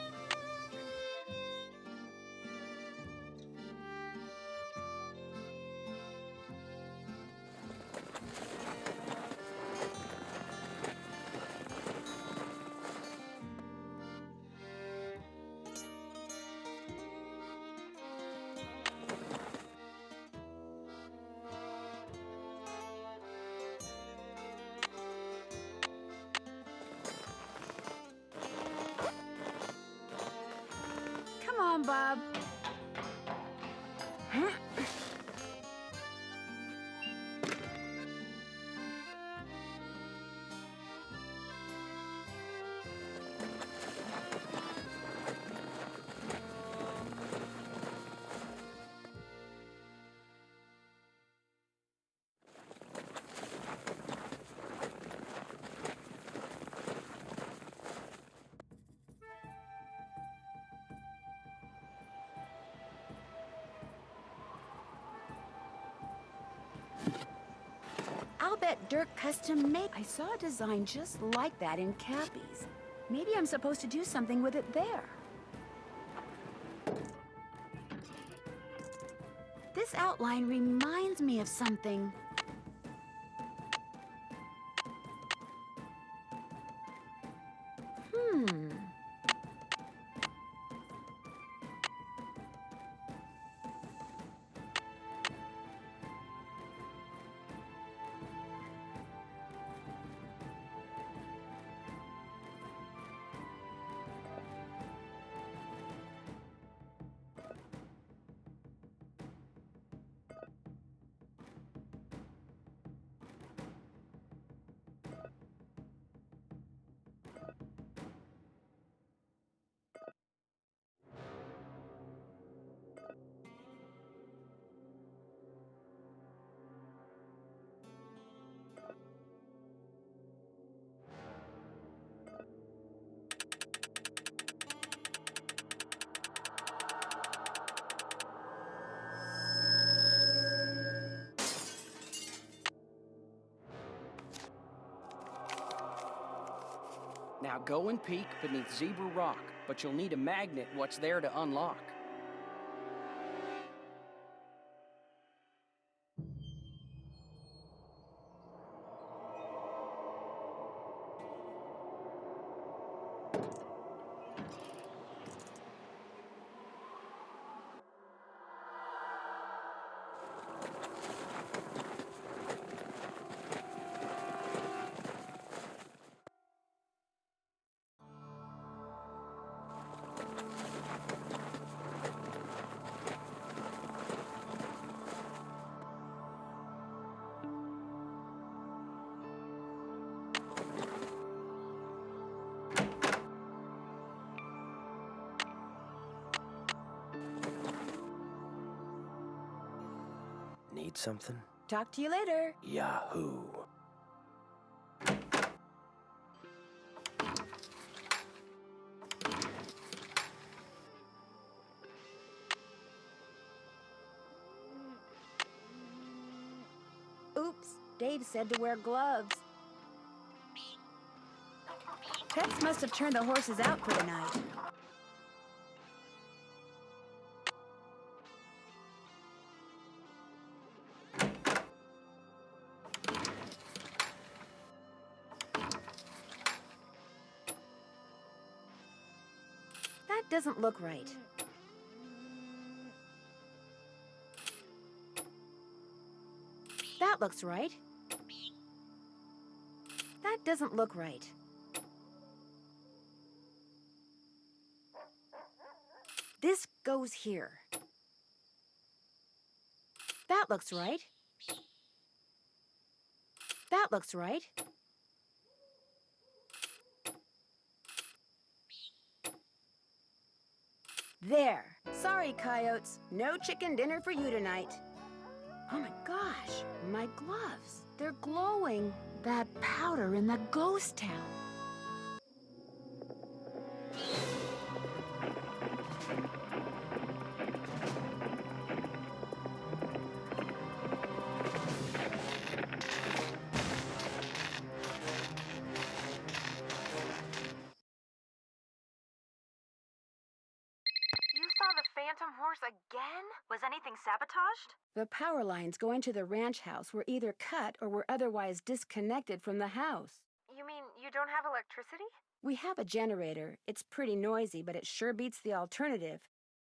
Come on, Bob. Huh? I'll bet Dirk custom made. I saw a design just like that in Cappy's. Maybe I'm supposed to do something with it there. This outline reminds me of something. Now go and peek beneath Zebra Rock, but you'll need a magnet what's there to unlock. need something? Talk to you later. Yahoo! Oops, Dave said to wear gloves. Tex must have turned the horses out for the night. That doesn't look right. That looks right. That doesn't look right. This goes here. That looks right. That looks right. There. Sorry, coyotes. No chicken dinner for you tonight. Oh my gosh, my gloves. They're glowing. That powder in the ghost town. You saw the phantom horse again? Was anything sabotaged? The power lines going to the ranch house were either cut or were otherwise disconnected from the house. You mean you don't have electricity? We have a generator. It's pretty noisy, but it sure beats the alternative.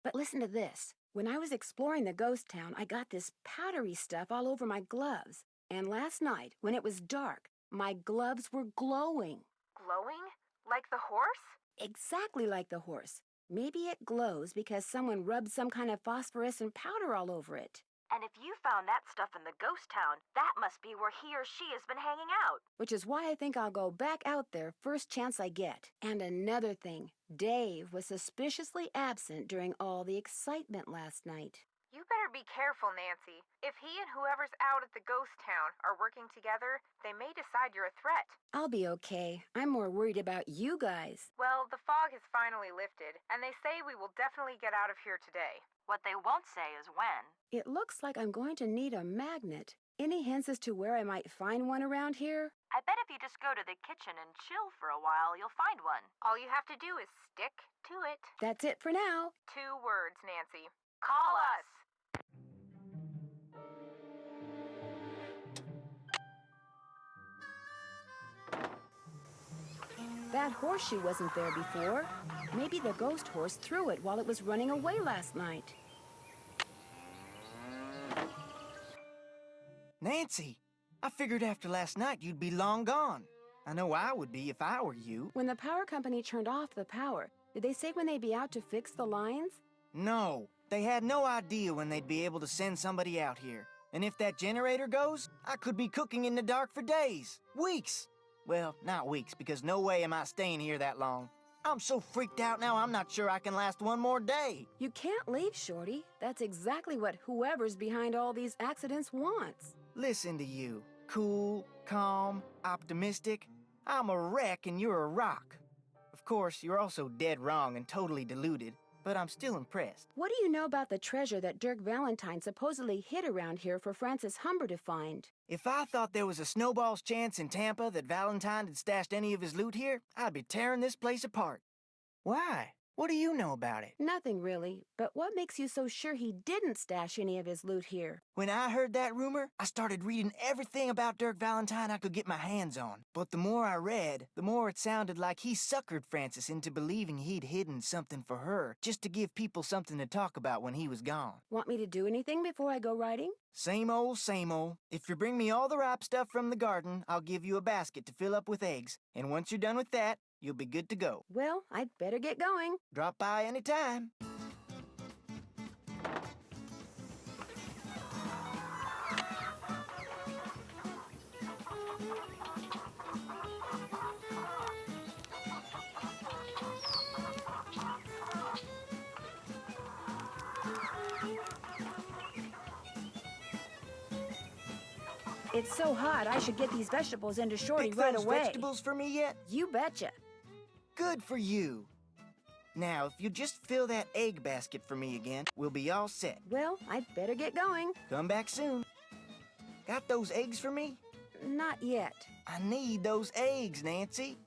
But listen to this. When I was exploring the ghost town, I got this powdery stuff all over my gloves. And last night, when it was dark, my gloves were glowing. Glowing? Like the horse? Exactly like the horse. Maybe it glows because someone rubbed some kind of phosphorescent powder all over it. And if you found that stuff in the ghost town, that must be where he or she has been hanging out. Which is why I think I'll go back out there first chance I get. And another thing, Dave was suspiciously absent during all the excitement last night. You better be careful, Nancy. If he and whoever's out at the ghost town are working together, they may decide you're a threat. I'll be okay. I'm more worried about you guys. Well, the fog has finally lifted, and they say we will definitely get out of here today. What they won't say is when. It looks like I'm going to need a magnet. Any hints as to where I might find one around here? I bet if you just go to the kitchen and chill for a while, you'll find one. All you have to do is stick to it. That's it for now. 2 words, Nancy. Call us. That horseshoe wasn't there before. Maybe the ghost horse threw it while it was running away last night. Nancy, I figured after last night you'd be long gone. I know I would be if I were you. When the power company turned off the power, did they say when they'd be out to fix the lines? No, they had no idea when they'd be able to send somebody out here. And if that generator goes, I could be cooking in the dark for days, weeks. Well, not weeks, because no way am I staying here that long. I'm so freaked out now, I'm not sure I can last one more day. You can't leave, Shorty. That's exactly what whoever's behind all these accidents wants. Listen to you. Cool, calm, optimistic. I'm a wreck and you're a rock. Of course, you're also dead wrong and totally deluded, but I'm still impressed. What do you know about the treasure that Dirk Valentine supposedly hid around here for Francis Humber to find? If I thought there was a snowball's chance in Tampa that Valentine had stashed any of his loot here, I'd be tearing this place apart. Why? What do you know about it? Nothing really, but what makes you so sure he didn't stash any of his loot here? When I heard that rumor, I started reading everything about Dirk Valentine I could get my hands on. But the more I read, the more it sounded like he suckered Francis into believing he'd hidden something for her, just to give people something to talk about when he was gone. Want me to do anything before I go riding? Same old, same old. If you bring me all the ripe stuff from the garden, I'll give you a basket to fill up with eggs. And once you're done with that, you'll be good to go. Well, I'd better get going. Drop by anytime. It's so hot, I should get these vegetables into Shorty Pick right those away. vegetables for me yet? You betcha. Good for you. Now, if you just fill that egg basket for me again, we'll be all set. Well, I'd better get going. Come back soon. Got those eggs for me? Not yet. I need those eggs, Nancy.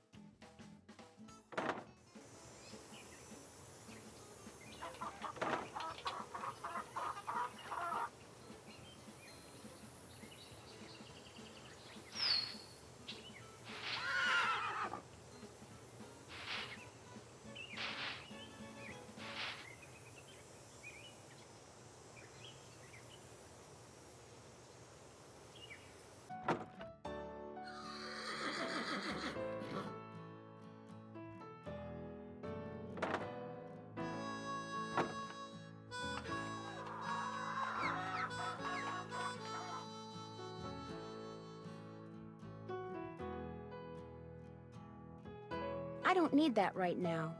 I don't need that right now.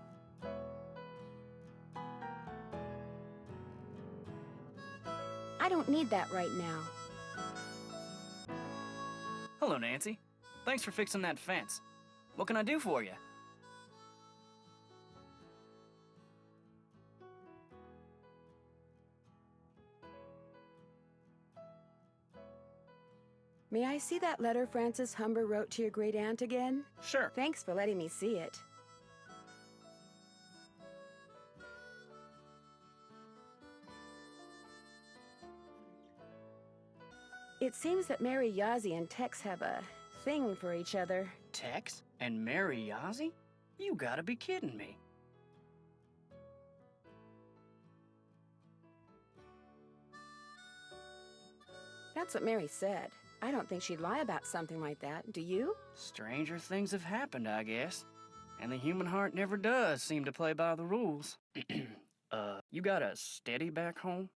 I don't need that right now. Hello, Nancy. Thanks for fixing that fence. What can I do for you? May I see that letter Frances Humber wrote to your great-aunt again? Sure. Thanks for letting me see it. It seems that Mary Yazzie and Tex have a thing for each other. Tex and Mary Yazzie? You gotta be kidding me. That's what Mary said. I don't think she'd lie about something like that, do you? Stranger things have happened, I guess. And the human heart never does seem to play by the rules. You got a steady back home?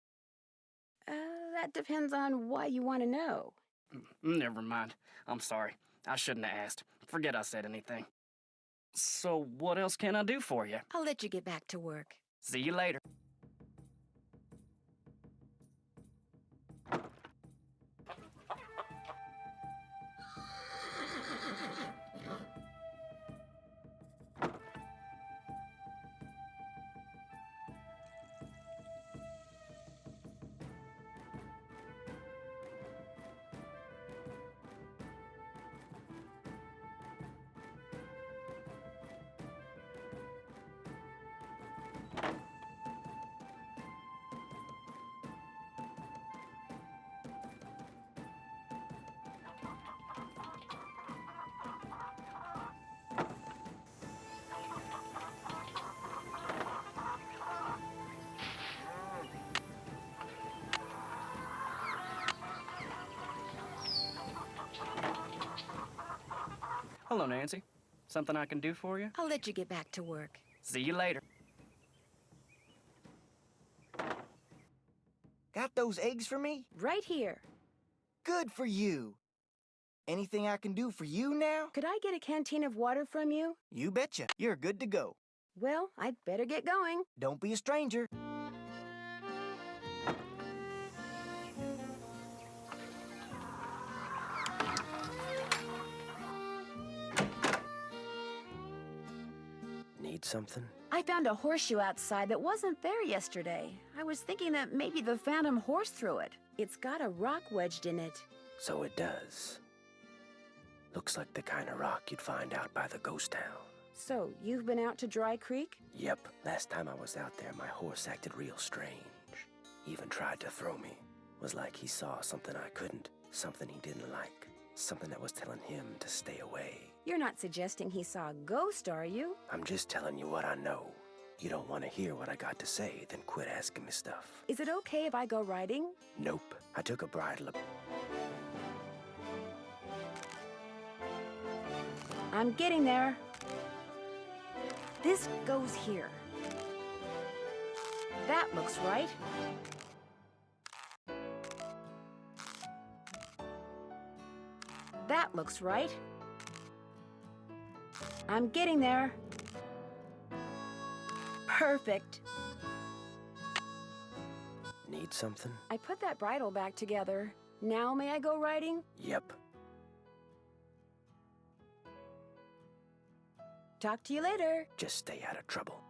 That depends on why you want to know. Never mind. I'm sorry. I shouldn't have asked. Forget I said anything. So what else can I do for you? I'll let you get back to work. See you later. Hello, Nancy. Something I can do for you? I'll let you get back to work. See you later. Got those eggs for me? Right here. Good for you. Anything I can do for you now? Could I get a canteen of water from you? You betcha. You're good to go. Well, I'd better get going. Don't be a stranger. Need something? I found a horseshoe outside that wasn't there yesterday. I was thinking that maybe the phantom horse threw it. It's got a rock wedged in it. So it does. Looks like the kind of rock you'd find out by the ghost town. So, you've been out to Dry Creek? Yep. Last time I was out there, my horse acted real strange. Even tried to throw me. Was like he saw something I couldn't. Something he didn't like. Something that was telling him to stay away. You're not suggesting he saw a ghost, are you? I'm just telling you what I know. You don't want to hear what I got to say, then quit asking me stuff. Is it okay if I go riding? Nope. I took a bridle. I'm getting there. This goes here. That looks right. That looks right. I'm getting there. Perfect. Need something? I put that bridle back together. Now may I go riding? Yep. Talk to you later. Just stay out of trouble.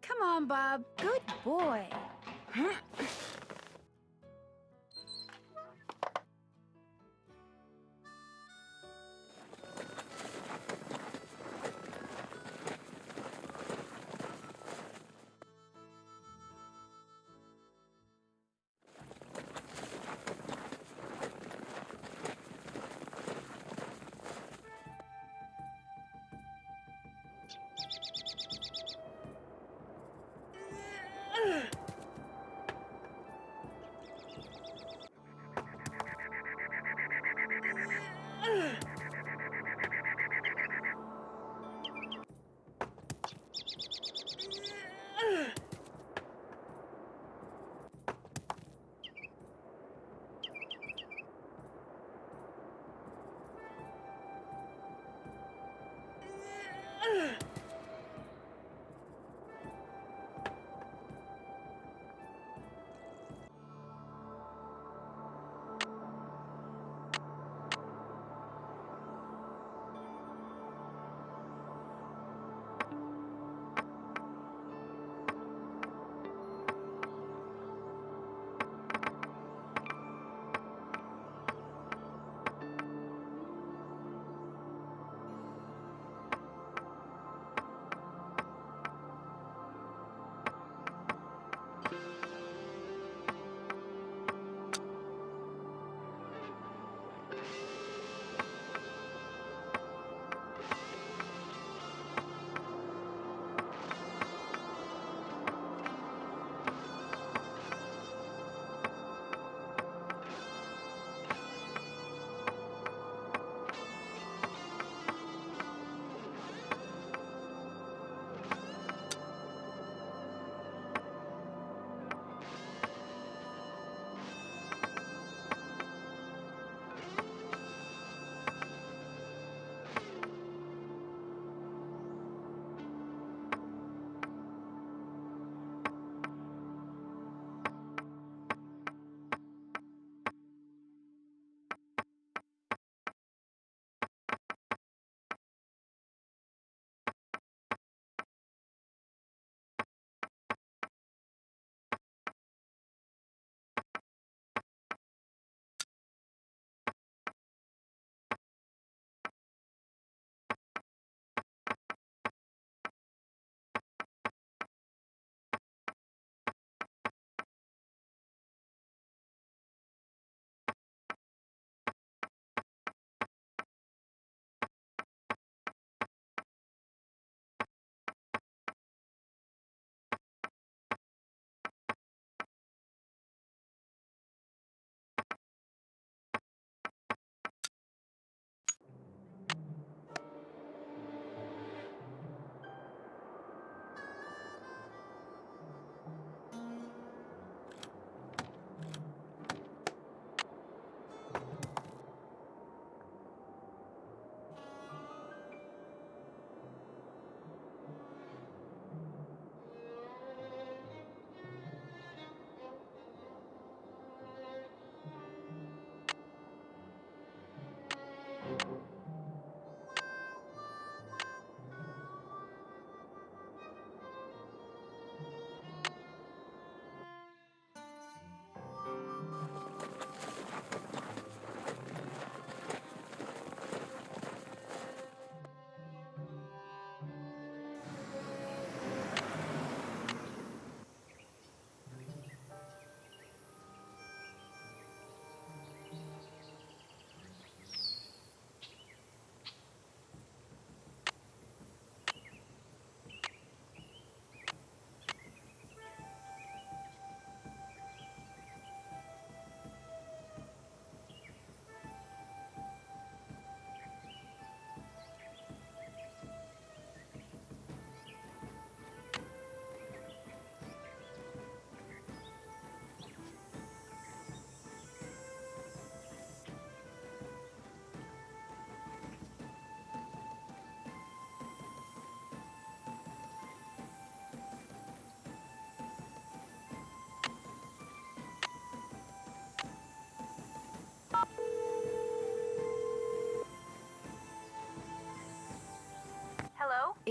Come on, Bob. Good boy.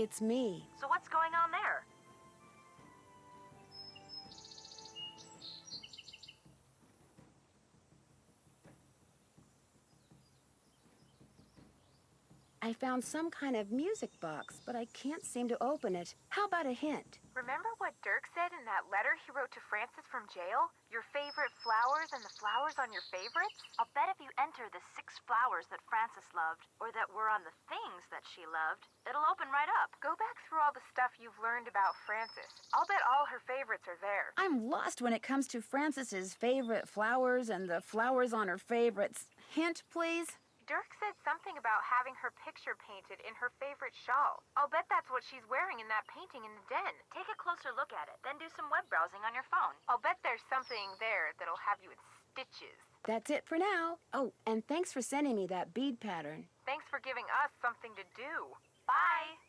It's me. So what's going on there? I found some kind of music box, but I can't seem to open it. How about a hint? Remember what Dirk said in that letter he wrote to Francis from jail? Your favorite flowers and the flowers on your favorites? I'll bet if you enter the 6 flowers that Francis loved, or that were on the things that she loved, it'll open right up. Go back through all the stuff you've learned about Francis. I'll bet all her favorites are there. I'm lost when it comes to Frances's favorite flowers and the flowers on her favorites. Hint, please? Dirk said something about having her picture painted in her favorite shawl. I'll bet that's what she's wearing in that painting in the den. Take a closer look at it, then do some web browsing on your phone. I'll bet there's something there that'll have you in stitches. That's it for now. Oh, and thanks for sending me that bead pattern. Thanks for giving us something to do. Bye!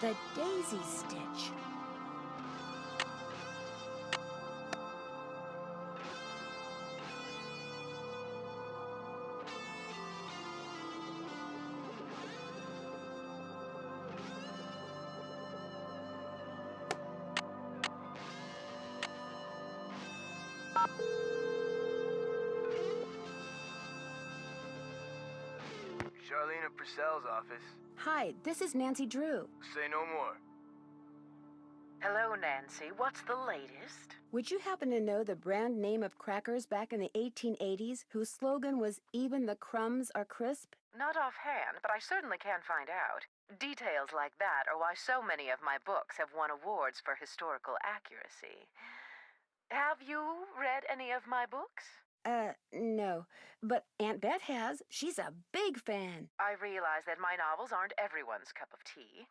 The daisy stitch. Charlena Purcell's office. Hi, this is Nancy Drew. Say no more. Hello, Nancy. What's the latest? Would you happen to know the brand name of crackers back in the 1880s whose slogan was "Even the crumbs are crisp"? Not offhand, but I certainly can find out. Details like that are why so many of my books have won awards for historical accuracy. Have you read any of my books? No. But Aunt Bet has. She's a big fan. I realize that my novels aren't everyone's cup of tea,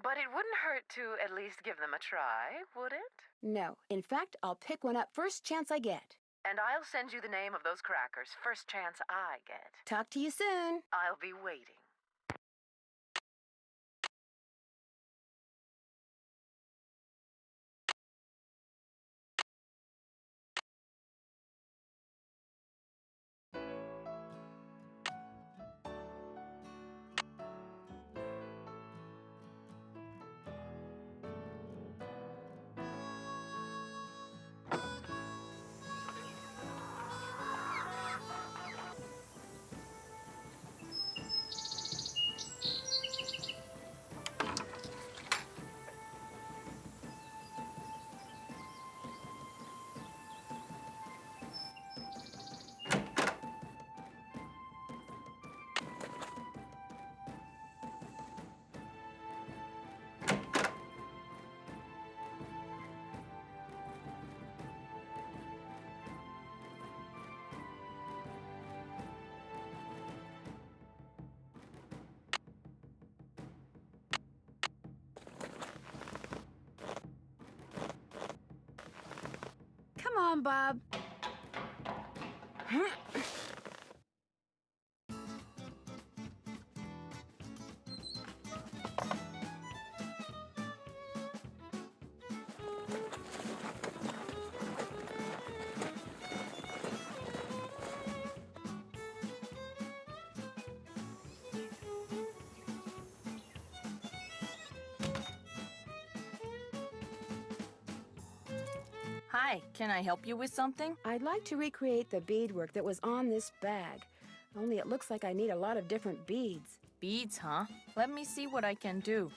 but it wouldn't hurt to at least give them a try, would it? No. In fact, I'll pick one up first chance I get. And I'll send you the name of those crackers first chance I get. Talk to you soon. I'll be waiting. Come on, Bob. Hi, can I help you with something? I'd like to recreate the beadwork that was on this bag. Only it looks like I need a lot of different beads. Beads, huh? Let me see what I can do.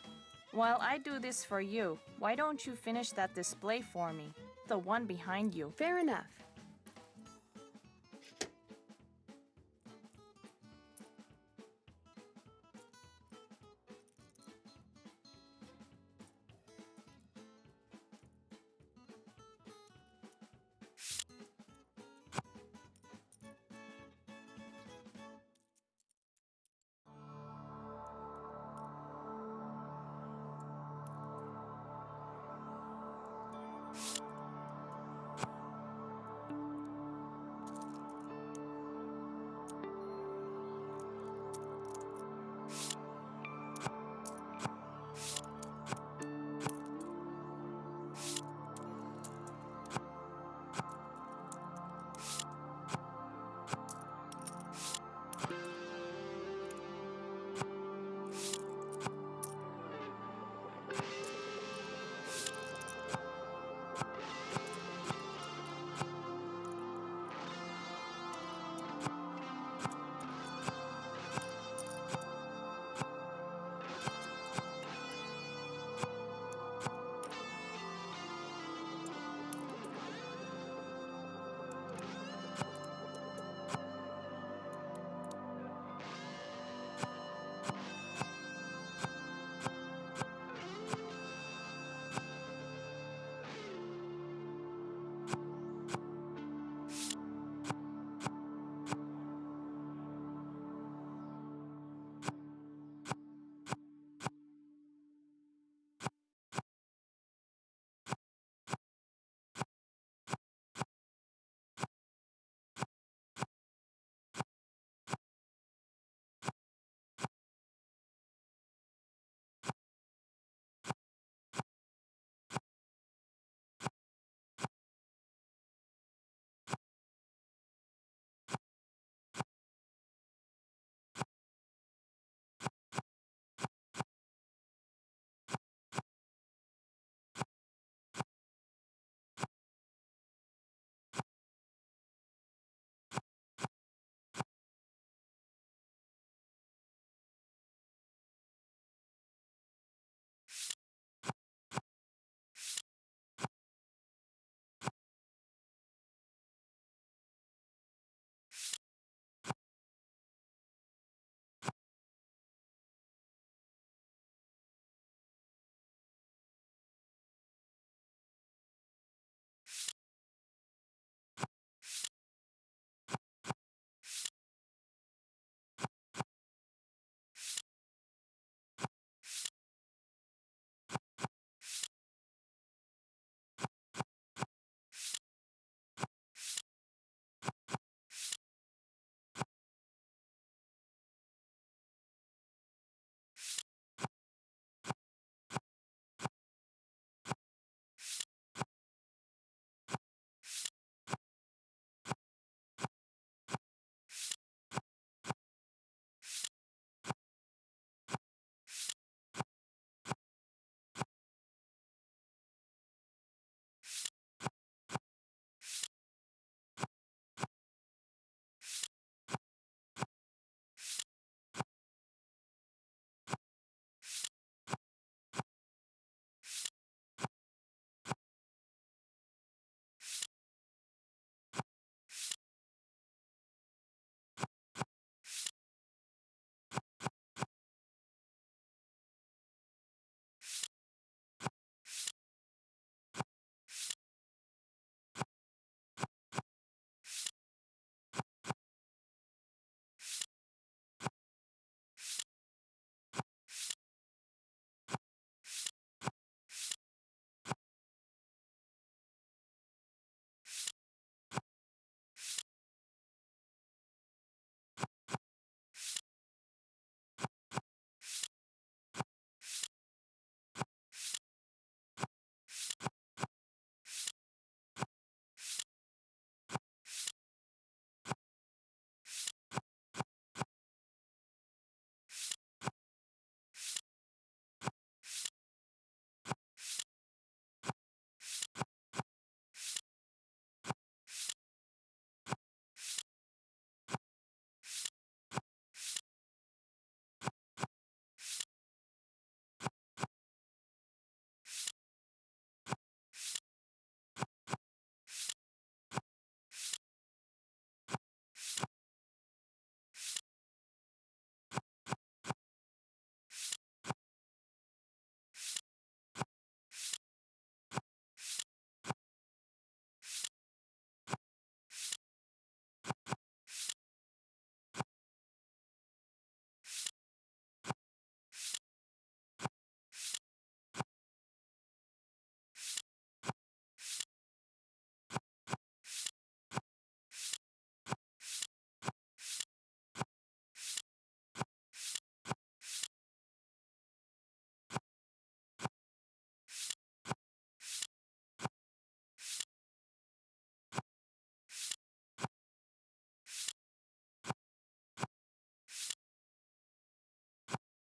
While I do this for you, why don't you finish that display for me? The one behind you. Fair enough.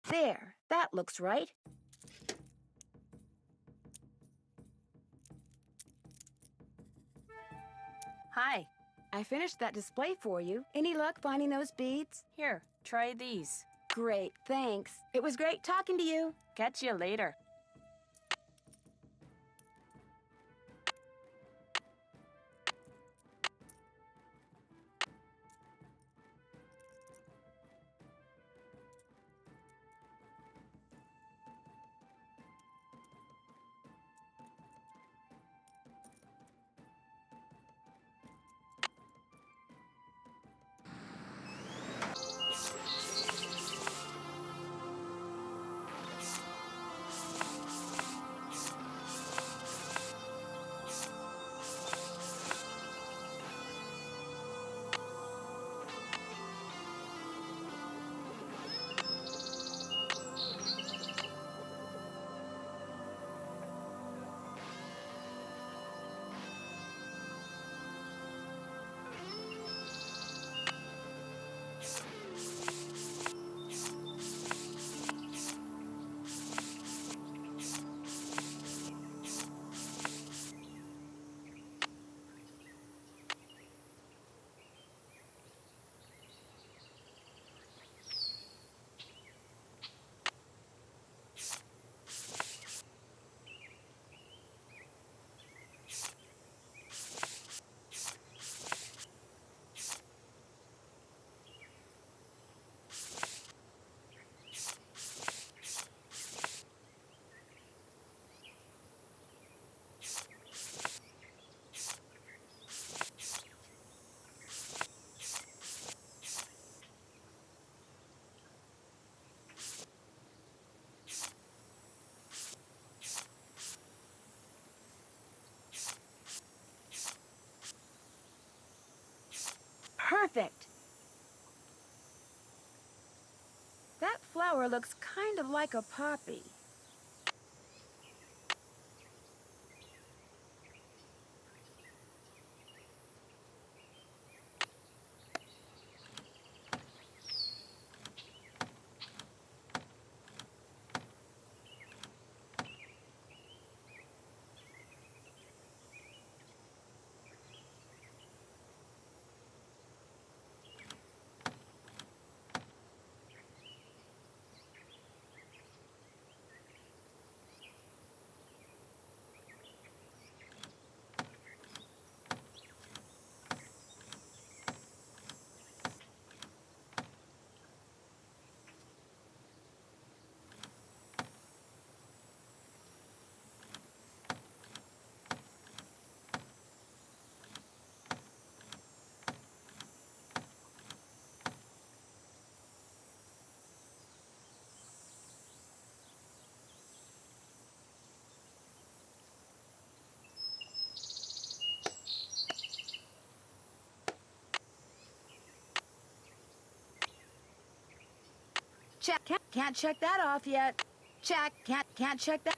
There, that looks right. Hi. I finished that display for you. Any luck finding those beads? Here, try these. Great, thanks. It was great talking to you. Catch you later. Perfect. That flower looks kind of like a poppy. Check. Can't check that off yet. Check. Can't check that.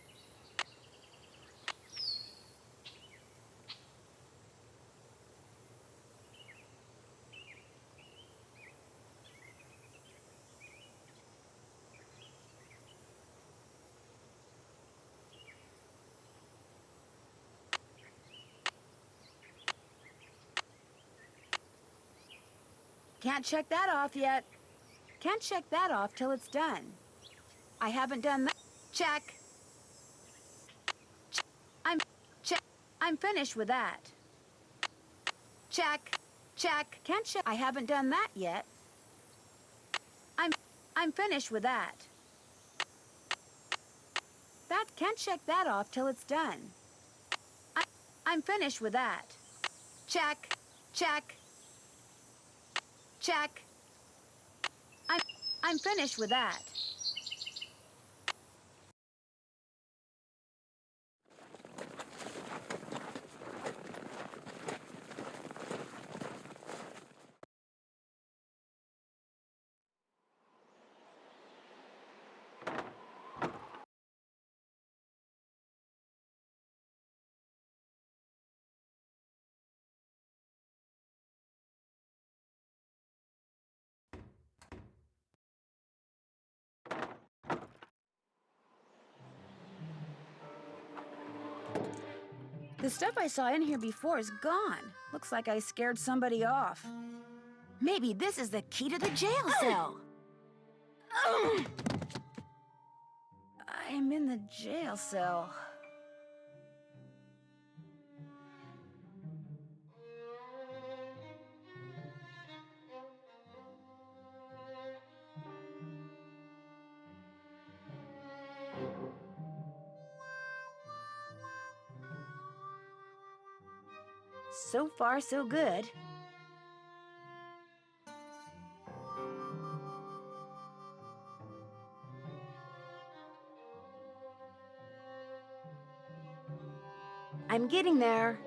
Can't check that off yet. Can't check that off till it's done. I haven't done that. Check. Check. I'm finished with that. Check. Can't check. I haven't done that yet. I'm finished with that. Can't check that off till it's done. I'm finished with that. Check. I'm finished with that. The stuff I saw in here before is gone. Looks like I scared somebody off. Maybe this is the key to the jail cell. I'm in the jail cell. So far, so good. I'm getting there.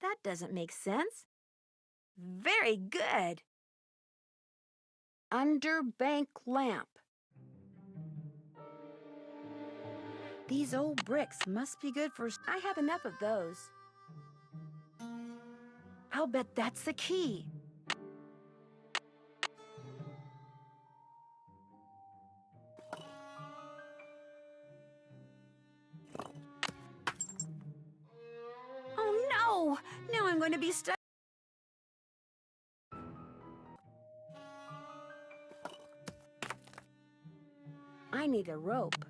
That doesn't make sense. Very good. Underbank lamp. These old bricks must be good for... I have enough of those. I'll bet that's the key. Oh no! Now I'm going to be stuck. I need a rope.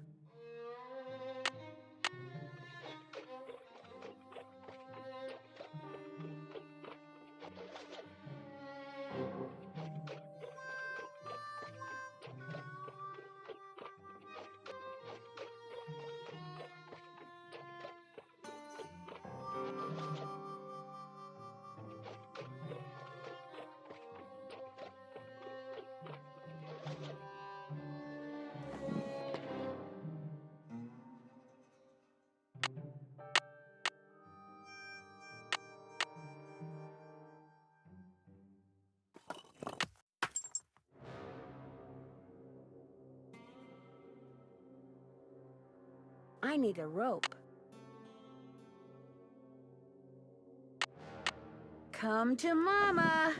I need a rope. Come to Mama.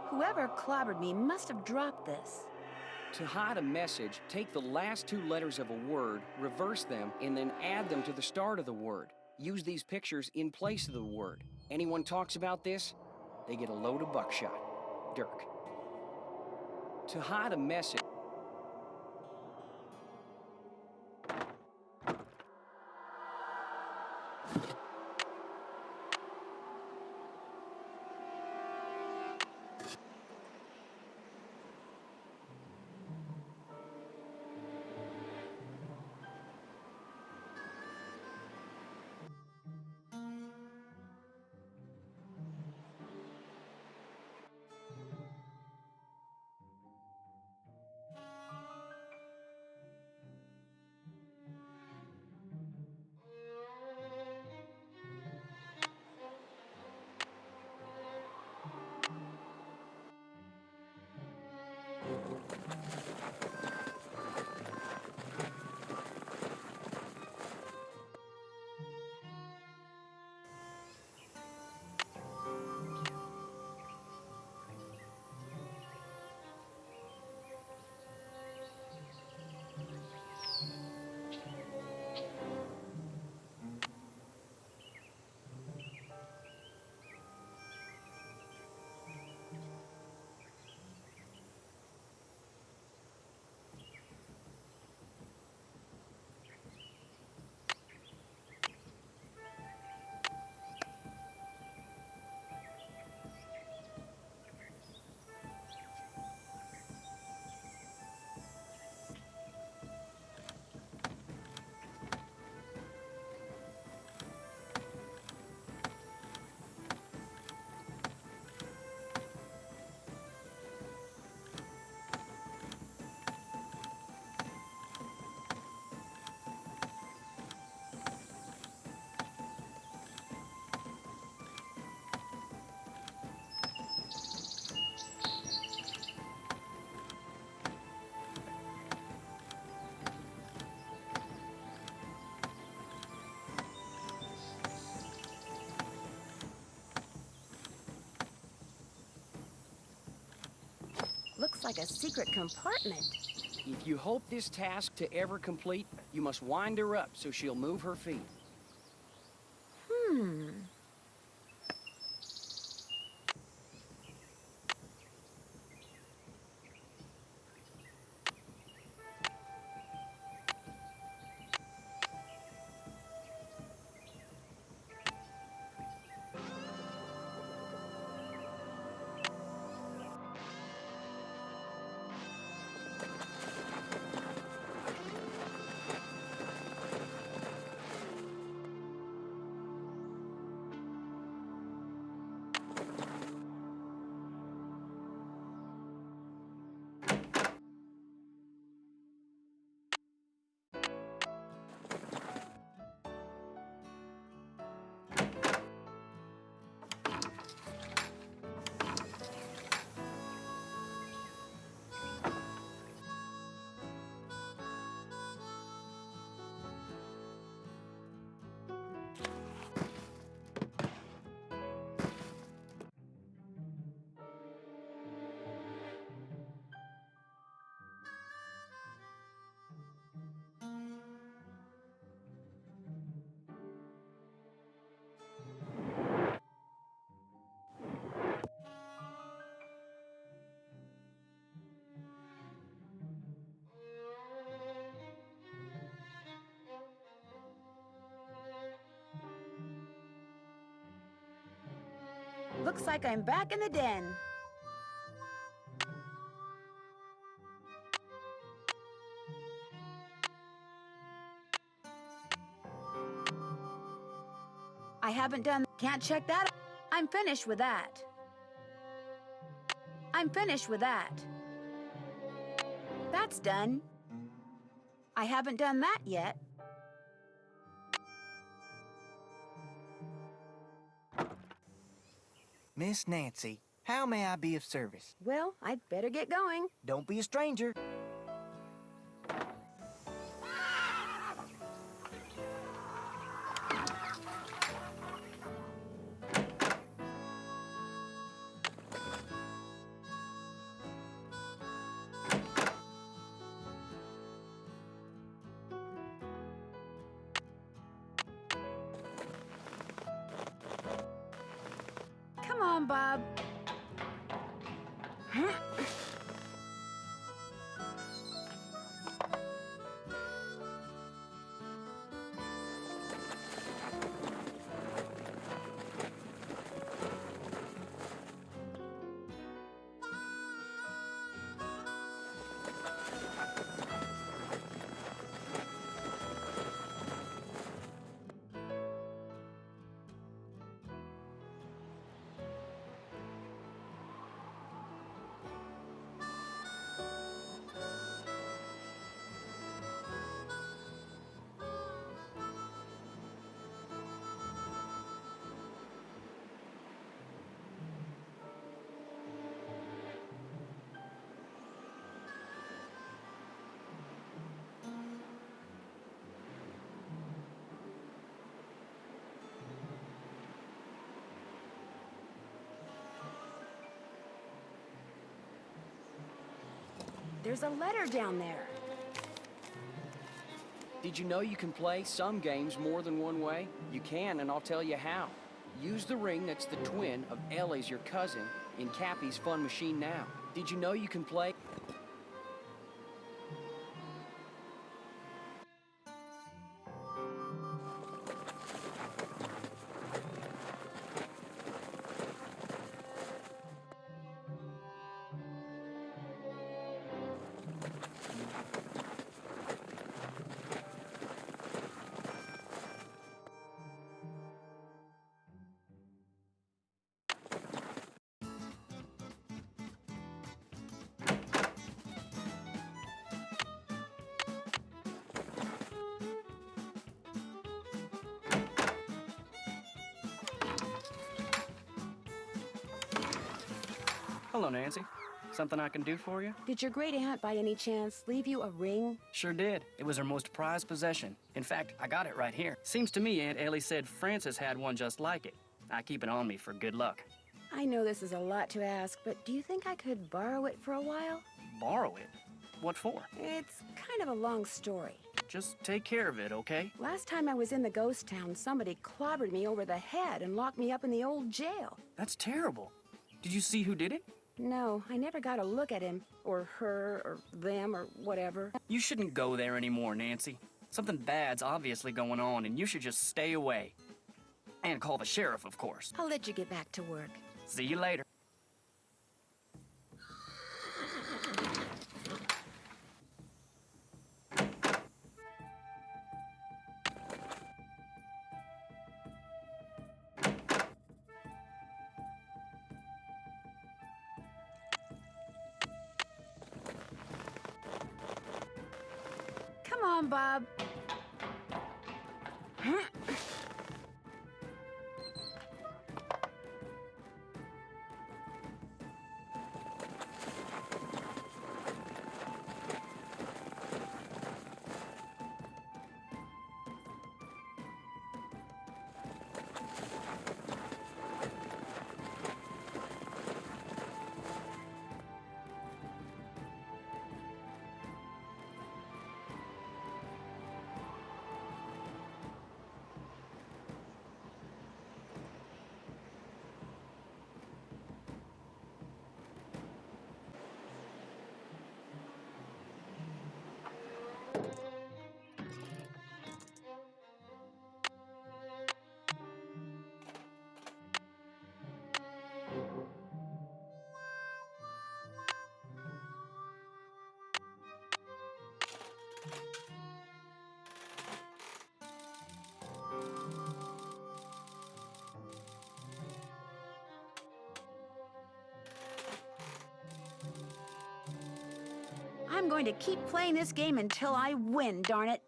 Whoever clobbered me must have dropped this. To hide a message, take the last two letters of a word, reverse them, and then add them to the start of the word. Use these pictures in place of the word. Anyone talks about this, they get a load of buckshot. Dirk. To hide a message... Looks like a secret compartment. If you hope this task to ever complete, you must wind her up so she'll move her feet. Looks like I'm back in the den. I haven't done... Can't check that. I'm finished with that. I'm finished with that. That's done. I haven't done that yet. Miss Nancy, how may I be of service? Well, I'd better get going. Don't be a stranger. Come on, Bob. There's a letter down there. Did you know you can play some games more than one way? You can, and I'll tell you how. Use the ring that's the twin of Ellie's, your cousin, in Cappy's fun machine now. Did you know you can play... Hello, Nancy. Something I can do for you? Did your great aunt, by any chance, leave you a ring? Sure did. It was her most prized possession. In fact, I got it right here. Seems to me Aunt Ellie said Frances had one just like it. I keep it on me for good luck. I know this is a lot to ask, but do you think I could borrow it for a while? Borrow it? What for? It's kind of a long story. Just take care of it, okay? Last time I was in the ghost town, somebody clobbered me over the head and locked me up in the old jail. That's terrible. Did you see who did it? No, I never got a look at him, or her, or them, or whatever. You shouldn't go there anymore, Nancy. Something bad's obviously going on, and you should just stay away. And call the sheriff, of course. I'll let you get back to work. See you later. Come on, Bob. I'm going to keep playing this game until I win, darn it.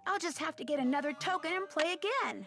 I'll just have to get another token and play again.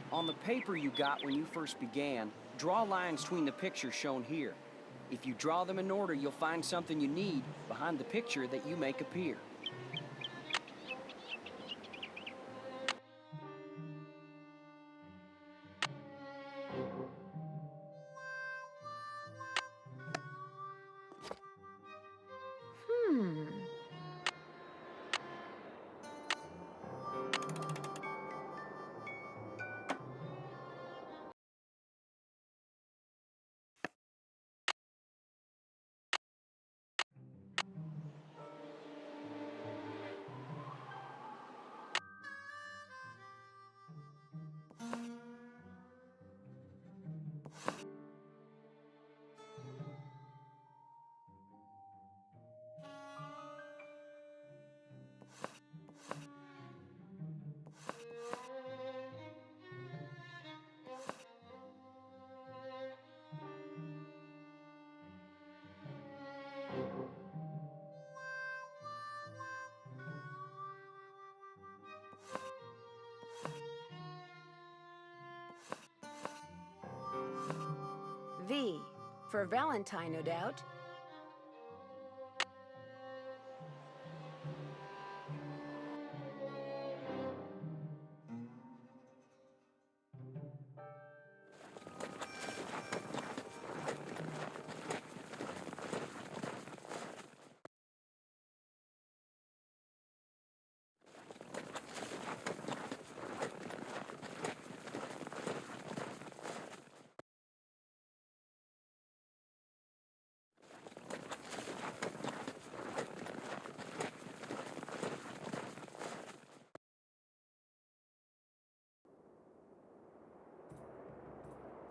On the paper you got when you first began, draw lines between the pictures shown here. If you draw them in order, you'll find something you need behind the picture that you make appear. V, for Valentine, no doubt.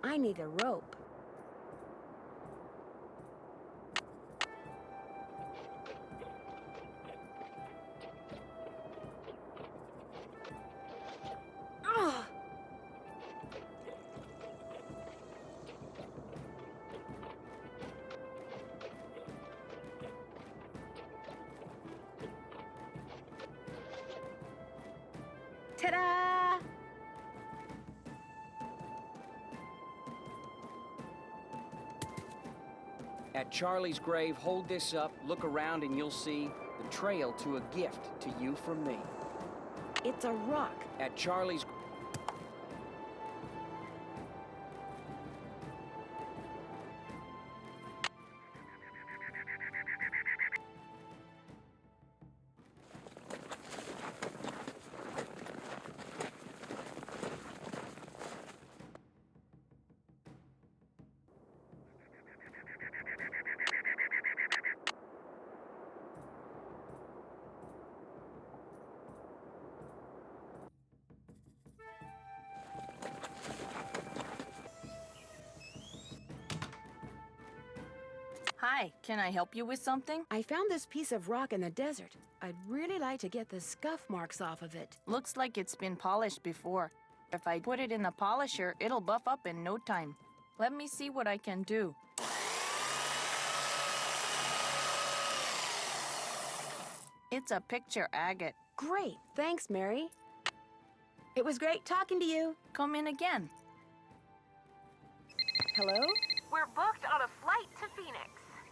I need a rope. Ugh! Ta-da! At Charlie's grave, hold this up, look around, and you'll see the trail to a gift to you from me. It's a rock. At Charlie's... Hi, can I help you with something? I found this piece of rock in the desert. I'd really like to get the scuff marks off of it. Looks like it's been polished before. If I put it in the polisher, it'll buff up in no time. Let me see what I can do. It's a picture agate. Great. Thanks, Mary. It was great talking to you. Come in again. Hello? We're booked on a flight to Phoenix.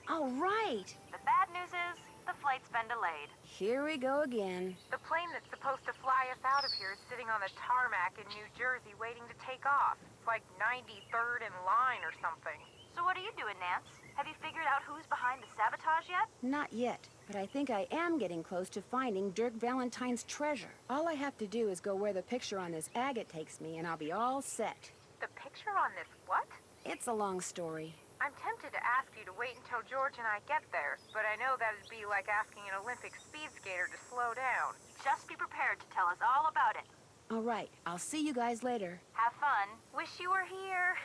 All right. The bad news is, the flight's been delayed. Here we go again. The plane that's supposed to fly us out of here is sitting on the tarmac in New Jersey waiting to take off. It's like 93rd in line or something. So what are you doing, Nance? Have you figured out who's behind the sabotage yet? Not yet, but I think I am getting close to finding Dirk Valentine's treasure. All I have to do is go where the picture on this agate takes me, and I'll be all set. The picture on this what? It's a long story. I'm tempted to ask you to wait until George and I get there, but I know that'd be like asking an Olympic speed skater to slow down. Just be prepared to tell us all about it. All right, I'll see you guys later. Have fun. Wish you were here.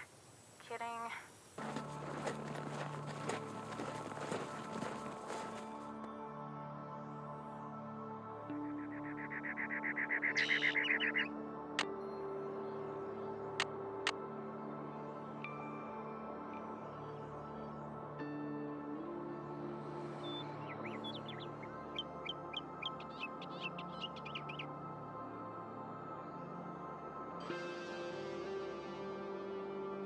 Kidding.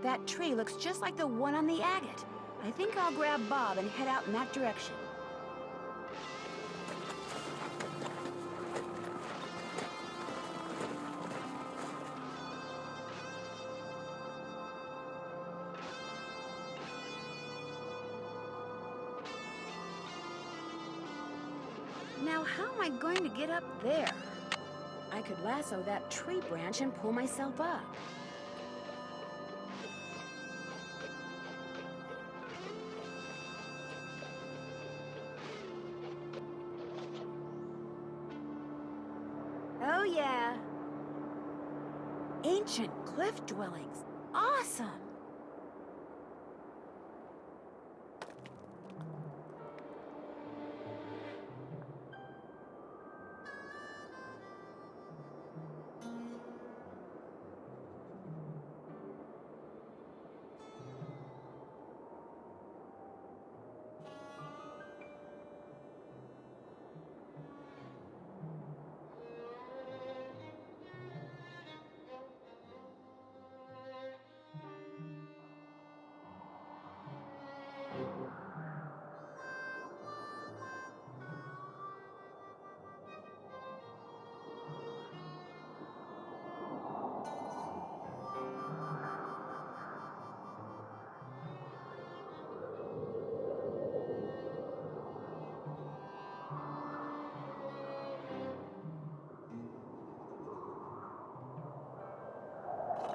That tree looks just like the one on the agate. I think I'll grab Bob and head out in that direction. Now, how am I going to get up there? I could lasso that tree branch and pull myself up. Oh, yeah. Ancient cliff dwellings. Awesome.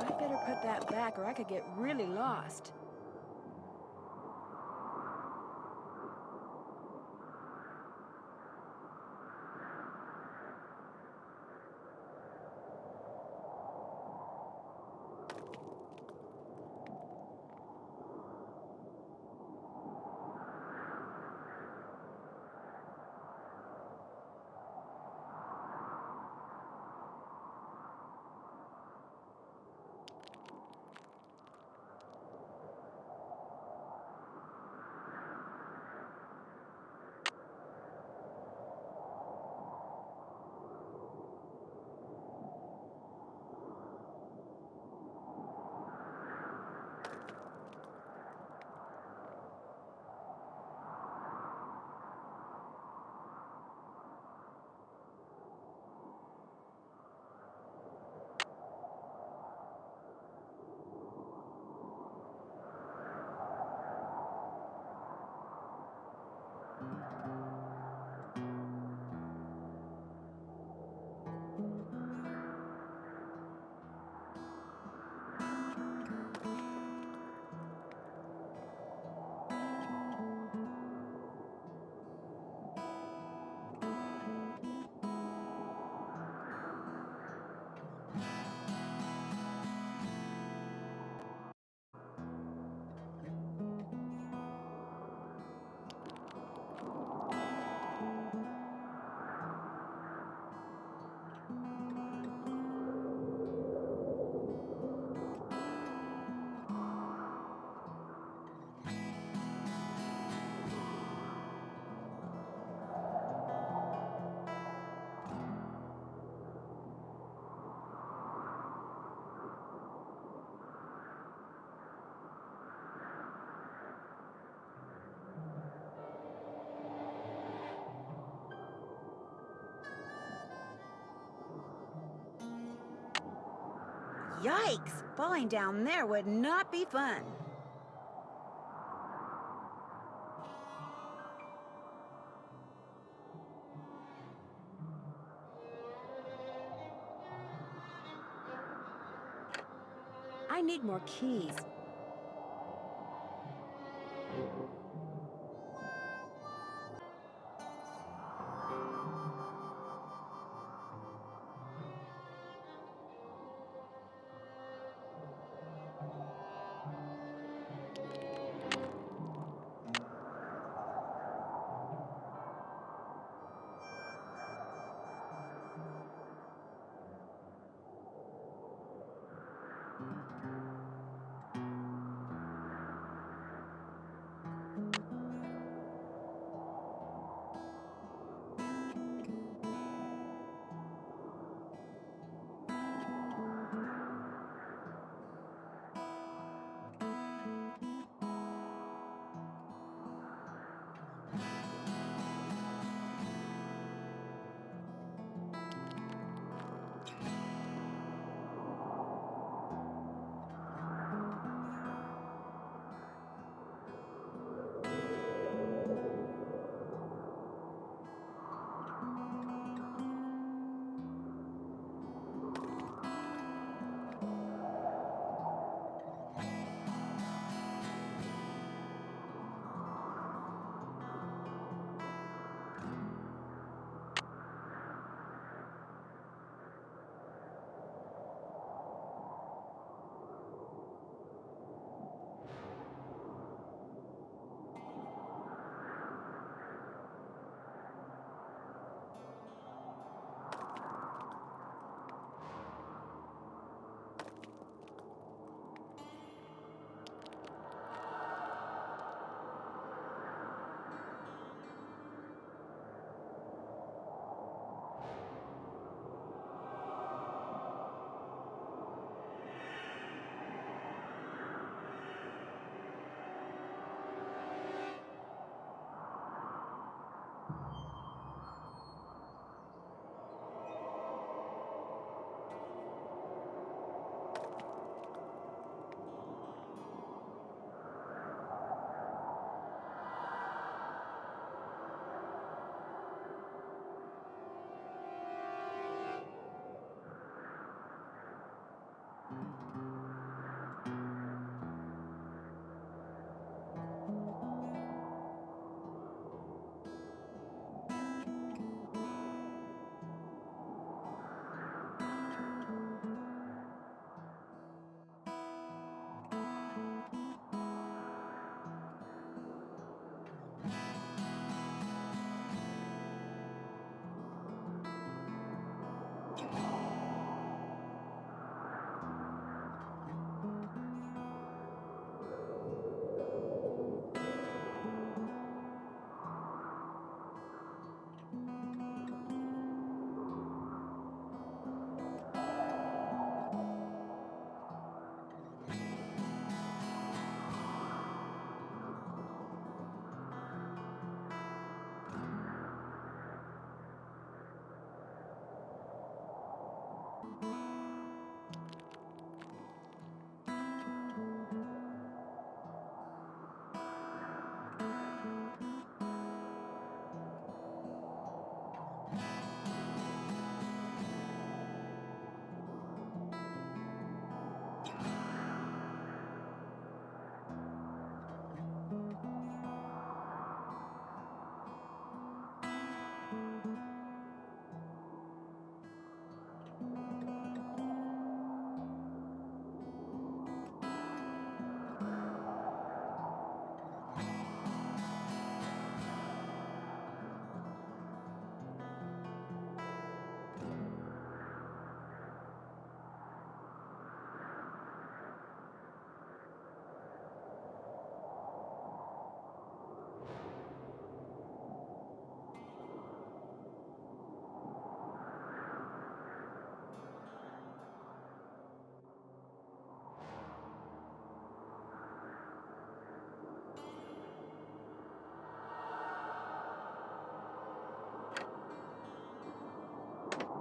I better put that back or I could get really lost. Yikes! Falling down there would not be fun. I need more keys.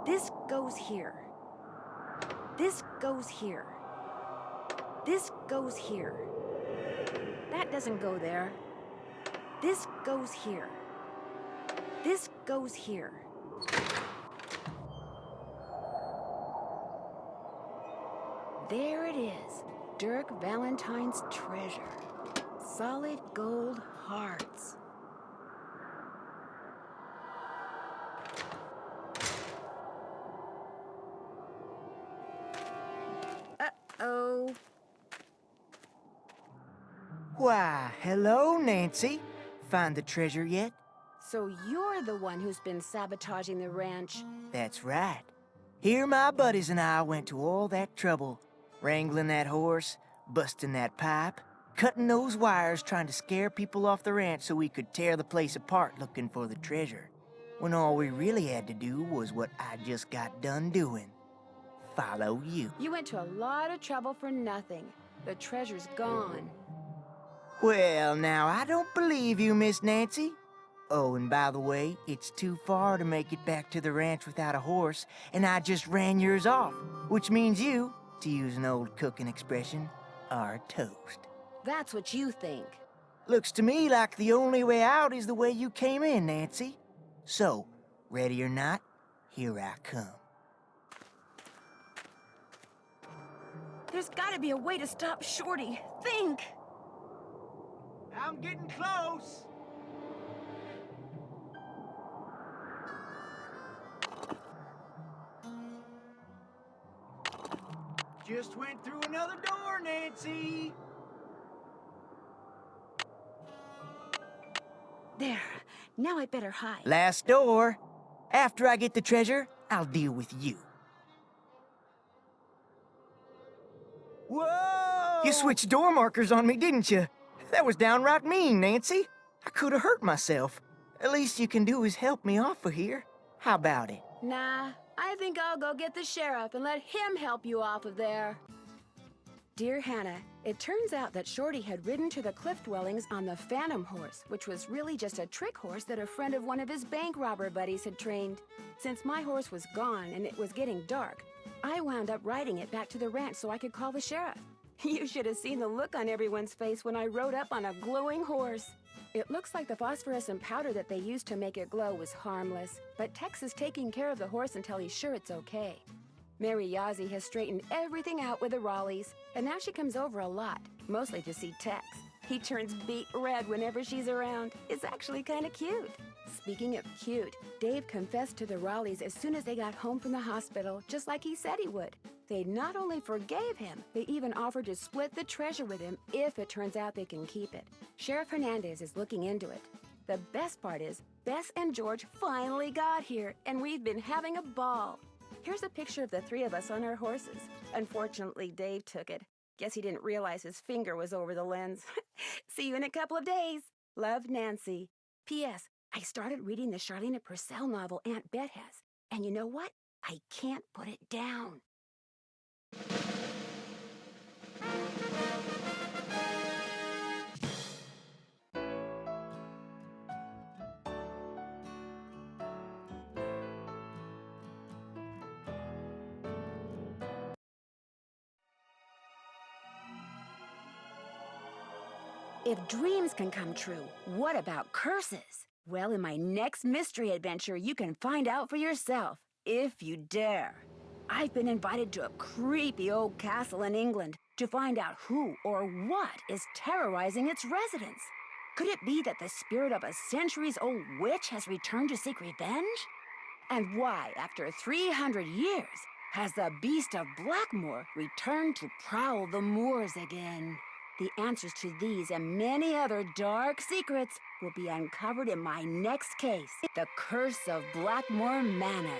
This goes here. This goes here. This goes here. That doesn't go there. This goes here. This goes here. There it is, Dirk Valentine's treasure. Solid gold hearts. Uh-oh. Why, hello, Nancy. Find the treasure yet? So you're the one who's been sabotaging the ranch. That's right. Here my buddies and I went to all that trouble. Wrangling that horse, busting that pipe, cutting those wires trying to scare people off the ranch so we could tear the place apart looking for the treasure. When all we really had to do was what I just got done doing. Follow you. You went to a lot of trouble for nothing. The treasure's gone. Well, now, I don't believe you, Miss Nancy. Oh, and by the way, it's too far to make it back to the ranch without a horse, and I just ran yours off, which means you, to use an old cooking expression, are toast. That's what you think. Looks to me like the only way out is the way you came in, Nancy. So, ready or not, here I come. There's gotta be a way to stop Shorty. Think! I'm getting close. Just went through another door, Nancy. There. Now I better hide. Last door. After I get the treasure, I'll deal with you. Whoa! You switched door markers on me, didn't you? That was downright mean, Nancy. I could have hurt myself. At least you can do is help me off of here. How about it? Nah, I think I'll go get the sheriff and let him help you off of there. Dear Hannah, it turns out that Shorty had ridden to the cliff dwellings on the Phantom horse, which was really just a trick horse that a friend of one of his bank robber buddies had trained. Since my horse was gone and it was getting dark, I wound up riding it back to the ranch so I could call the sheriff. You should have seen the look on everyone's face when I rode up on a glowing horse. It looks like the phosphorescent powder that they used to make it glow was harmless, but Tex is taking care of the horse until he's sure it's okay. Mary Yazzie has straightened everything out with the Raleighs, and now she comes over a lot, mostly to see Tex. He turns beet red whenever she's around. It's actually kind of cute. Speaking of cute, Dave confessed to the Raleighs as soon as they got home from the hospital, just like he said he would. They not only forgave him, they even offered to split the treasure with him if it turns out they can keep it. Sheriff Hernandez is looking into it. The best part is, Bess and George finally got here, and we've been having a ball. Here's a picture of the three of us on our horses. Unfortunately, Dave took it. Guess he didn't realize his finger was over the lens. See you in a couple of days. Love, Nancy. P.S. I started reading the Charlene Purcell novel Aunt Bet has. And you know what? I can't put it down. If dreams can come true, what about curses? Well, in my next mystery adventure, you can find out for yourself, if you dare. I've been invited to a creepy old castle in England to find out who or what is terrorizing its residents. Could it be that the spirit of a centuries-old witch has returned to seek revenge? And why, after 300 years, has the beast of Blackmoor returned to prowl the moors again? The answers to these and many other dark secrets will be uncovered in my next case, The Curse of Blackmoor Manor.